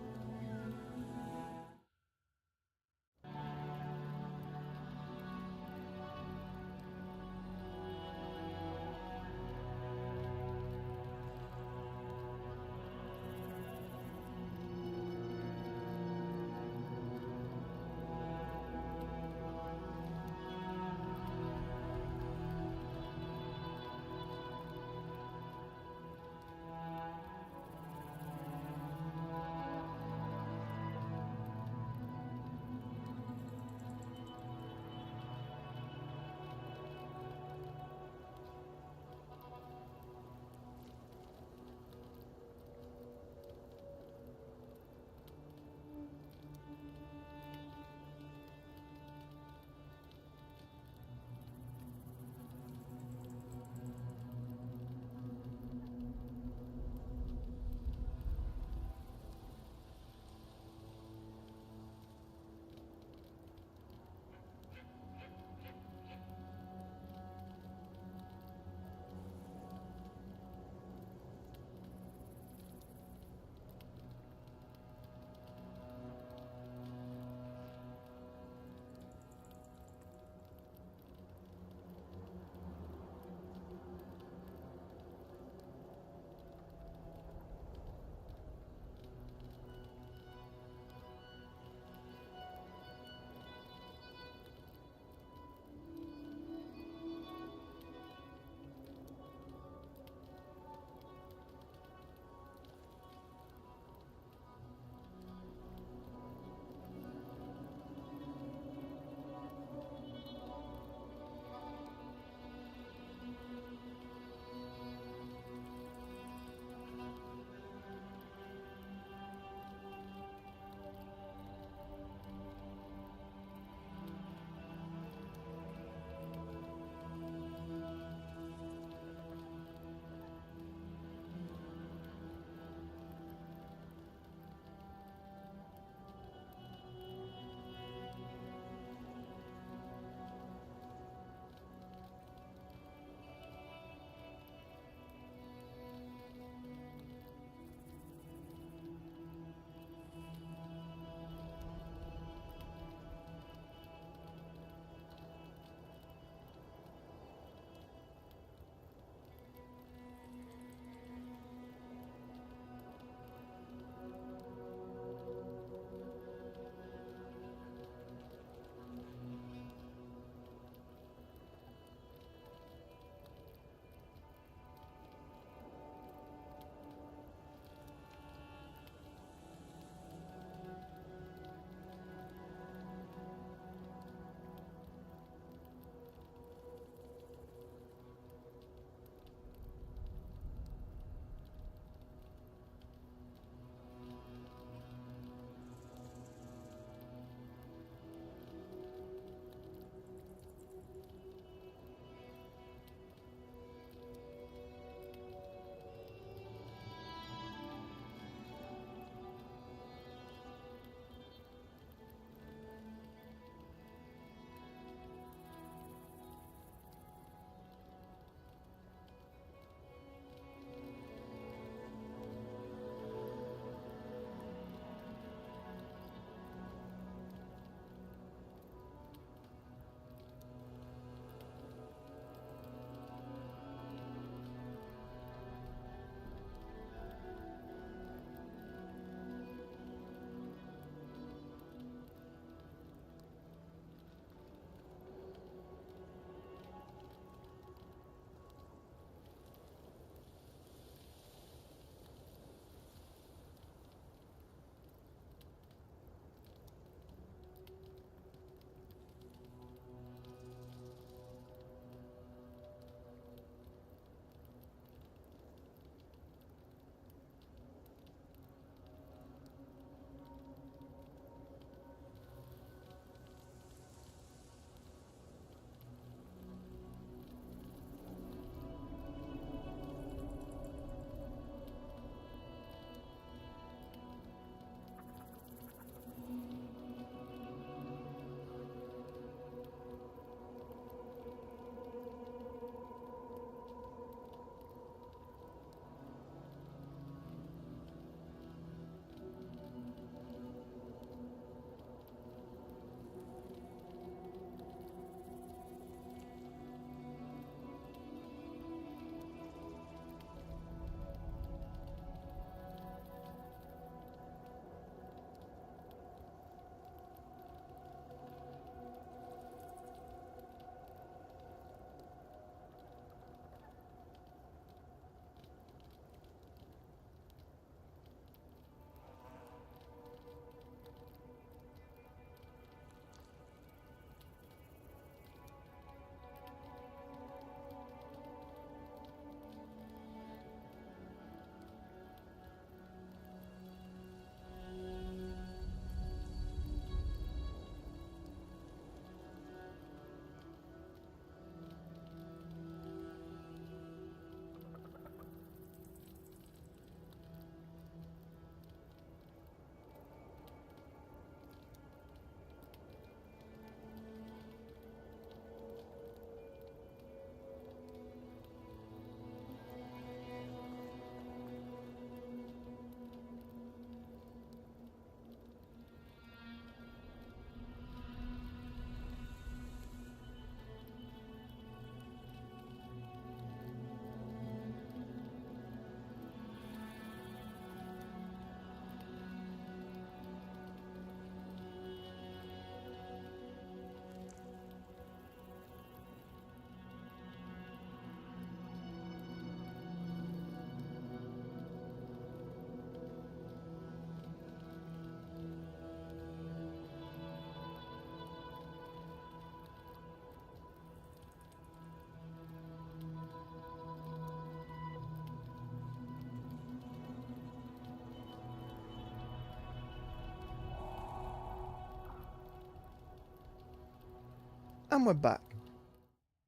And we're back.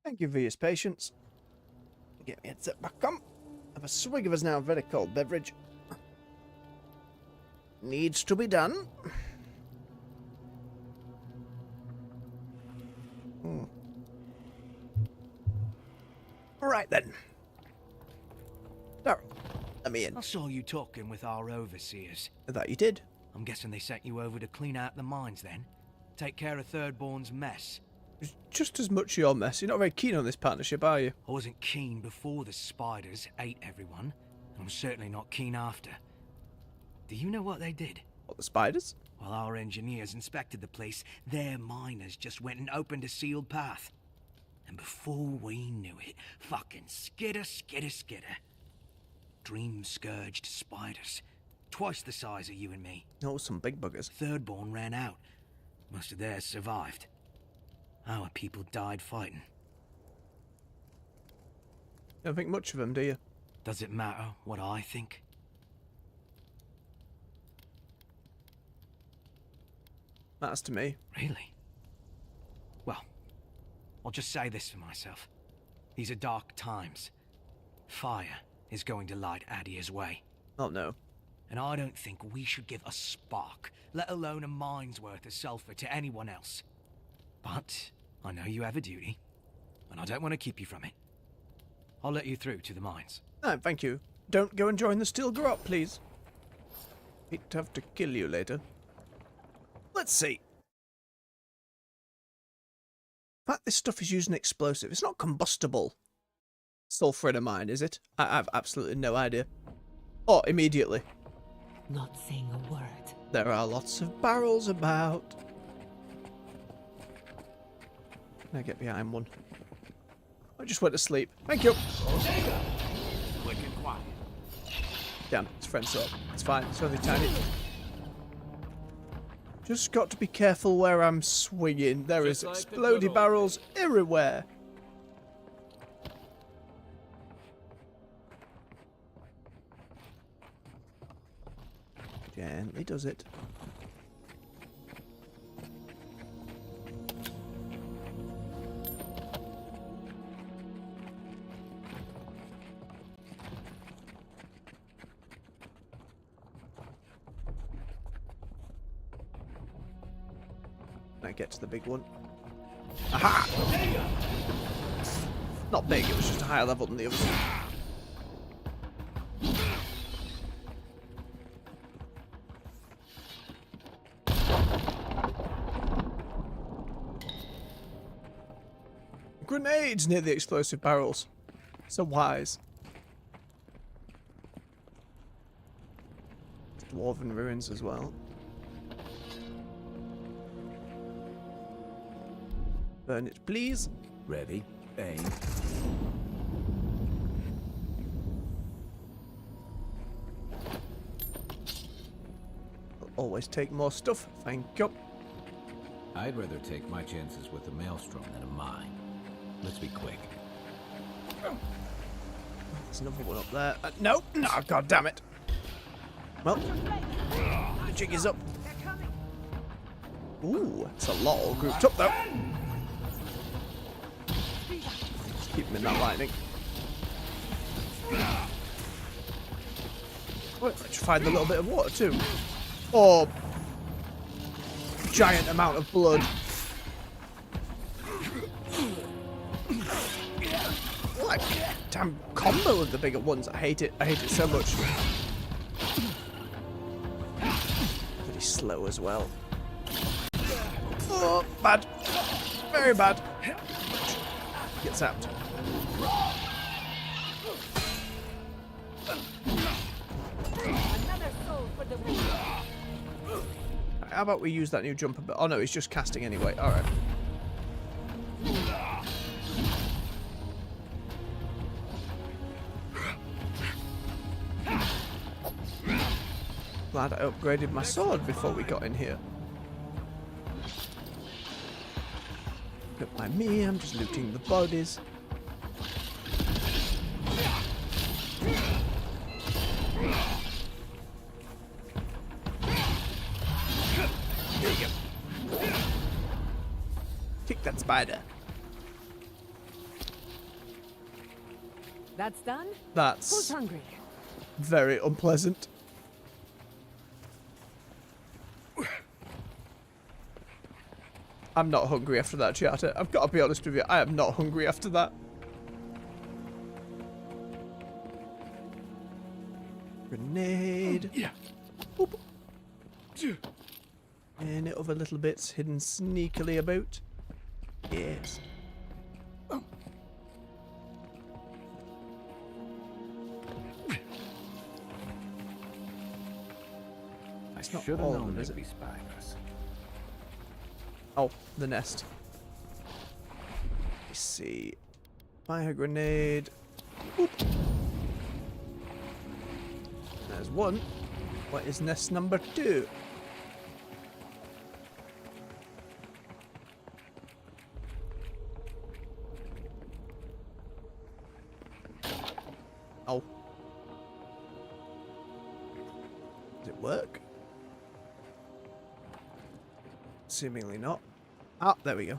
Thank you for your patience. Get me headset back on. Have a swig of his now very cold beverage. Needs to be done. Right then. Daryl, let me in. I saw you talking with our overseers. That you did. I'm guessing they sent you over to clean out the mines then? Take care of Thirdborn's mess? It's just as much your mess. You're not very keen on this partnership, are you? I wasn't keen before the spiders ate everyone, and I'm certainly not keen after. Do you know what they did? What, the spiders? While our engineers inspected the place, their miners just went and opened a sealed path. And before we knew it, fucking skitter. Dream-scourged spiders. Twice the size of you and me. Oh, some big buggers. Thirdborn ran out. Most of theirs survived. Our people died fighting. Don't think much of them, do you? Does it matter what I think? Matters to me. Really? Well, I'll just say this for myself. These are dark times. Fire is going to light Adia's way. Oh no. And I don't think we should give a spark, let alone a mine's worth of sulfur to anyone else. But I know you have a duty, and I don't want to keep you from it. I'll let you through to the mines. No, thank you. Don't go and join the steel grot, please. Hate to have to kill you later. Let's see. In fact, this stuff is using explosive. It's not combustible. Sulfur in a mine, is it? I have absolutely no idea. Oh, immediately. Not saying a word. There are lots of barrels about. Can I get behind one? I just went to sleep. Thank you. Damn, it's friend sword. It's fine. It's only tiny. Just got to be careful where I'm swinging. There is explodey barrels everywhere. Gently does it. I get to the big one. Aha! Not big, it was just a higher level than the others. Grenades near the explosive barrels. So wise. Dwarven ruins as well. Burn it, please. Ready. Aim. I'll always take more stuff. Thank you. I'd rather take my chances with a maelstrom than a mine. Let's be quick. There's another one up there. No! No, god damn it. Well, the jig is up. Ooh, it's a lot all grouped up though. Let's keep them in that lightning. Wait, let's find a little bit of water too. Or giant amount of blood. Like damn combo of the bigger ones. I hate it. I hate it so much. Pretty slow as well. Oh, bad. Very bad. Get zapped. How about we use that new jumper? Oh no, he's just casting anyway. Alright. Glad I upgraded my sword before we got in here. Look by me, I'm just looting the bodies. There you go. Kick that spider. That's done? Who's That's hungry? very unpleasant. I'm not hungry after that, Chatter. I've got to be honest with you. I am not hungry after that. Grenade. Yeah. Boop. Any other little bits hidden sneakily about? Yes. It's not Should have all known of them, is there'd it? be spiders. Oh, the nest. Let's see. Fire grenade. Boop. There's one. What is nest number 2? Oh. Does it work? Seemingly not. Ah, there we go.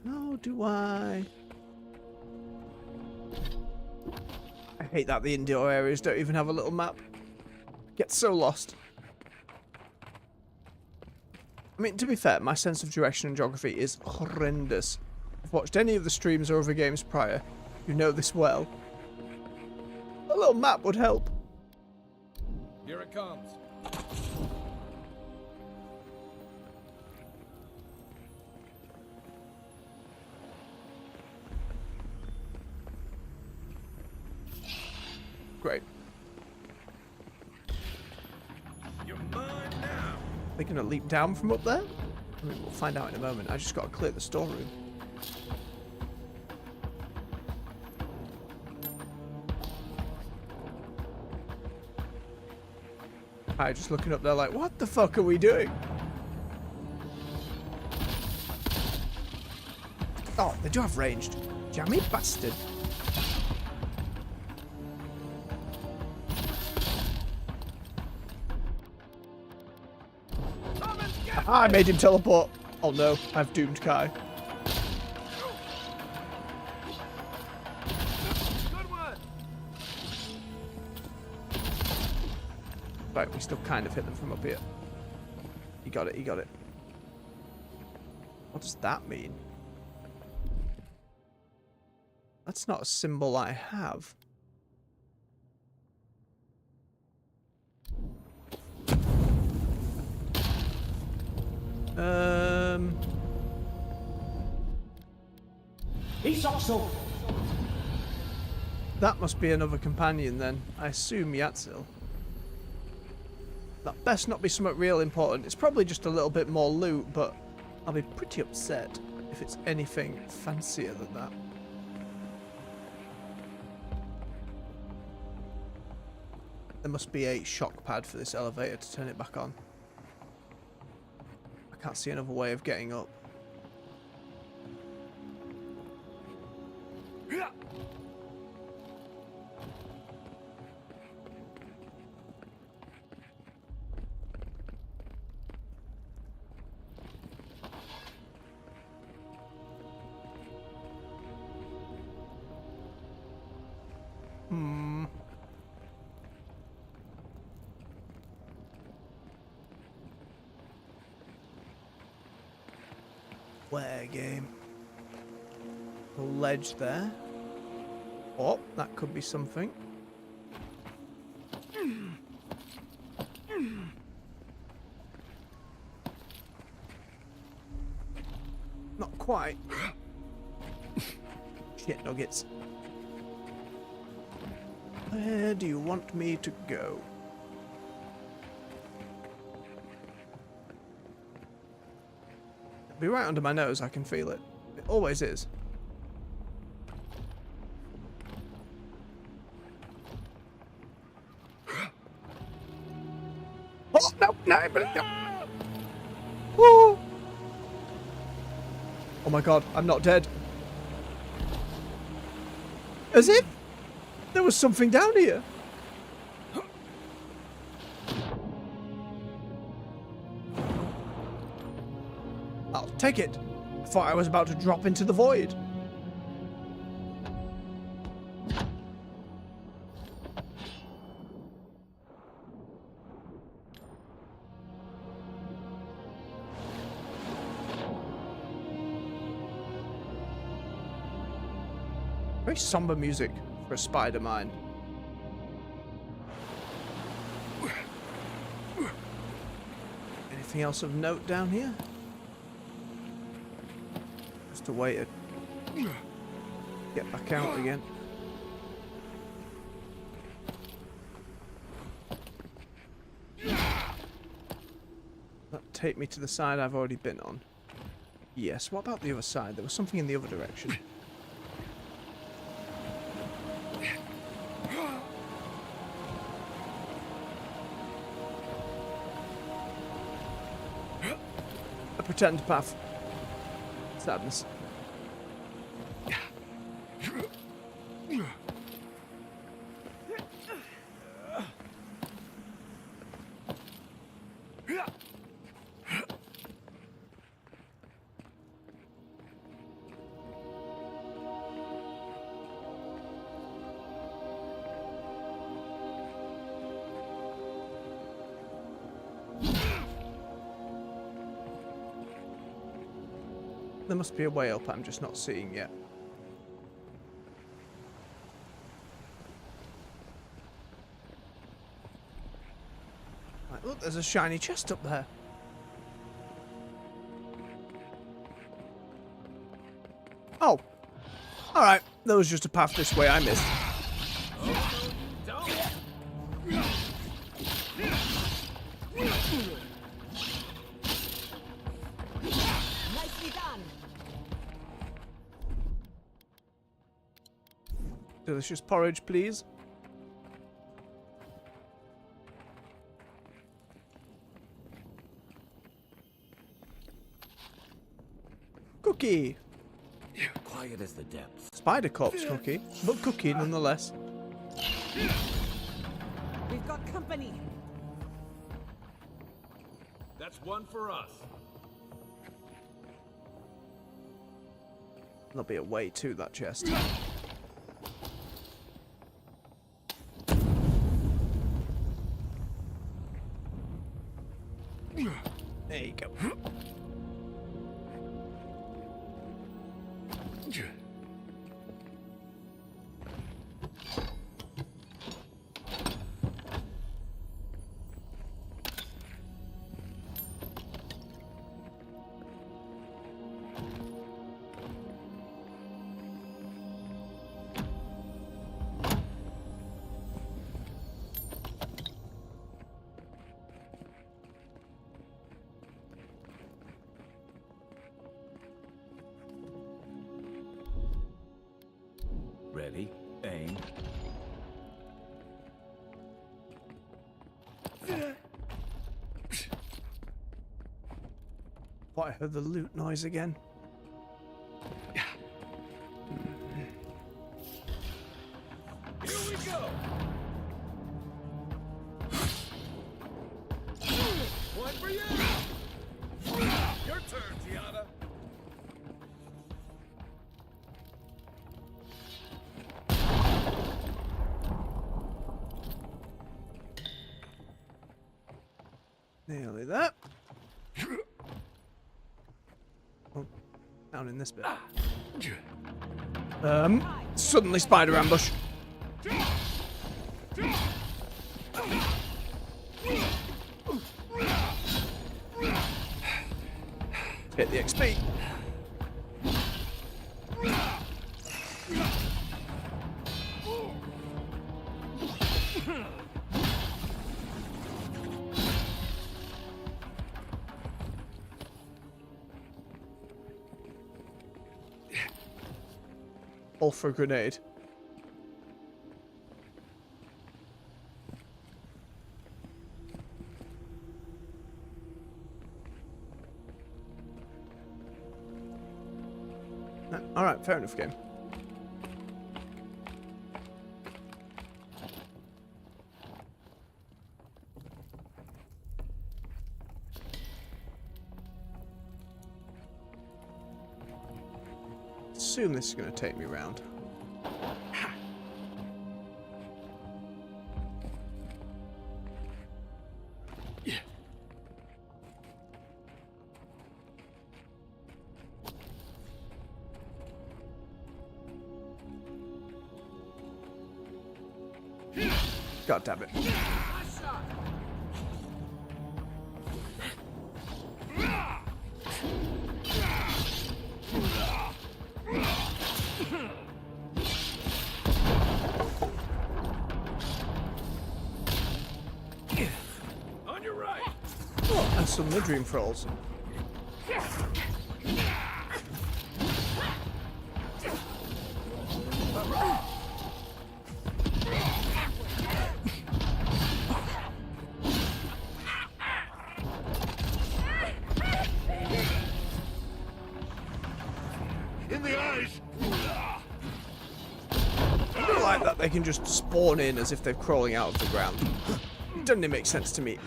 How do I hate that the indoor areas don't even have a little map. Get so lost. I mean, to be fair, my sense of direction and geography is horrendous. If you've watched any of the streams or other games prior, you know this well. A little map would help. Here it comes. Great. You're mine now. They're gonna leap down from up there? I mean, we'll find out in a moment. I just gotta clear the storeroom. I just looking up there like, what the fuck are we doing? Oh, they do have ranged. Jammy bastard. I made him teleport. Oh no, I've doomed Kai. Right, we still kind of hit them from up here. You got it, you got it. What does that mean? That's not a symbol I have. That must be another companion then. I assume Yatzil. That best not be something real important. It's probably just a little bit more loot, but I'll be pretty upset if it's anything fancier than that. There must be a shock pad for this elevator to turn it back on. I can't see another way of getting up. Where game? A ledge there. Oh, that could be something. Not quite. Shit nuggets. Where do you want me to go? It'll be right under my nose, I can feel it. It always is. Oh, no, no, no. Oh. Oh my god, I'm not dead. As if there was something down here. I'll take it. thought I was about to drop into the void. Very somber music for a spider mine. Anything else of note down here? Just a way to get back out again. That take me to the side I've already been on. Yes, what about the other side? There was something in the other direction. A pretend path. Sadness. There must be a way up I'm just not seeing yet. Right, look, there's a shiny chest up there. Oh. Alright, there was just a path this way I missed. Delicious porridge, please. Cookie. Quiet as the depths. Spider corpse cookie, but cookie nonetheless. We've got company. That's one for us. There'll be a way to that chest. There you go. Ready, aim. What, I heard the loot noise again. Here we go. One for you. Your turn, Tiana. Nearly there. Oh, down in this bit. Suddenly spider ambush. Hit the XP. All for a grenade. Alright, fair enough, game. assume this is going to take me round. God damn it. On your right. Oh, and some Midream Trolls. In the eyes! I don't like that they can just spawn in as if they're crawling out of the ground. It doesn't make sense to me.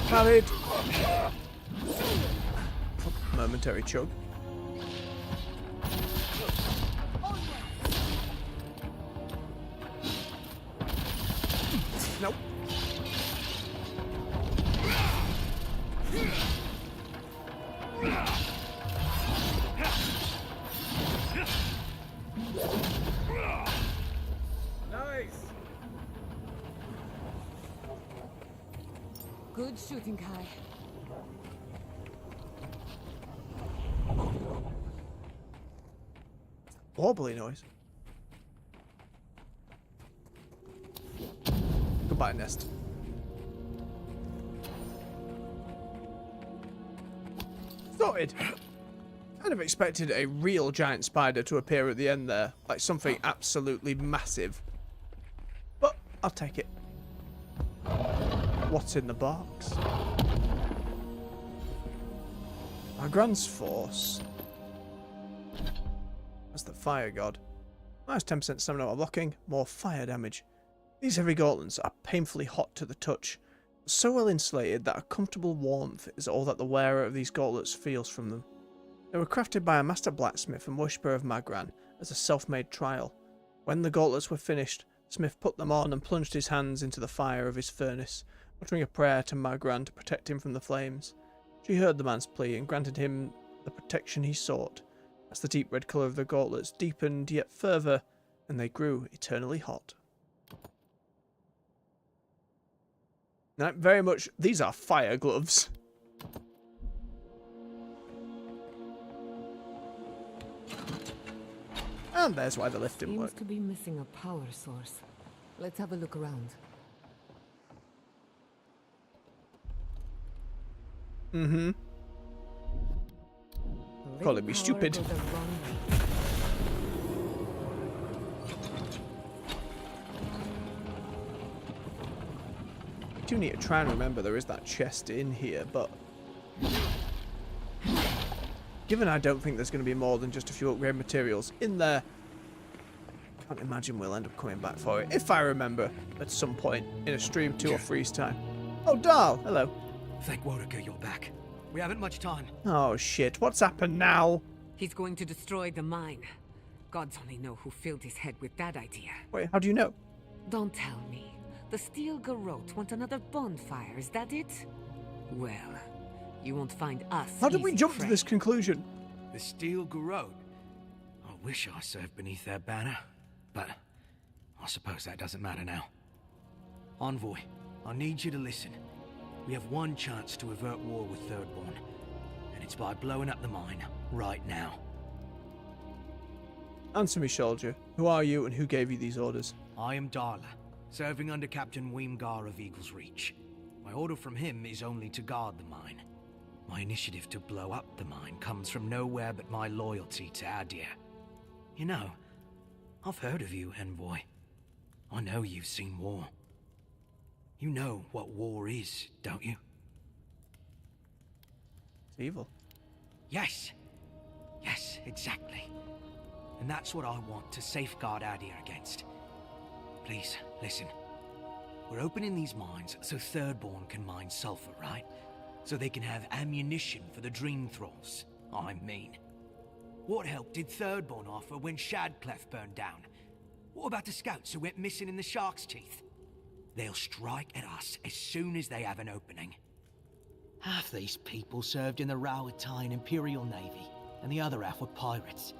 Valid. Momentary chug. Nope. Nice. Good shooting, Kai. Wobbly noise. Goodbye, nest. Sorted. I'd have expected a real giant spider to appear at the end there, like something absolutely massive. But I'll take it. What's in the box? Magran's force. That's the fire god. Minus 10% stamina while blocking, more fire damage. These heavy gauntlets are painfully hot to the touch, but so well insulated that a comfortable warmth is all that the wearer of these gauntlets feels from them. They were crafted by a master blacksmith and worshipper of Magran as a self-made trial. When the gauntlets were finished, the smith put them on and plunged his hands into the fire of his furnace, muttering a prayer to Magran to protect him from the flames. She heard the man's plea and granted him the protection he sought, as the deep red colour of the gauntlets deepened yet further, and they grew eternally hot. Now, very much, these are fire gloves. And there's why the lift didn't work. Seems to be missing a power source. Let's have a look around. Mm-hmm. Calling me stupid. I do need to try and remember there is that chest in here, but given I don't think there's going to be more than just a few upgrade materials in there, I can't imagine we'll end up coming back for it, if I remember, at some point in a stream 2 or 3's time. Oh, Dahl, hello. Thank Wodaker you're back. We haven't much time. Oh shit, what's happened now? He's going to destroy the mine. Gods only know who filled his head with that idea. Wait, how do you know? Don't tell me. The Steel Garrote want another bonfire, is that it? Well, you won't find us. How did we easy jump prey. to this conclusion? The Steel Garrote? I wish I served beneath their banner, but I suppose that doesn't matter now. Envoy, I need you to listen. We have one chance to avert war with Thirdborn, and it's by blowing up the mine right now. Answer me, soldier. Who are you and who gave you these orders? I am Darla, serving under Captain Weemgar of Eagle's Reach. My order from him is only to guard the mine. My initiative to blow up the mine comes from nowhere but my loyalty to Adir. You know, I've heard of you, Envoy. I know you've seen war. You know what war is, don't you? It's evil. Yes. Yes, exactly. And that's what I want to safeguard Adir against. Please, listen. we're opening these mines so Thirdborn can mine sulfur, right? So they can have ammunition for the Dream Thralls. I mean, what help did Thirdborn offer when Shadclef burned down? What about the scouts who went missing in the Shark's Teeth? They'll strike at us as soon as they have an opening. Half these people served in the Rowatine Imperial Navy, and the other half were pirates.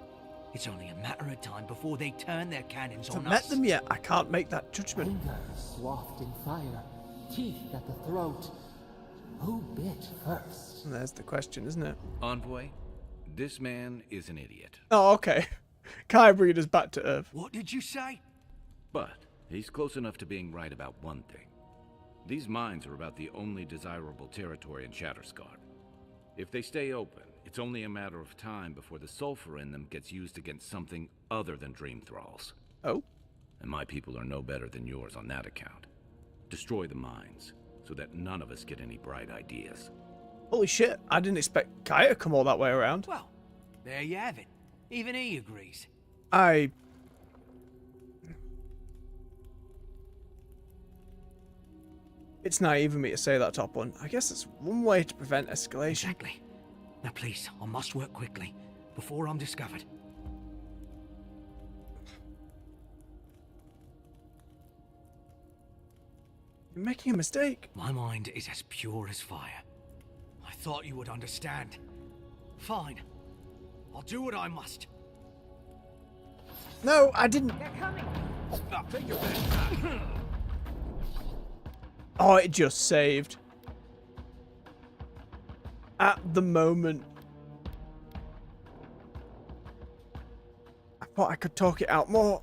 It's only a matter of time before they turn their cannons I on haven't met us. them yet. I can't make that judgment. Anger swathed in fire, teeth at the throat. Who bit first? And there's the question, isn't it? Envoy, this man is an idiot. Oh, okay. Kai bringing us back to Earth. What did you say? But he's close enough to being right about one thing. These mines are about the only desirable territory in Shatterscarp. If they stay open, it's only a matter of time before the sulfur in them gets used against something other than Dream Thralls. Oh? And my people are no better than yours on that account. Destroy the mines, so that none of us get any bright ideas. Holy shit, I didn't expect Kai to come all that way around. Well, there you have it. Even he agrees. It's naive of me to say that, Top One. I guess it's one way to prevent escalation. Exactly. Now please, I must work quickly, before I'm discovered. You're making a mistake. My mind is as pure as fire. I thought you would understand. Fine. I'll do what I must. No, I didn't. They're coming. Take your back. Oh, it just saved. At the moment. I thought I could talk it out more.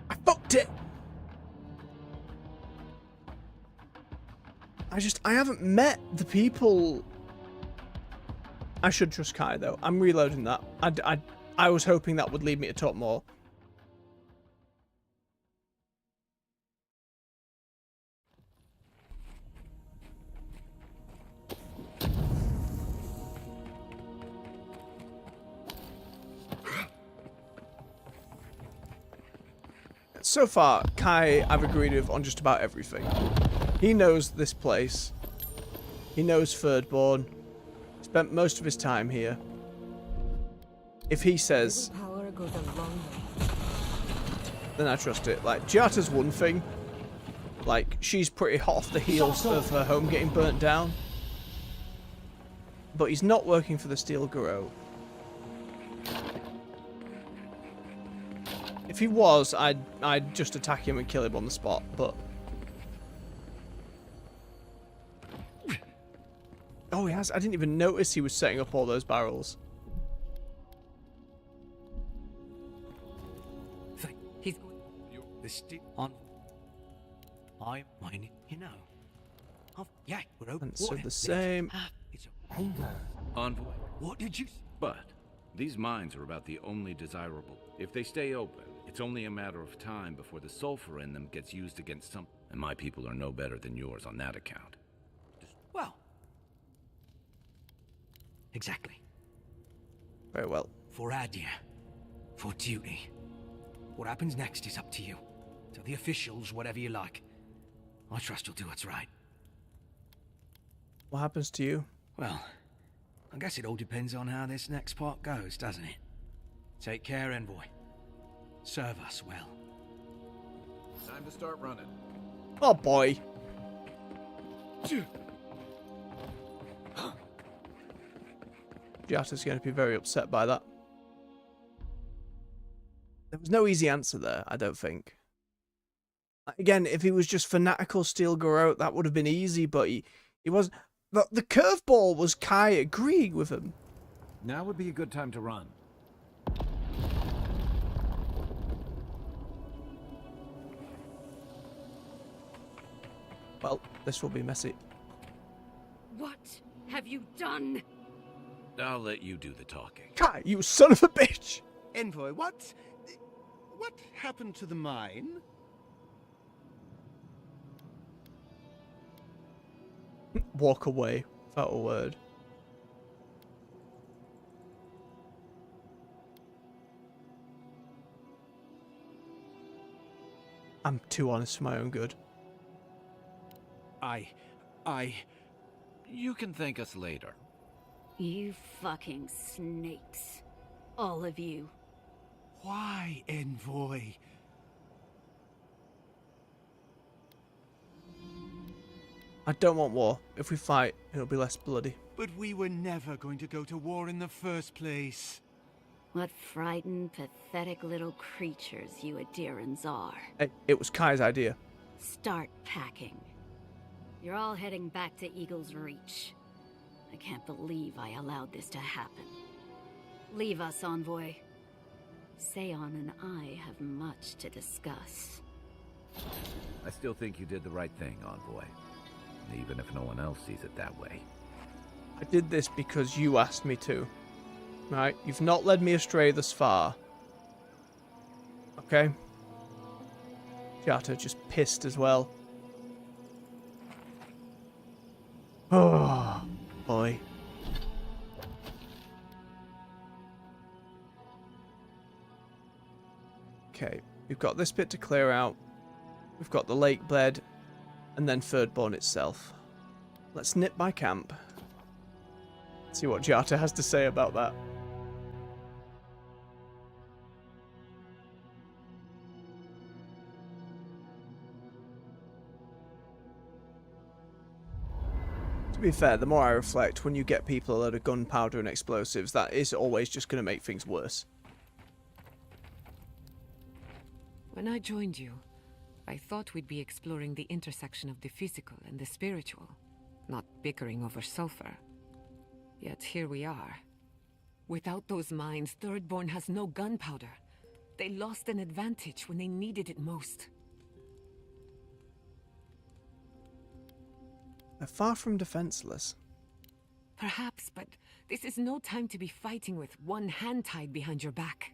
I fucked it. I haven't met the people. I should trust Kai though. I'm reloading that. I was hoping that would lead me to talk more. So far, Kai I've agreed with on just about everything. He knows this place. He knows Thirdborn. Spent most of his time here. If he says, Power goes a long way. then I trust it. Like, Giata's one thing. Like, she's pretty hot off the heels of her home getting burnt down. But he's not working for the Steel Garrote. If he was, I'd just attack him and kill him on the spot, but... Oh, he has. I didn't even notice he was setting up all those barrels. He's the stick on. I'm mining, you know. Oh, yeah, we're open. And so the same. It's Anger. Envoy. What did you? But these mines are about the only desirable. If they stay open, it's only a matter of time before the sulfur in them gets used against some. And my people are no better than yours on that account. Well. Exactly. Very well. For Adia. For duty. What happens next is up to you. Tell the officials whatever you like. I trust you'll do what's right. What happens to you? Well, I guess it all depends on how this next part goes, doesn't it? Take care, Envoy. Serve us well. Time to start running. Oh boy. Giata's going to be very upset by that. There was no easy answer there, I don't think. Again, if he was just fanatical Steel Garrote, that would have been easy, but he wasn't. The curveball was Kai agreeing with him. Now would be a good time to run. Well, this will be messy. What have you done? I'll let you do the talking. Kai, you son of a bitch! Envoy, what happened to the mine? Walk away without a word. I'm too honest for my own good. You can thank us later. You fucking snakes. All of you. Why, Envoy? I don't want war. If we fight, it'll be less bloody. But we were never going to go to war in the first place. What frightened, pathetic little creatures you Adirans are. Hey, it was Kai's idea. Start packing. You're all heading back to Eagle's Reach. I can't believe I allowed this to happen. Leave us, Envoy. Seon and I have much to discuss. I still think you did the right thing, Envoy. Even if no one else sees it that way. I did this because you asked me to. Right? You've not led me astray thus far. Okay? Shatter just pissed as well. Oh, boy. Okay, we've got this bit to clear out. We've got the lake bed, and then Thirdborn itself. Let's nip by camp. See what Jata has to say about that. To be fair, the more I reflect, when you get people a load of gunpowder and explosives, that is always just going to make things worse. When I joined you, I thought we'd be exploring the intersection of the physical and the spiritual, not bickering over sulfur. Yet here we are. Without those mines, Thirdborn has no gunpowder. They lost an advantage when they needed it most. They're far from defenseless. Perhaps, but this is no time to be fighting with one hand tied behind your back.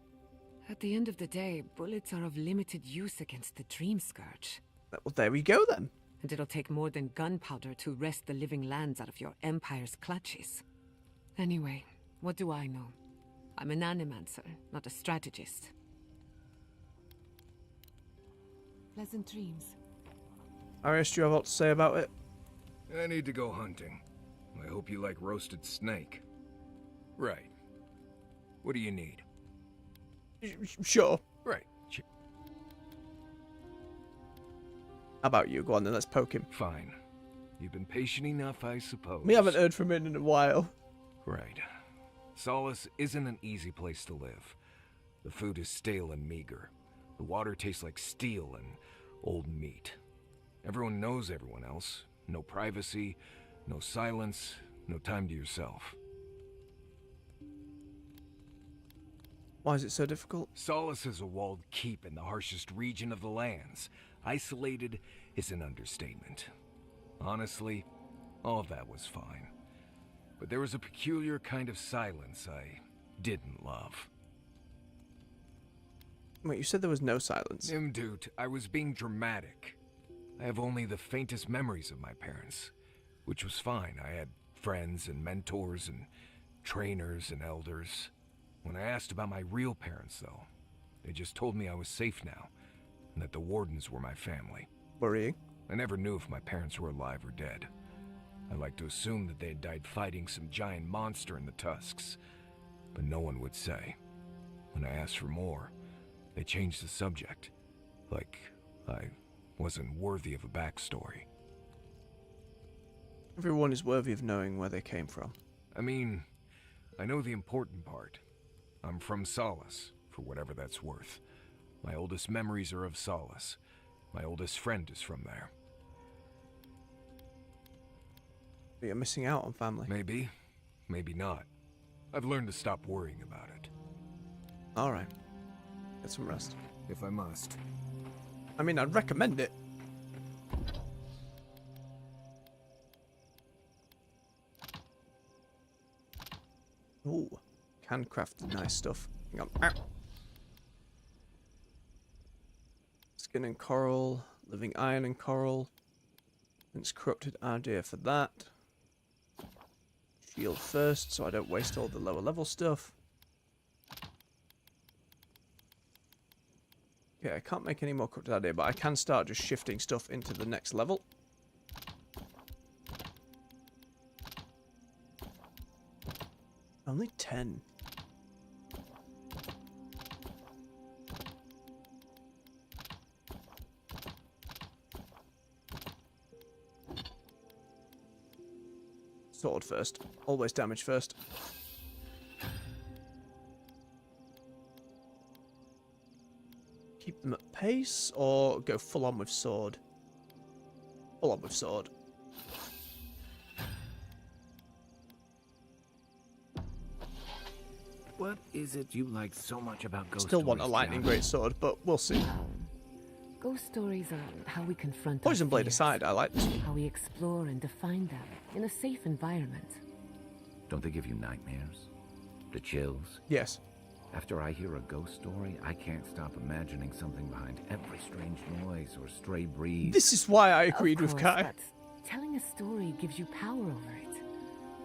At the end of the day, bullets are of limited use against the Dream Scourge. Well, there we go then. And it'll take more than gunpowder to wrest the living lands out of your Empire's clutches. Anyway, what do I know? I'm an animancer, not a strategist. Pleasant dreams. Arius, do you have a lot to say about it? I need to go hunting. I hope you like roasted snake. Right. What do you need? Sure. Right. How about you? Go on then, let's poke him. Fine. You've been patient enough, I suppose. We haven't heard from him in a while. Right. Solace isn't an easy place to live. The food is stale and meager. The water tastes like steel and old meat. Everyone knows everyone else. No privacy, no silence, no time to yourself. Why is it so difficult? Solace is a walled keep in the harshest region of the lands. Isolated is an understatement. Honestly, all of that was fine. But there was a peculiar kind of silence I didn't love. Wait, you said there was no silence? Imdut, I was being dramatic. I have only the faintest memories of my parents, which was fine. I had friends and mentors and trainers and elders. When I asked about my real parents, though, they just told me I was safe now, and that the Wardens were my family. Worrying. I never knew if my parents were alive or dead. I like to assume that they had died fighting some giant monster in the Tusks, but no one would say. When I asked for more, they changed the subject, like I wasn't worthy of a backstory. Everyone is worthy of knowing where they came from. I mean, I know the important part. I'm from Solace, for whatever that's worth. My oldest memories are of Solace. My oldest friend is from there. But you're missing out on family. Maybe. Maybe not. I've learned to stop worrying about it. Alright. Get some rest. If I must. I mean, I'd recommend it. Ooh. Handcrafted nice stuff. Hang on. Ow. Skin and coral. Living iron and coral. It's corrupted idea for that. Shield first, so I don't waste all the lower level stuff. Okay, I can't make any more corrupted idea, but I can start just shifting stuff into the next level. Only 10. Sword first. Always damage first. Keep them at pace or go full on with sword? Full on with sword. What is it you like so much about ghost Still want a stories, lightning John? great sword, but we'll see. Ghost stories are how we confront Poison our blade fears, aside, I like this one. how we explore and define them in a safe environment. Don't they give you nightmares? The chills? Yes. After I hear a ghost story, I can't stop imagining something behind every strange noise or stray breeze. This is why I agreed Of with course, Kai. but telling a story gives you power over it.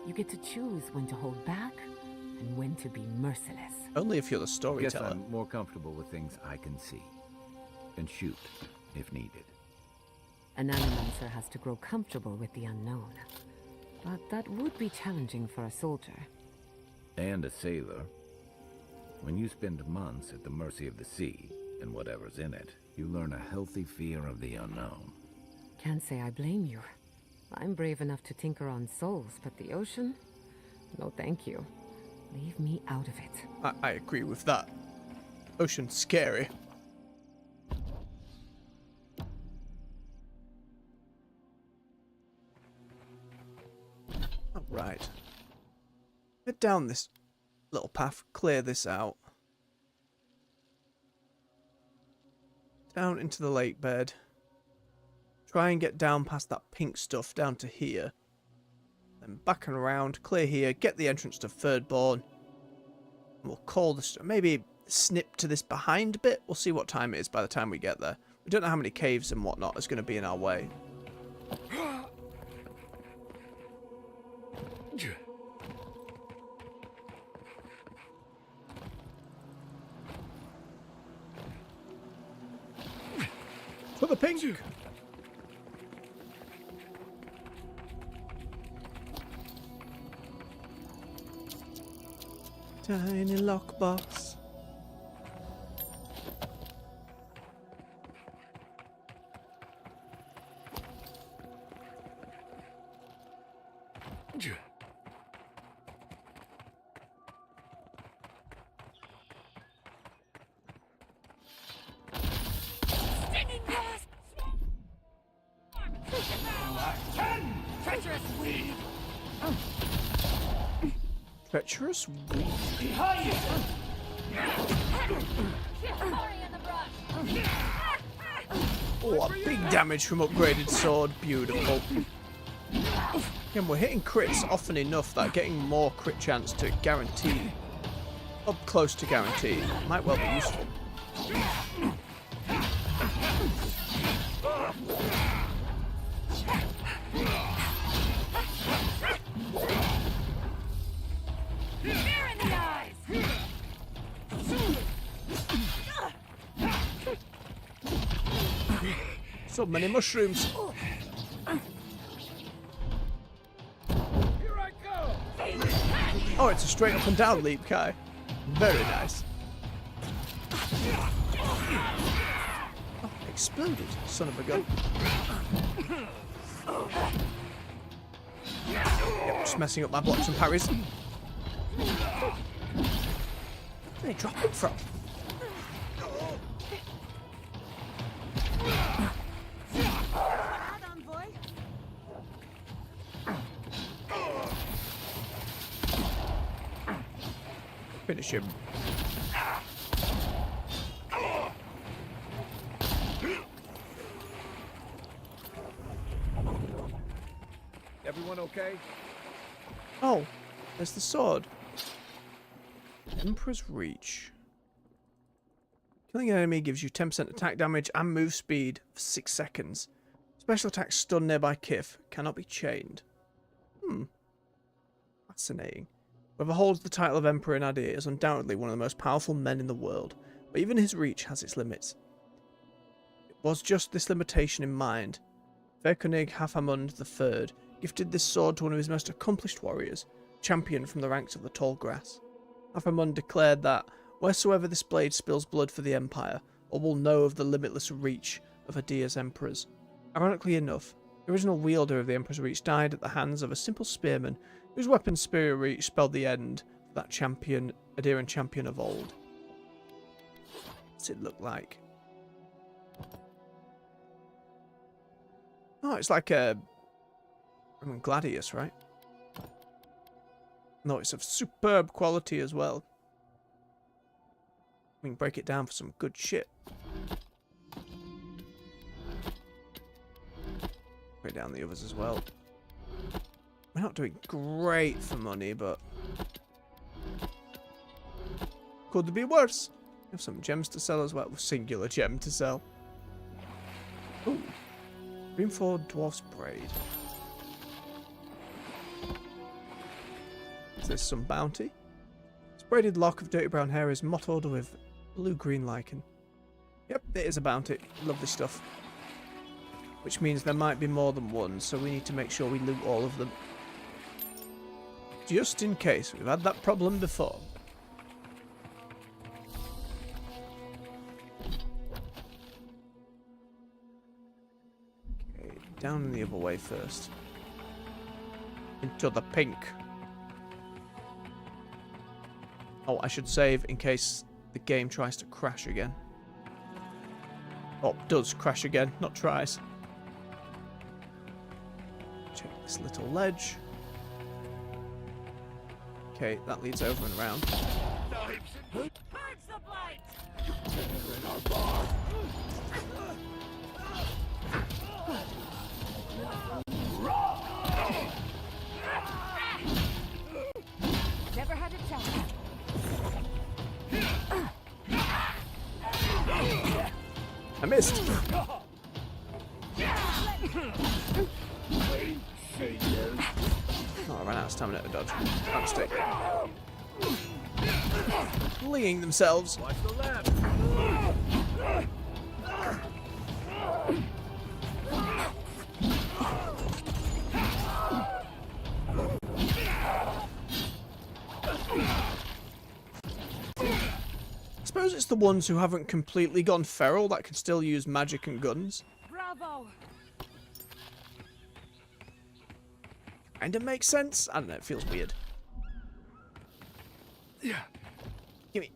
You get to choose when to hold back and when to be merciless. Only if you're the Guess storyteller. I'm more comfortable with things I can see. And shoot, if needed. An animancer has to grow comfortable with the unknown. But that would be challenging for a soldier. And a sailor. When you spend months at the mercy of the sea, and whatever's in it, you learn a healthy fear of the unknown. Can't say I blame you. I'm brave enough to tinker on souls, but the ocean? No thank you. Leave me out of it. I agree with that. Ocean's scary. Alright. Get down this little path, clear this out. Down into the lake bed. Try and get down past that pink stuff down to here. Then back and around, clear here, get the entrance to Thirdborn. And we'll call this, maybe snip to this behind bit. We'll see what time it is by the time we get there. We don't know how many caves and whatnot is going to be in our way. For the pink! Tiny lockbox. Treacherous weed! Treacherous weed. Behind you! Oh, big damage from upgraded sword. Beautiful. Again, we're hitting crits often enough that getting more crit chance to guarantee, up close to guarantee, might well be useful. Fear in the eyes! So many mushrooms. Here I go! Oh, it's a straight up and down leap, Kai. Very nice. Oh, exploded, son of a gun. Yep, just messing up my blocks and parries. Where did they drop it from? Finish him. Everyone okay? Oh, there's the sword. Emperor's Reach. Killing an enemy gives you 10% attack damage and move speed for 6 seconds. Special attacks stun nearby Kith. Cannot be chained. Fascinating. Whoever holds the title of Emperor in Adir is undoubtedly one of the most powerful men in the world, but even his reach has its limits. It was just this limitation in mind. Verkönig Hafamund III gifted this sword to one of his most accomplished warriors, champion from the ranks of the tall grass. Afamund declared that wheresoever this blade spills blood for the Empire, all will know of the limitless reach of Adia's emperors. Ironically enough, the original wielder of the Emperor's Reach died at the hands of a simple spearman whose weapon's superior reach spelled the end for that champion, Adiran champion of old. What's it look like? Oh, it's like a Roman gladius, right? No, it's of superb quality as well. We can break it down for some good shit. Break down the others as well. We're not doing great for money, but could be worse. We have some gems to sell as well. Singular gem to sell. Ooh. Dreamford Dwarf's Braid. Is this some bounty? This braided lock of dirty brown hair is mottled with blue-green lichen. Yep, it is a bounty. Lovely stuff. Which means there might be more than one, so we need to make sure we loot all of them. Just in case. We've had that problem before. Okay, down the other way first. Into the pink. Oh, I should save in case the game tries to crash again. Oh, does crash again, not tries. Check this little ledge. Okay, that leads over and around. Never had a chance. I missed. Oh, I ran out of stamina to dodge. Can't stick. Fleeing themselves. Watch the left. I suppose it's the ones who haven't completely gone feral that can still use magic and guns. Bravo. Kinda makes sense. I don't know, it feels weird. Yeah. Gimme.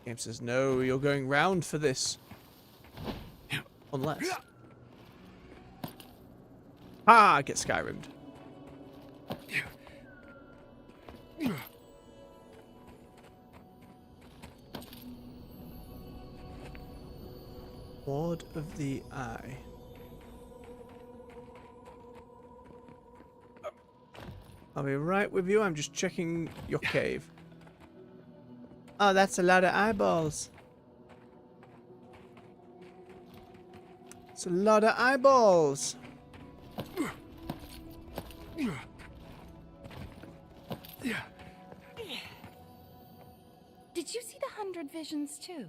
Game says, no, you're going round for this. Unless. Ah, get Skyrimmed. Ward of the Eye. I'll be right with you. I'm just checking your cave. Oh, that's a lot of eyeballs. It's a lot of eyeballs. Did you see the 100 Visions too?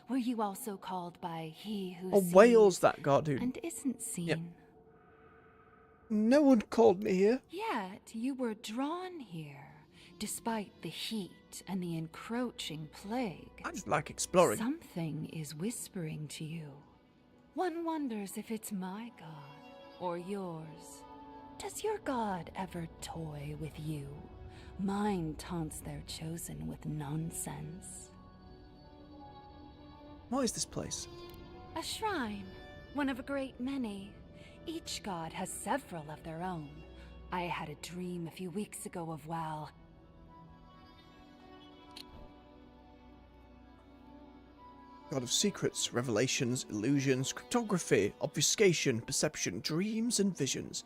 Were you also called by he who Oh, sees Wales that got, dude. and isn't seen? Yep. No one called me here. Yet you were drawn here, despite the heat and the encroaching plague. I just like exploring. Something is whispering to you. One wonders if it's my god or yours. Does your god ever toy with you? Mine taunts their chosen with nonsense. What is this place? A shrine, one of a great many. Each god has several of their own. I had a dream a few weeks ago of, well, God of secrets, revelations, illusions, cryptography, obfuscation, perception, dreams, and visions.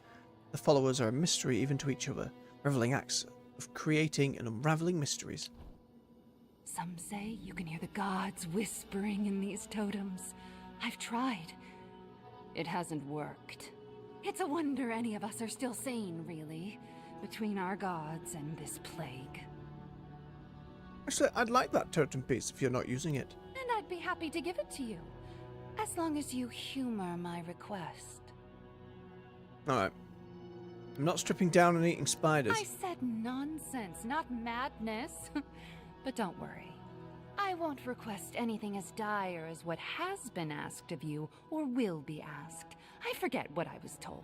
The followers are a mystery even to each other, reveling acts of creating and unraveling mysteries. some say you can hear the gods whispering in these totems. I've tried. It hasn't worked. It's a wonder any of us are still sane, really, between our gods and this plague. Actually, I'd like that totem piece if you're not using it. And I'd be happy to give it to you, as long as you humor my request. Alright. I'm not stripping down and eating spiders. I said nonsense, not madness. But don't worry. I won't request anything as dire as what has been asked of you or will be asked. I forget what I was told.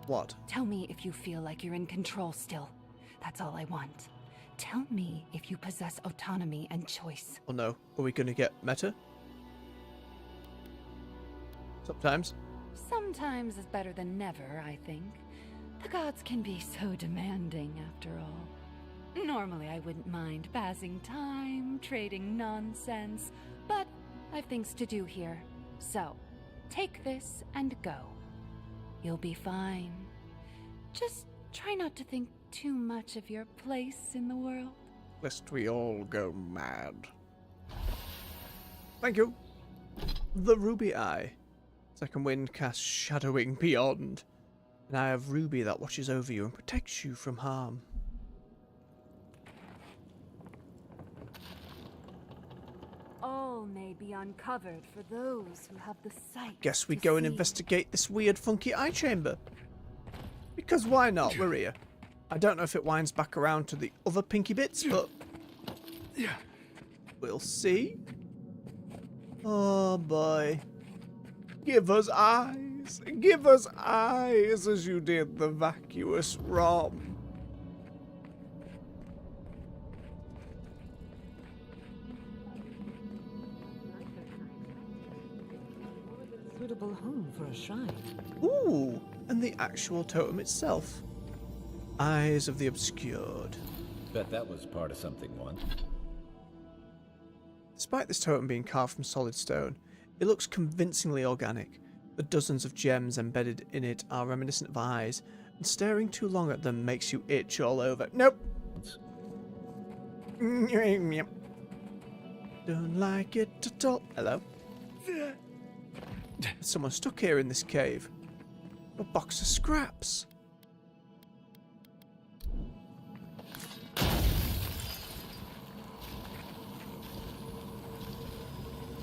What? Tell me if you feel like you're in control still. That's all I want. Tell me if you possess autonomy and choice. Oh no, are we gonna get meta? Sometimes. Sometimes is better than never, I think. The gods can be so demanding, after all. Normally I wouldn't mind passing time, trading nonsense, but I've things to do here. So, take this and go. You'll be fine. Just try not to think too much of your place in the world. Lest we all go mad. Thank you. The Ruby Eye. Second wind casts Shadowing Beyond. An eye of ruby that watches over you and protects you from harm. All may be uncovered for those who have the sight. Guess we to go and see. investigate this weird funky eye chamber. Because why not? We're here. I don't know if it winds back around to the other pinky bits, but we'll see. Oh boy. Give us eyes. Give us eyes as you did the vacuous ROM. Suitable home for a shrine. Ooh, and the actual totem itself. Eyes of the obscured. Bet that was part of something once. Despite this totem being carved from solid stone, it looks convincingly organic. The dozens of gems embedded in it are reminiscent of eyes, and staring too long at them makes you itch all over. Nope. Don't like it at all. Hello. There's someone stuck here in this cave. A box of scraps.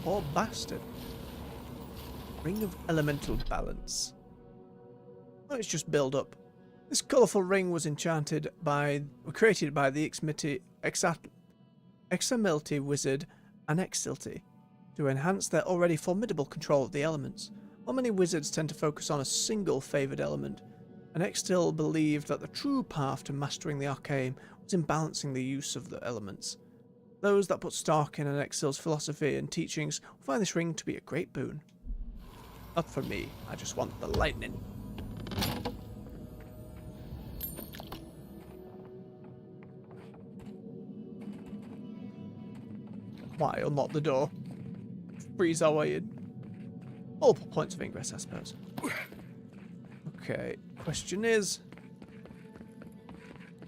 Poor bastard. Ring of elemental balance. Let's just build up. This colourful ring was created by the Examilti wizard Anexilti to enhance their already formidable control of the elements. While many wizards tend to focus on a single favoured element, Anextil believed that the true path to mastering the arcane was in balancing the use of the elements. Those that put stock in Anexil's philosophy and teachings will find this ring to be a great boon. Not for me, I just want the lightning. Why unlock the door? Freeze our way in. Multiple points of ingress, I suppose. Okay, question is,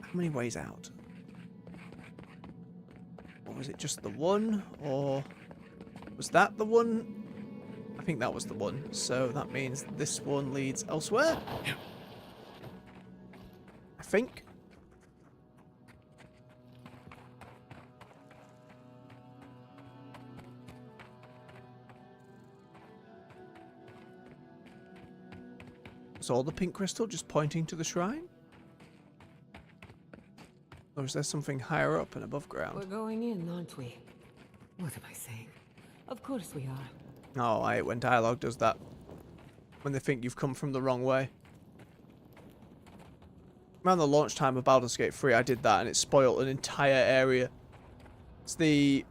how many ways out? Or was it just the one? Or was that the one? I think that was the one. So that means this one leads elsewhere. I think. Is all the pink crystal just pointing to the shrine? Or is there something higher up and above ground? We're going in, aren't we? What am I saying? Of course we are. Oh, I hate when dialogue does that. When they think you've come from the wrong way. Around the launch time of Baldur's Gate 3, I did that and it spoiled an entire area. It's the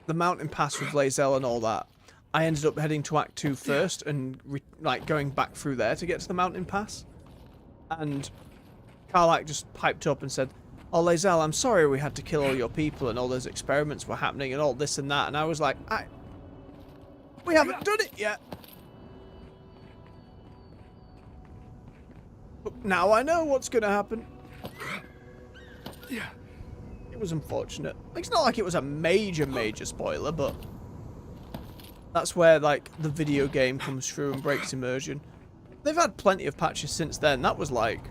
mountain pass with Lae'zel and all that. I ended up heading to Act 2 first and going back through there to get to the mountain pass. And Karlach just piped up and said, "Oh, Lae'zel, I'm sorry we had to kill all your people and all those experiments were happening and all this and that." And I was like, we haven't done it yet. But now I know what's going to happen. Yeah. It was unfortunate. It's not like it was a major spoiler, but that's where, like, the video game comes through and breaks immersion. They've had plenty of patches since then. That was like,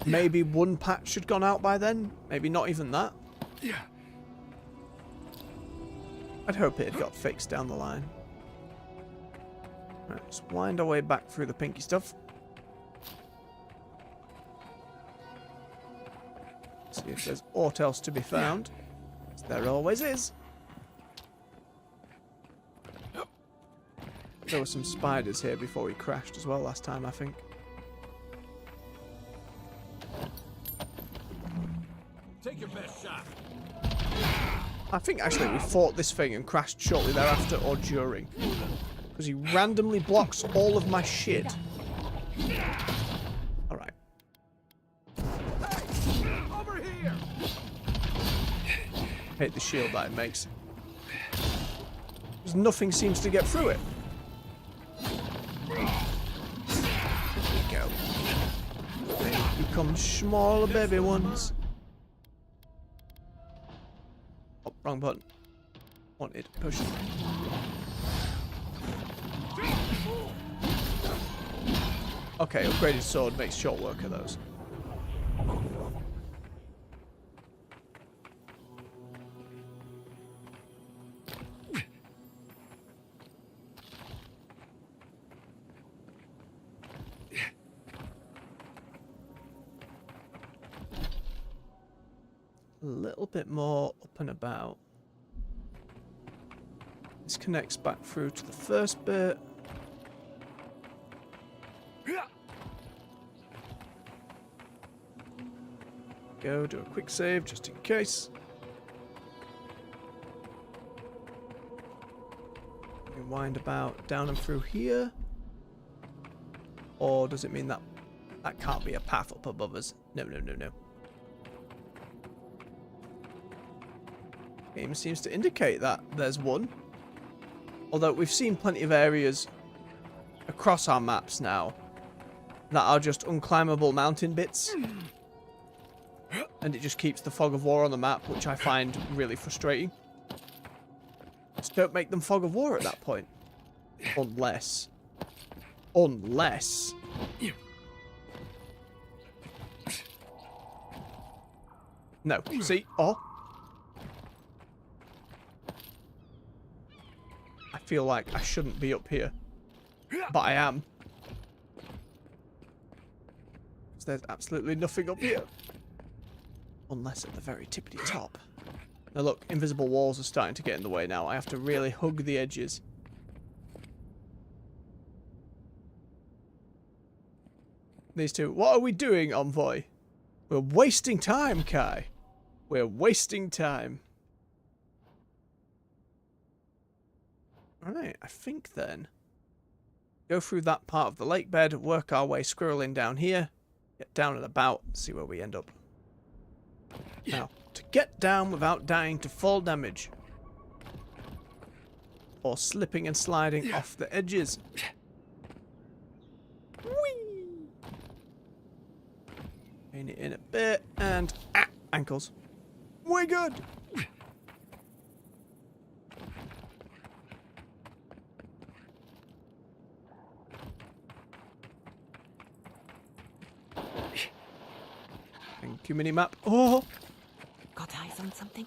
maybe one patch had gone out by then. Maybe not even that. Yeah. I'd hope it had got fixed down the line. Right, let's wind our way back through the pinky stuff. See if there's aught else to be found. There always is. There were some spiders here before we crashed as well last time, I think. Take your best shot. I think actually we fought this thing and crashed shortly thereafter or during. Because he randomly blocks all of my shit. Alright. Hey, over here. Hate the shield that it makes. Because nothing seems to get through it. There you go. They become smaller baby ones. Oh, wrong button. Wanted. Push. Okay, upgraded sword makes short work of those. A little bit more up and about. This connects back through to the first bit. Go do a quick save just in case. We wind about down and through here. Or does it mean that that can't be a path up above us? No, no, no, no. Game seems to indicate that there's one. Although we've seen plenty of areas across our maps now that are just unclimbable mountain bits. And it just keeps the fog of war on the map, which I find really frustrating. Just don't make them fog of war at that point. Unless. No, see? Oh. I feel like I shouldn't be up here. But I am. Because there's absolutely nothing up here. Unless at the very tippity top. Now look, invisible walls are starting to get in the way now. I have to really hug the edges. These two. What are we doing, Envoy? We're wasting time, Kai. We're wasting time. Alright, I think then. Go through that part of the lake bed, work our way squirreling down here. Get down and about, see where we end up. Now, to get down without dying to fall damage. Or slipping and sliding off the edges. Whee! Gain it in a bit, and ankles. We're good! Thank you, minimap. Oh! Got eyes on something?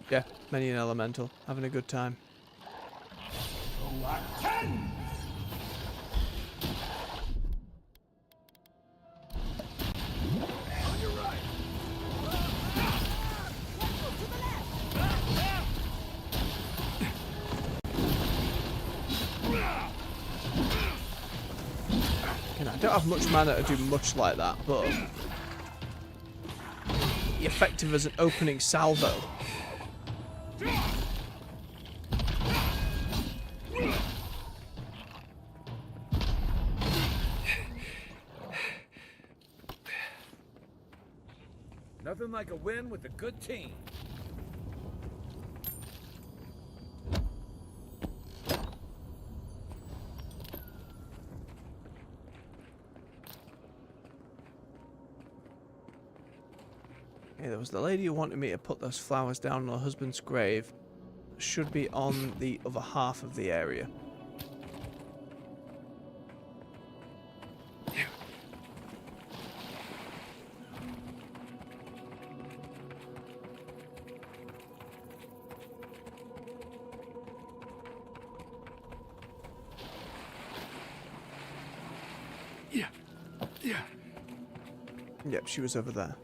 Yeah, many an elemental. Having a good time. I don't have much mana to do much like that, but effective as an opening salvo. Nothing like a win with a good team. Hey, there was the lady who wanted me to put those flowers down on her husband's grave. Should be on the other half of the area. Yep, she was over there.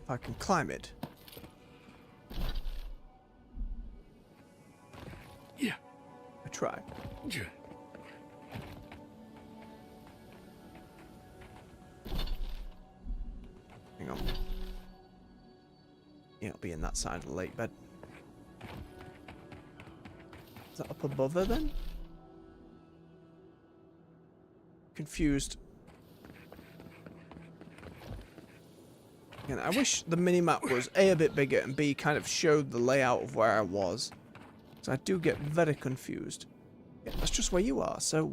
If I can climb it. I try. Hang on. Yeah, it'll be in that side of the lake bed. Is that up above her then? Confused. Again, I wish the minimap was A, a bit bigger, and B, kind of showed the layout of where I was. So I do get very confused. Yeah, that's just where you are, so...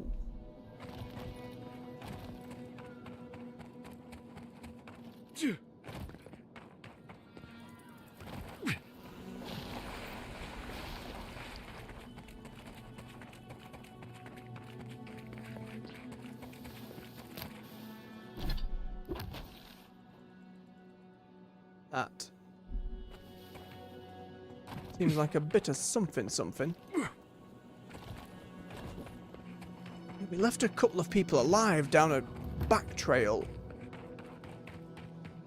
That seems like a bit of something. We left a couple of people alive down a back trail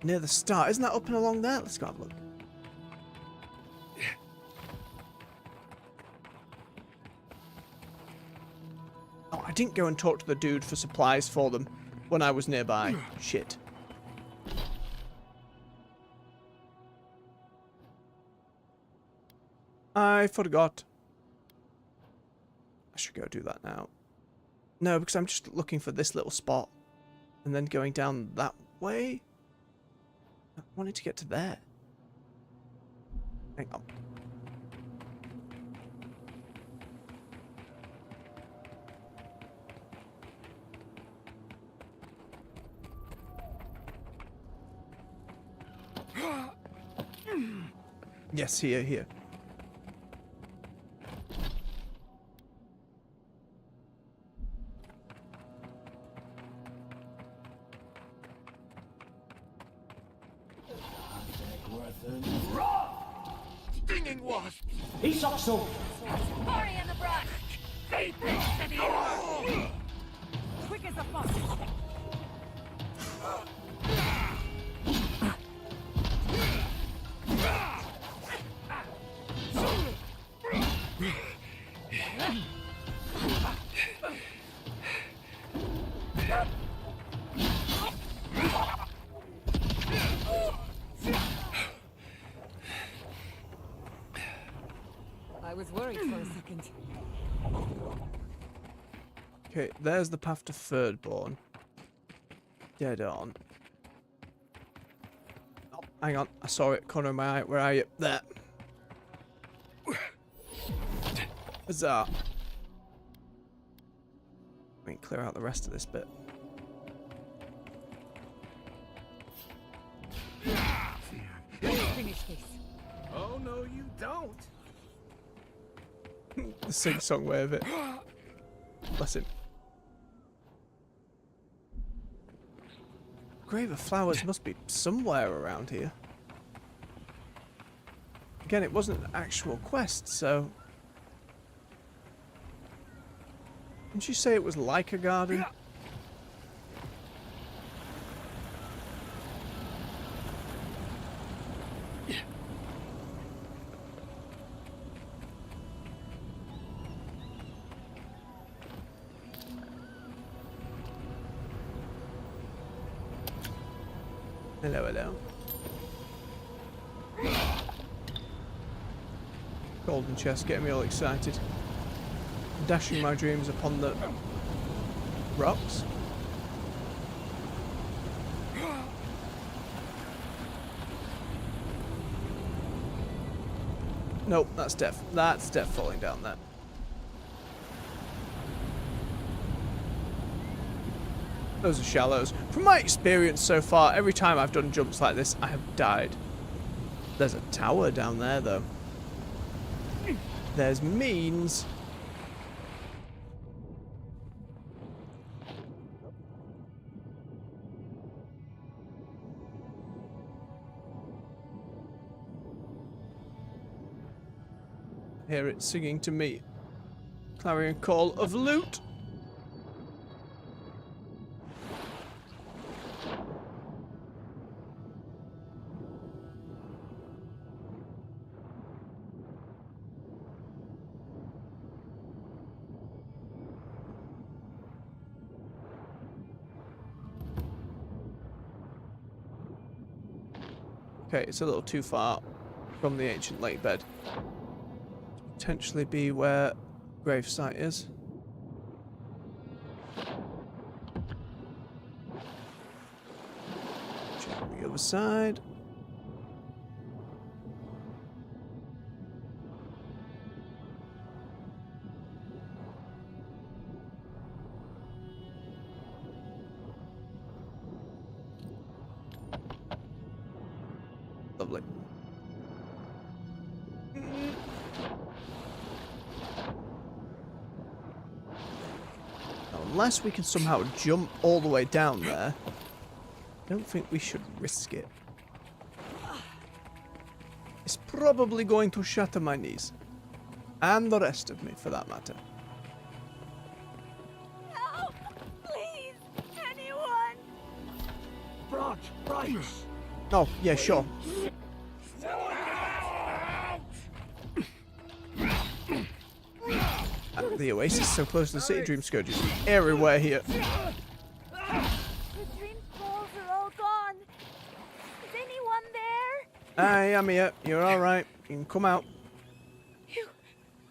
near the start. Isn't that up and along there? Let's go have a look. Oh, I didn't go and talk to the dude for supplies for them when I was nearby. Shit. I forgot. I should go do that now. No, because I'm just looking for this little spot. And then going down that way? I wanted to get to there. Hang on. Yes, here. Stinging wasp! He's up so. Party in the brush! They reached to the earth! Quick as a fox! I was worried for a second. Okay, there's the path to Thirdborn. Dead on. Oh, hang on. I saw it. Corner of my eye. Where are you? There. Huzzah. I mean, clear out the rest of this bit. Let's finish this. Oh, no, you don't. The sing-song way of it. Bless him. Grave of Flowers must be somewhere around here. Again, it wasn't an actual quest, so... Didn't you say it was like a garden? Hello. Golden chest getting me all excited. Dashing my dreams upon the rocks. Nope, that's death. That's death falling down there. Those are shallows. From my experience so far, every time I've done jumps like this, I have died. There's a tower down there, though. there's means. I hear it singing to me. Clarion call of loot. Okay, it's a little too far from the ancient lake bed. Potentially be where gravesite is. Check the other side. Lovely. Unless we can somehow jump all the way down there, I don't think we should risk it. It's probably going to shatter my knees. And the rest of me, for that matter. Help! Please! Anyone! Branch, right! Oh, yeah, sure. The oasis so close to the city. Dream scourges everywhere here. The dream balls are all gone. Is anyone there? I am here. You're alright. You can come out.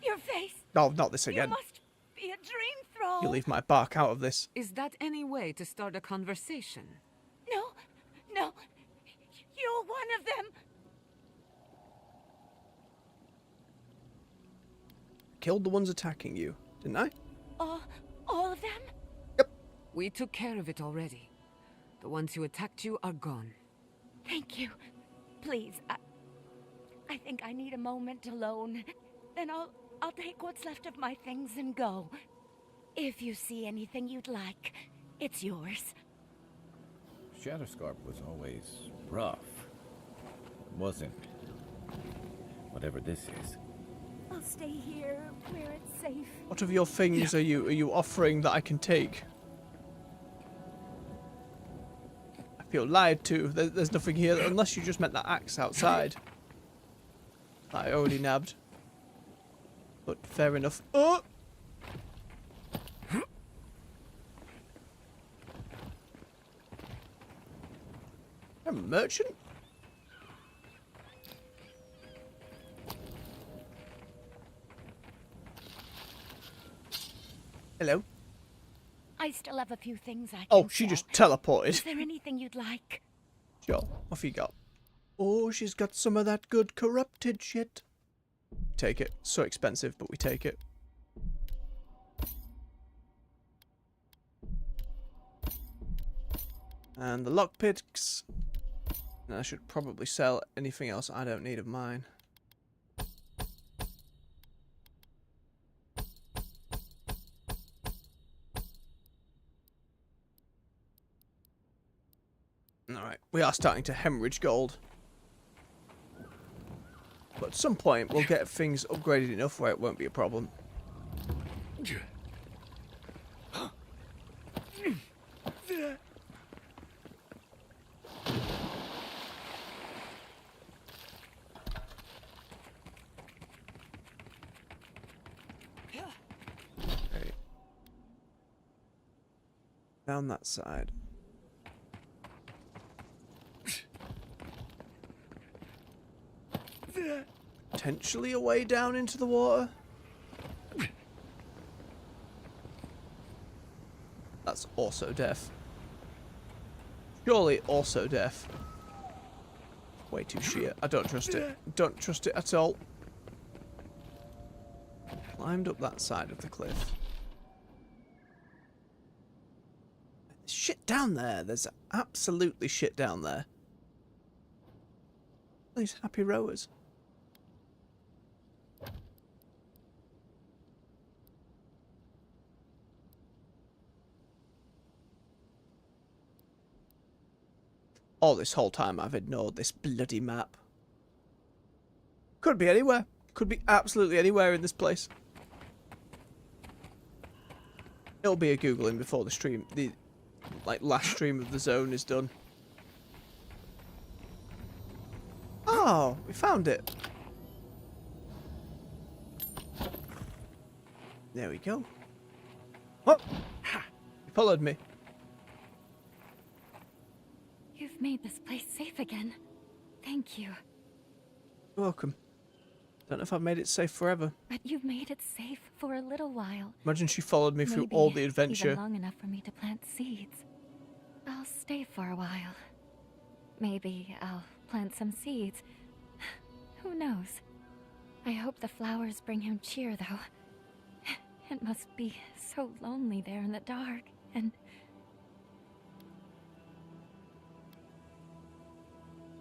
Your face. Oh, not this again. You must be a dream thrall. You leave my bark out of this. Is that any way to start a conversation? No. You're one of them. Killed the ones attacking you, didn't I? All of them? Yep. We took care of it already. The ones who attacked you are gone. Thank you. Please, I think I need a moment alone. Then I'll take what's left of my things and go. If you see anything you'd like, it's yours. Shatterscarp was always rough. It wasn't. Whatever this is. I'll stay here where it's safe. What of your things are you offering that I can take? I feel lied to. There's nothing here unless you just meant that axe outside. That I already nabbed. But fair enough. Oh! A merchant? Hello. I still have a few things I can Oh, she sell. just teleported. Is there anything you'd like? Sure. Off you go. Oh, she's got some of that good corrupted shit. Take it. So expensive, but we take it. And the lockpicks. And I should probably sell anything else I don't need of mine. Alright, we are starting to hemorrhage gold. But at some point, we'll get things upgraded enough where it won't be a problem. Okay. Down that side. Potentially a way down into the water. That's also death. Surely also death. Way too sheer. I don't trust it. Don't trust it at all. Climbed up that side of the cliff. There's shit down there. There's absolutely shit down there. These happy rowers. All this whole time I've ignored this bloody map. Could be anywhere. Could be absolutely anywhere in this place. It'll be a Googling before the stream, the last stream of the zone is done. Oh, we found it. There we go. Oh, you followed me. You've made this place safe again. Thank you. You're welcome. Don't know if I've made it safe forever. But you've made it safe for a little while. Imagine she followed me through Maybe all the adventure. even long enough for me to plant seeds. I'll stay for a while. Maybe I'll plant some seeds. Who knows? I hope the flowers bring him cheer, though. It must be so lonely there in the dark, and...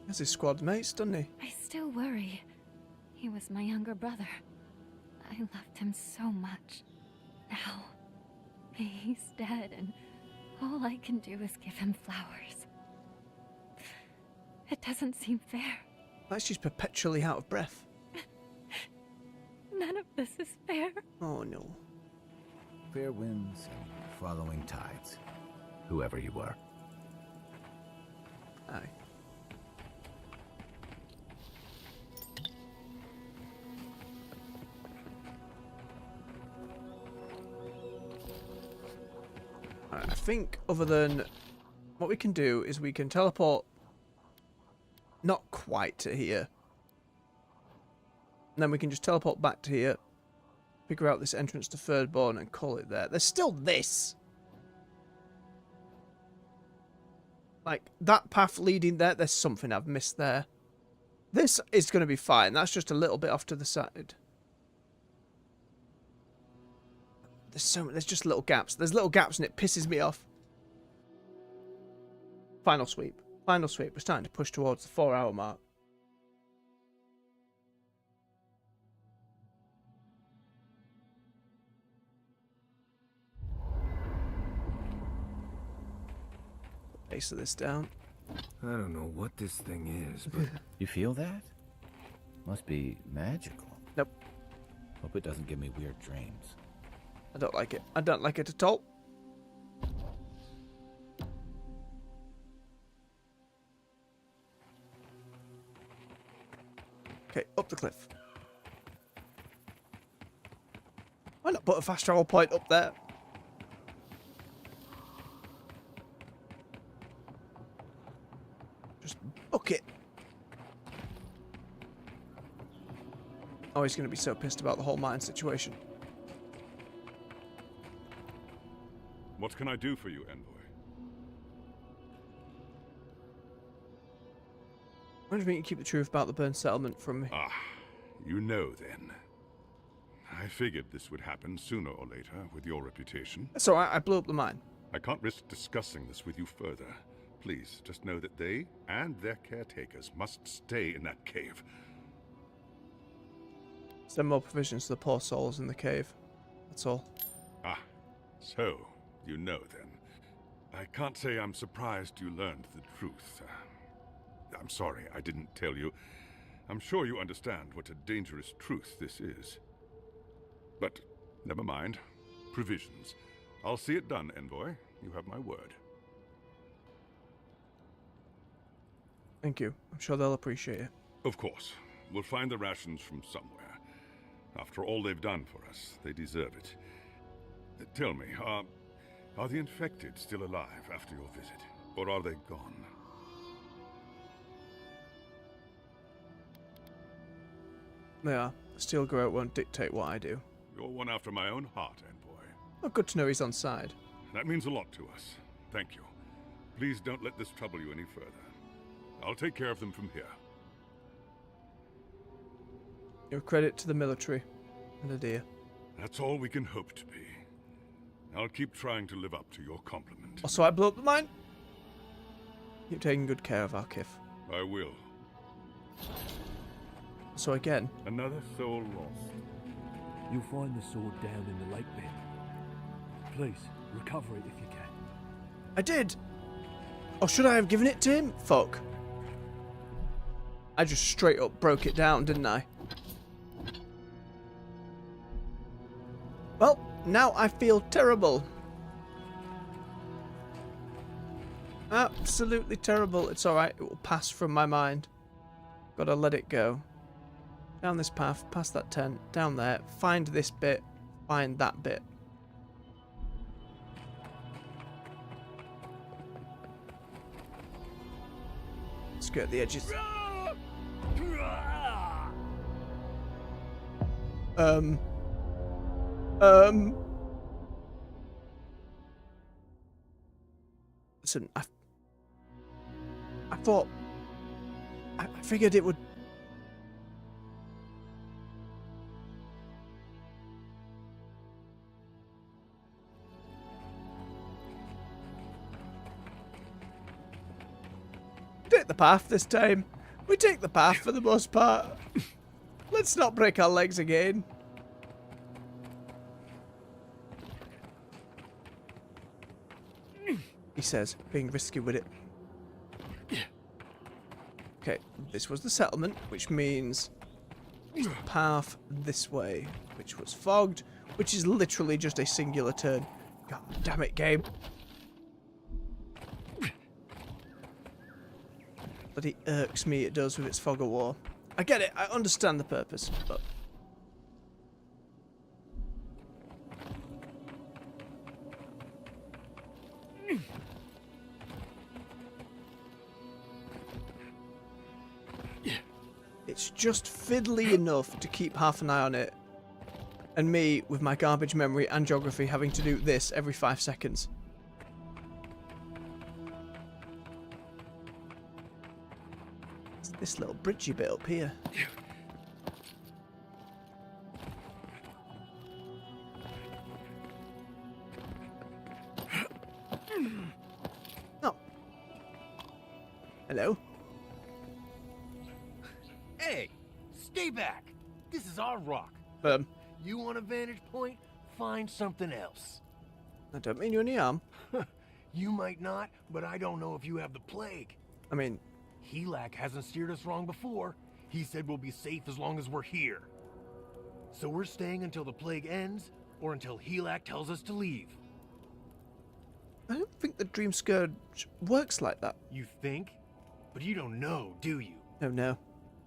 Has his squad mates, doesn't he? I still worry. He was my younger brother. I loved him so much. Now, he's dead, and all I can do is give him flowers. It doesn't seem fair. Like she's perpetually out of breath. None of this is fair. Oh no. Fair winds and following tides. Whoever you were. Aye. I think other than what we can do is we can teleport not quite to here. And then we can just teleport back to here, figure out this entrance to Thirdborn and call it there. There's still this. Like, that path leading there, there's something I've missed there. This is going to be fine. That's just a little bit off to the side. There's just little gaps. There's little gaps and it pisses me off. Final sweep. Final sweep. We're starting to push towards the 4-hour mark. Base of this down. I don't know what this thing is, but... You feel that? Must be magical. Nope. Hope it doesn't give me weird dreams. I don't like it. I don't like it at all. Okay, up the cliff. Why not put a fast travel point up there? Just book it. Oh, he's going to be so pissed about the whole mine situation. What can I do for you, Envoy? When do you think you keep the truth about the burned settlement from me? Ah, you know then. I figured this would happen sooner or later with your reputation. So I blew up the mine. I can't risk discussing this with you further. Please, just know that they and their caretakers must stay in that cave. Send more provisions to the poor souls in the cave. That's all. Ah, so you know then. I can't say I'm surprised you learned the truth. I'm sorry I didn't tell you. I'm sure you understand what a dangerous truth this is. But never mind. Provisions. I'll see it done, Envoy. You have my word. Thank you. I'm sure they'll appreciate it. Of course. We'll find the rations from somewhere. After all they've done for us, they deserve it. Tell me, are the infected still alive after your visit? Or are they gone? They are. Steel Groat won't dictate what I do. You're one after my own heart, Envoy. Oh, good to know he's on side. That means a lot to us. Thank you. Please don't let this trouble you any further. I'll take care of them from here. You're a credit to the military. And a dear. That's all we can hope to be. I'll keep trying to live up to your compliment. Also, I blew up the mine. Keep taking good care of our kith. I will. So again. Another soul lost. You'll find the sword down in the lake bed. Please, recover it if you can. I did! Or should I have given it to him? Fuck. I just straight up broke it down, didn't I? Well, now I feel terrible. Absolutely terrible. It's alright, it will pass from my mind. Gotta let it go. Down this path, past that tent, down there, find this bit, find that bit. Skirt the edges. Listen, I thought... I figured it would... Take the path this time. We take the path for the most part. Let's not break our legs again. He says, being risky with it. Okay, this was the settlement, which means it's the path this way, which was fogged, which is literally just a singular turn. God damn it, game. But it irks me, it does, with its fog of war. I get it, I understand the purpose, but... It's just fiddly enough to keep half an eye on it. And me, with my garbage memory and geography, having to do this every 5 seconds. It's this little bridgey bit up here. Oh. Hello. Hey, stay back. This is our rock. You want a vantage point? Find something else. I don't mean you any harm. You might not, but I don't know if you have the plague. I mean... Helak hasn't steered us wrong before. He said we'll be safe as long as we're here. So we're staying until the plague ends, or until Helak tells us to leave. I don't think the Dream Scourge works like that. You think? But you don't know, do you? Oh no.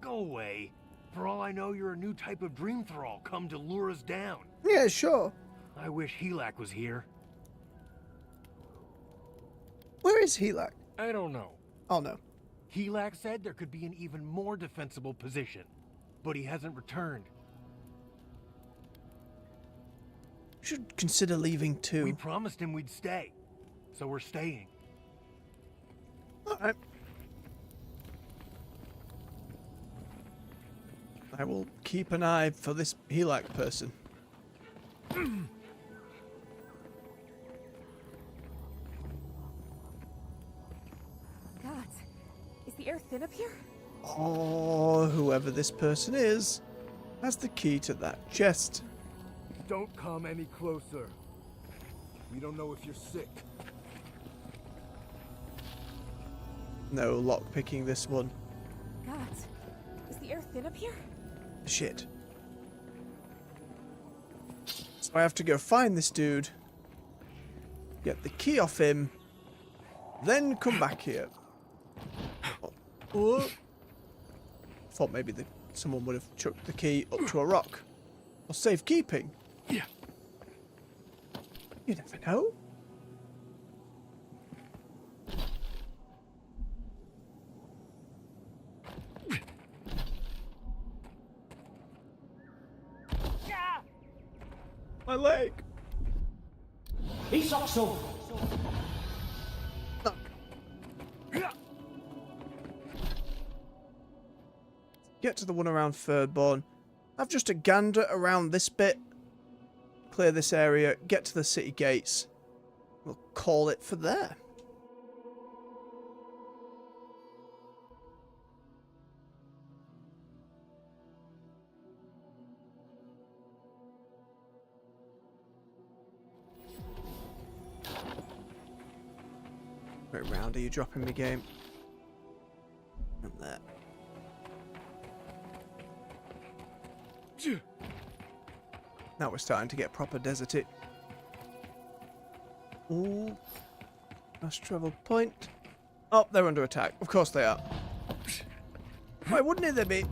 Go away. For all I know, you're a new type of dream thrall come to lure us down. Yeah, sure. I wish Helak was here. Where is Helak? I don't know. Oh no. Helak said there could be an even more defensible position, but he hasn't returned. You should consider leaving too. We promised him we'd stay, so we're staying. Alright. I will keep an eye for this Helak person. Gods, is the air thin up here? Oh, whoever this person is has the key to that chest. Don't come any closer. We don't know if you're sick. No lockpicking this one. Gods, is the air thin up here? Shit. So I have to go find this dude, get the key off him, then come back here. Oh. Thought maybe someone would have chucked the key up to a rock. Or safekeeping. Yeah. You never know. My leg. He's also. Get to the one around Thirdborn. Have just a gander around this bit. Clear this area. Get to the city gates. We'll call it for there. Go round. Are you dropping me, game? And there. Now we're starting to get proper deserty. Ooh. Fast travel point. Oh, they're under attack. Of course they are. Why wouldn't they be?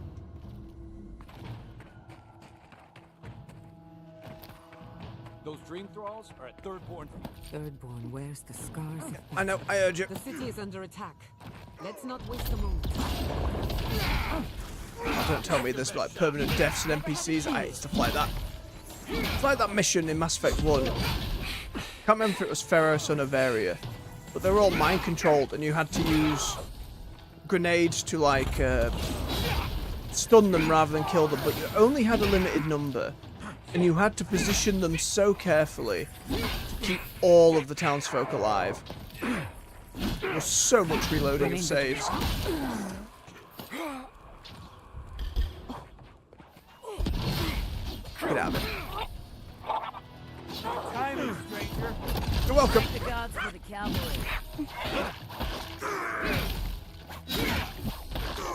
Those dream thralls are at Thirdborn. Thirdborn wears the scars. I know, I urge you. The city is under attack. Let's not waste a moment. Oh, don't tell me there's like permanent deaths and NPCs. I hate stuff like that. It's like that mission in Mass Effect 1. Can't remember if it was Feros or Novaria, but they were all mind controlled and you had to use grenades to like stun them rather than kill them, but you only had a limited number and you had to position them so carefully to keep all of the townsfolk alive. There was so much reloading of saves. Get out of it. Timing, stranger. You're welcome. The gods for the cavalry.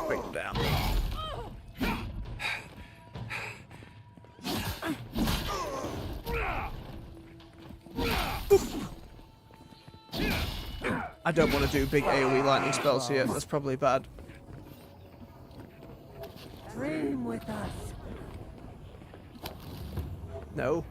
Bring them down. I don't want to do big AoE lightning spells here. That's probably bad. Dream with us. No.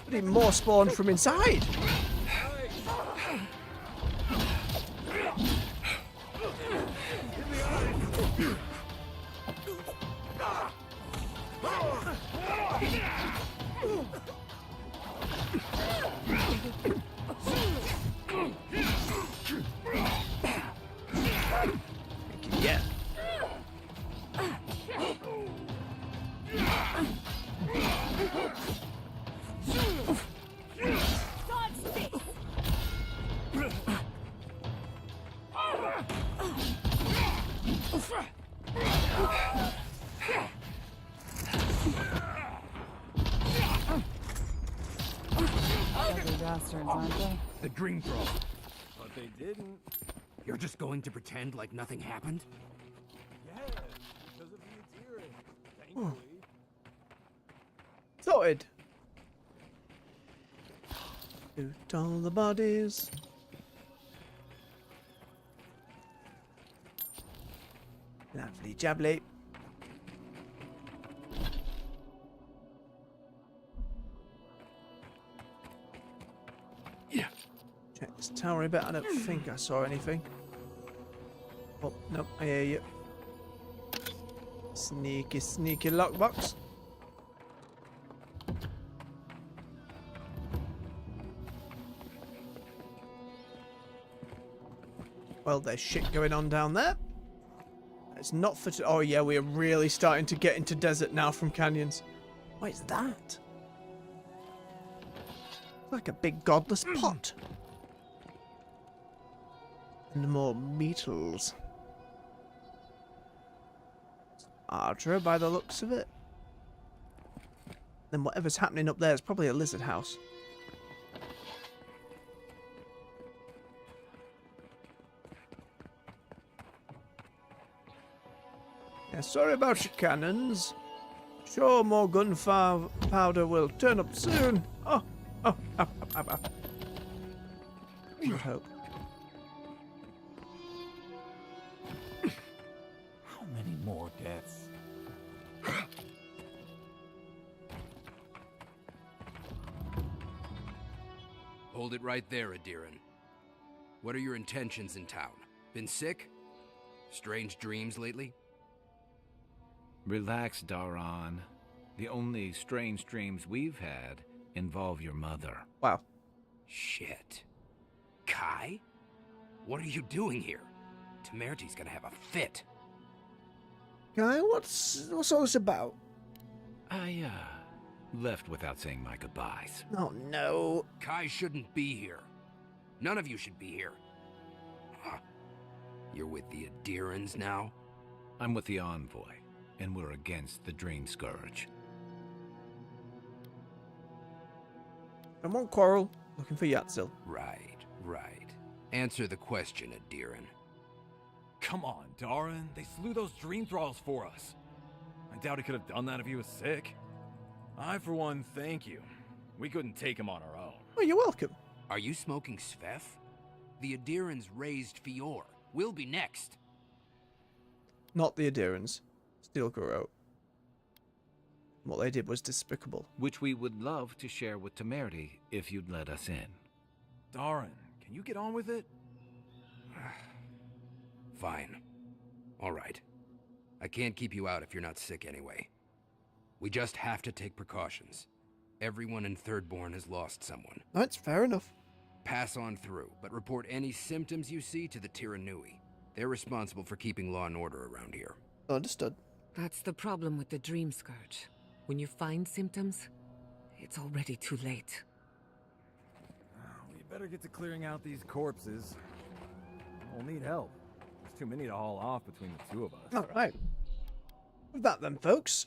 But even more spawned from inside. Yeah. Ugly bastards, aren't they? The dream thrall. But they didn't. You're just going to pretend like nothing happened? Yeah, because of the Adira. Thankfully. Sorted. Loot all the bodies. Lovely jubbly. Yeah. Check this tower a bit. I don't think I saw anything. Oh, no, I hear you. Sneaky, sneaky lockbox. Well, there's shit going on down there. It's not for... Oh, yeah, we're really starting to get into desert now from canyons. What is that? It's like a big godless pot. And more metals. Ardra, by the looks of it. Then whatever's happening up there is probably a lizard house. Yeah, sorry about your cannons. Sure, more gunpowder will turn up soon. Oh, oh, up, up, up, up. I would hope. How many more deaths? Hold it right there, Adiran. What are your intentions in town? Been sick? Strange dreams lately? Relax, Daran. The only strange dreams we've had involve your mother. Wow. Shit. Kai? What are you doing here? Temerty's gonna have a fit. Guy, what's all this about? I, left without saying my goodbyes. Oh, no. Kai shouldn't be here. None of you should be here. Huh. You're with the Adirans now? I'm with the Envoy. and we're against the Dream Scourge. I want quarrel, looking for Yatzil. Right, right. Answer the question, Adiran. Come on, Darren. They slew those dream thralls for us. I doubt he could have done that if he was sick. I, for one, thank you. We couldn't take him on our own. Oh, you're welcome. Are you smoking Sveth? The Adirans raised Fior. We'll be next. Not the Adirans. Stilgarrote. What they did was despicable. Which we would love to share with Temerity if you'd let us in. Darren, can you get on with it? Fine. All right. I can't keep you out if you're not sick anyway. We just have to take precautions. Everyone in Thirdborn has lost someone. That's fair enough. Pass on through, but report any symptoms you see to the Tiranui. They're responsible for keeping law and order around here. Understood. That's the problem with the Dream Scourge. When you find symptoms, it's already too late. We better get to clearing out these corpses. We'll need help. There's too many to haul off between the two of us. Alright. With that then, folks,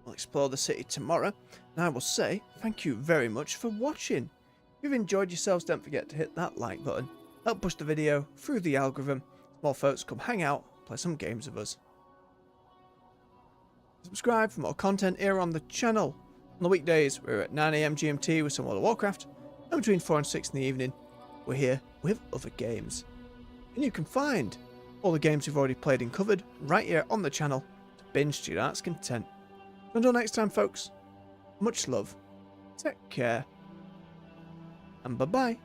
we'll explore the city tomorrow. And I will say thank you very much for watching. If you've enjoyed yourselves, don't forget to hit that like button. Help push the video through the algorithm. More folks come hang out, play some games with us. Subscribe for more content here on the channel. On the weekdays, we're at 9 AM GMT with some World of Warcraft. And between 4 and 6 in the evening, we're here with other games. And you can find all the games we've already played and covered right here on the channel to binge to your heart's content. Until next time, folks, much love, take care, and bye-bye.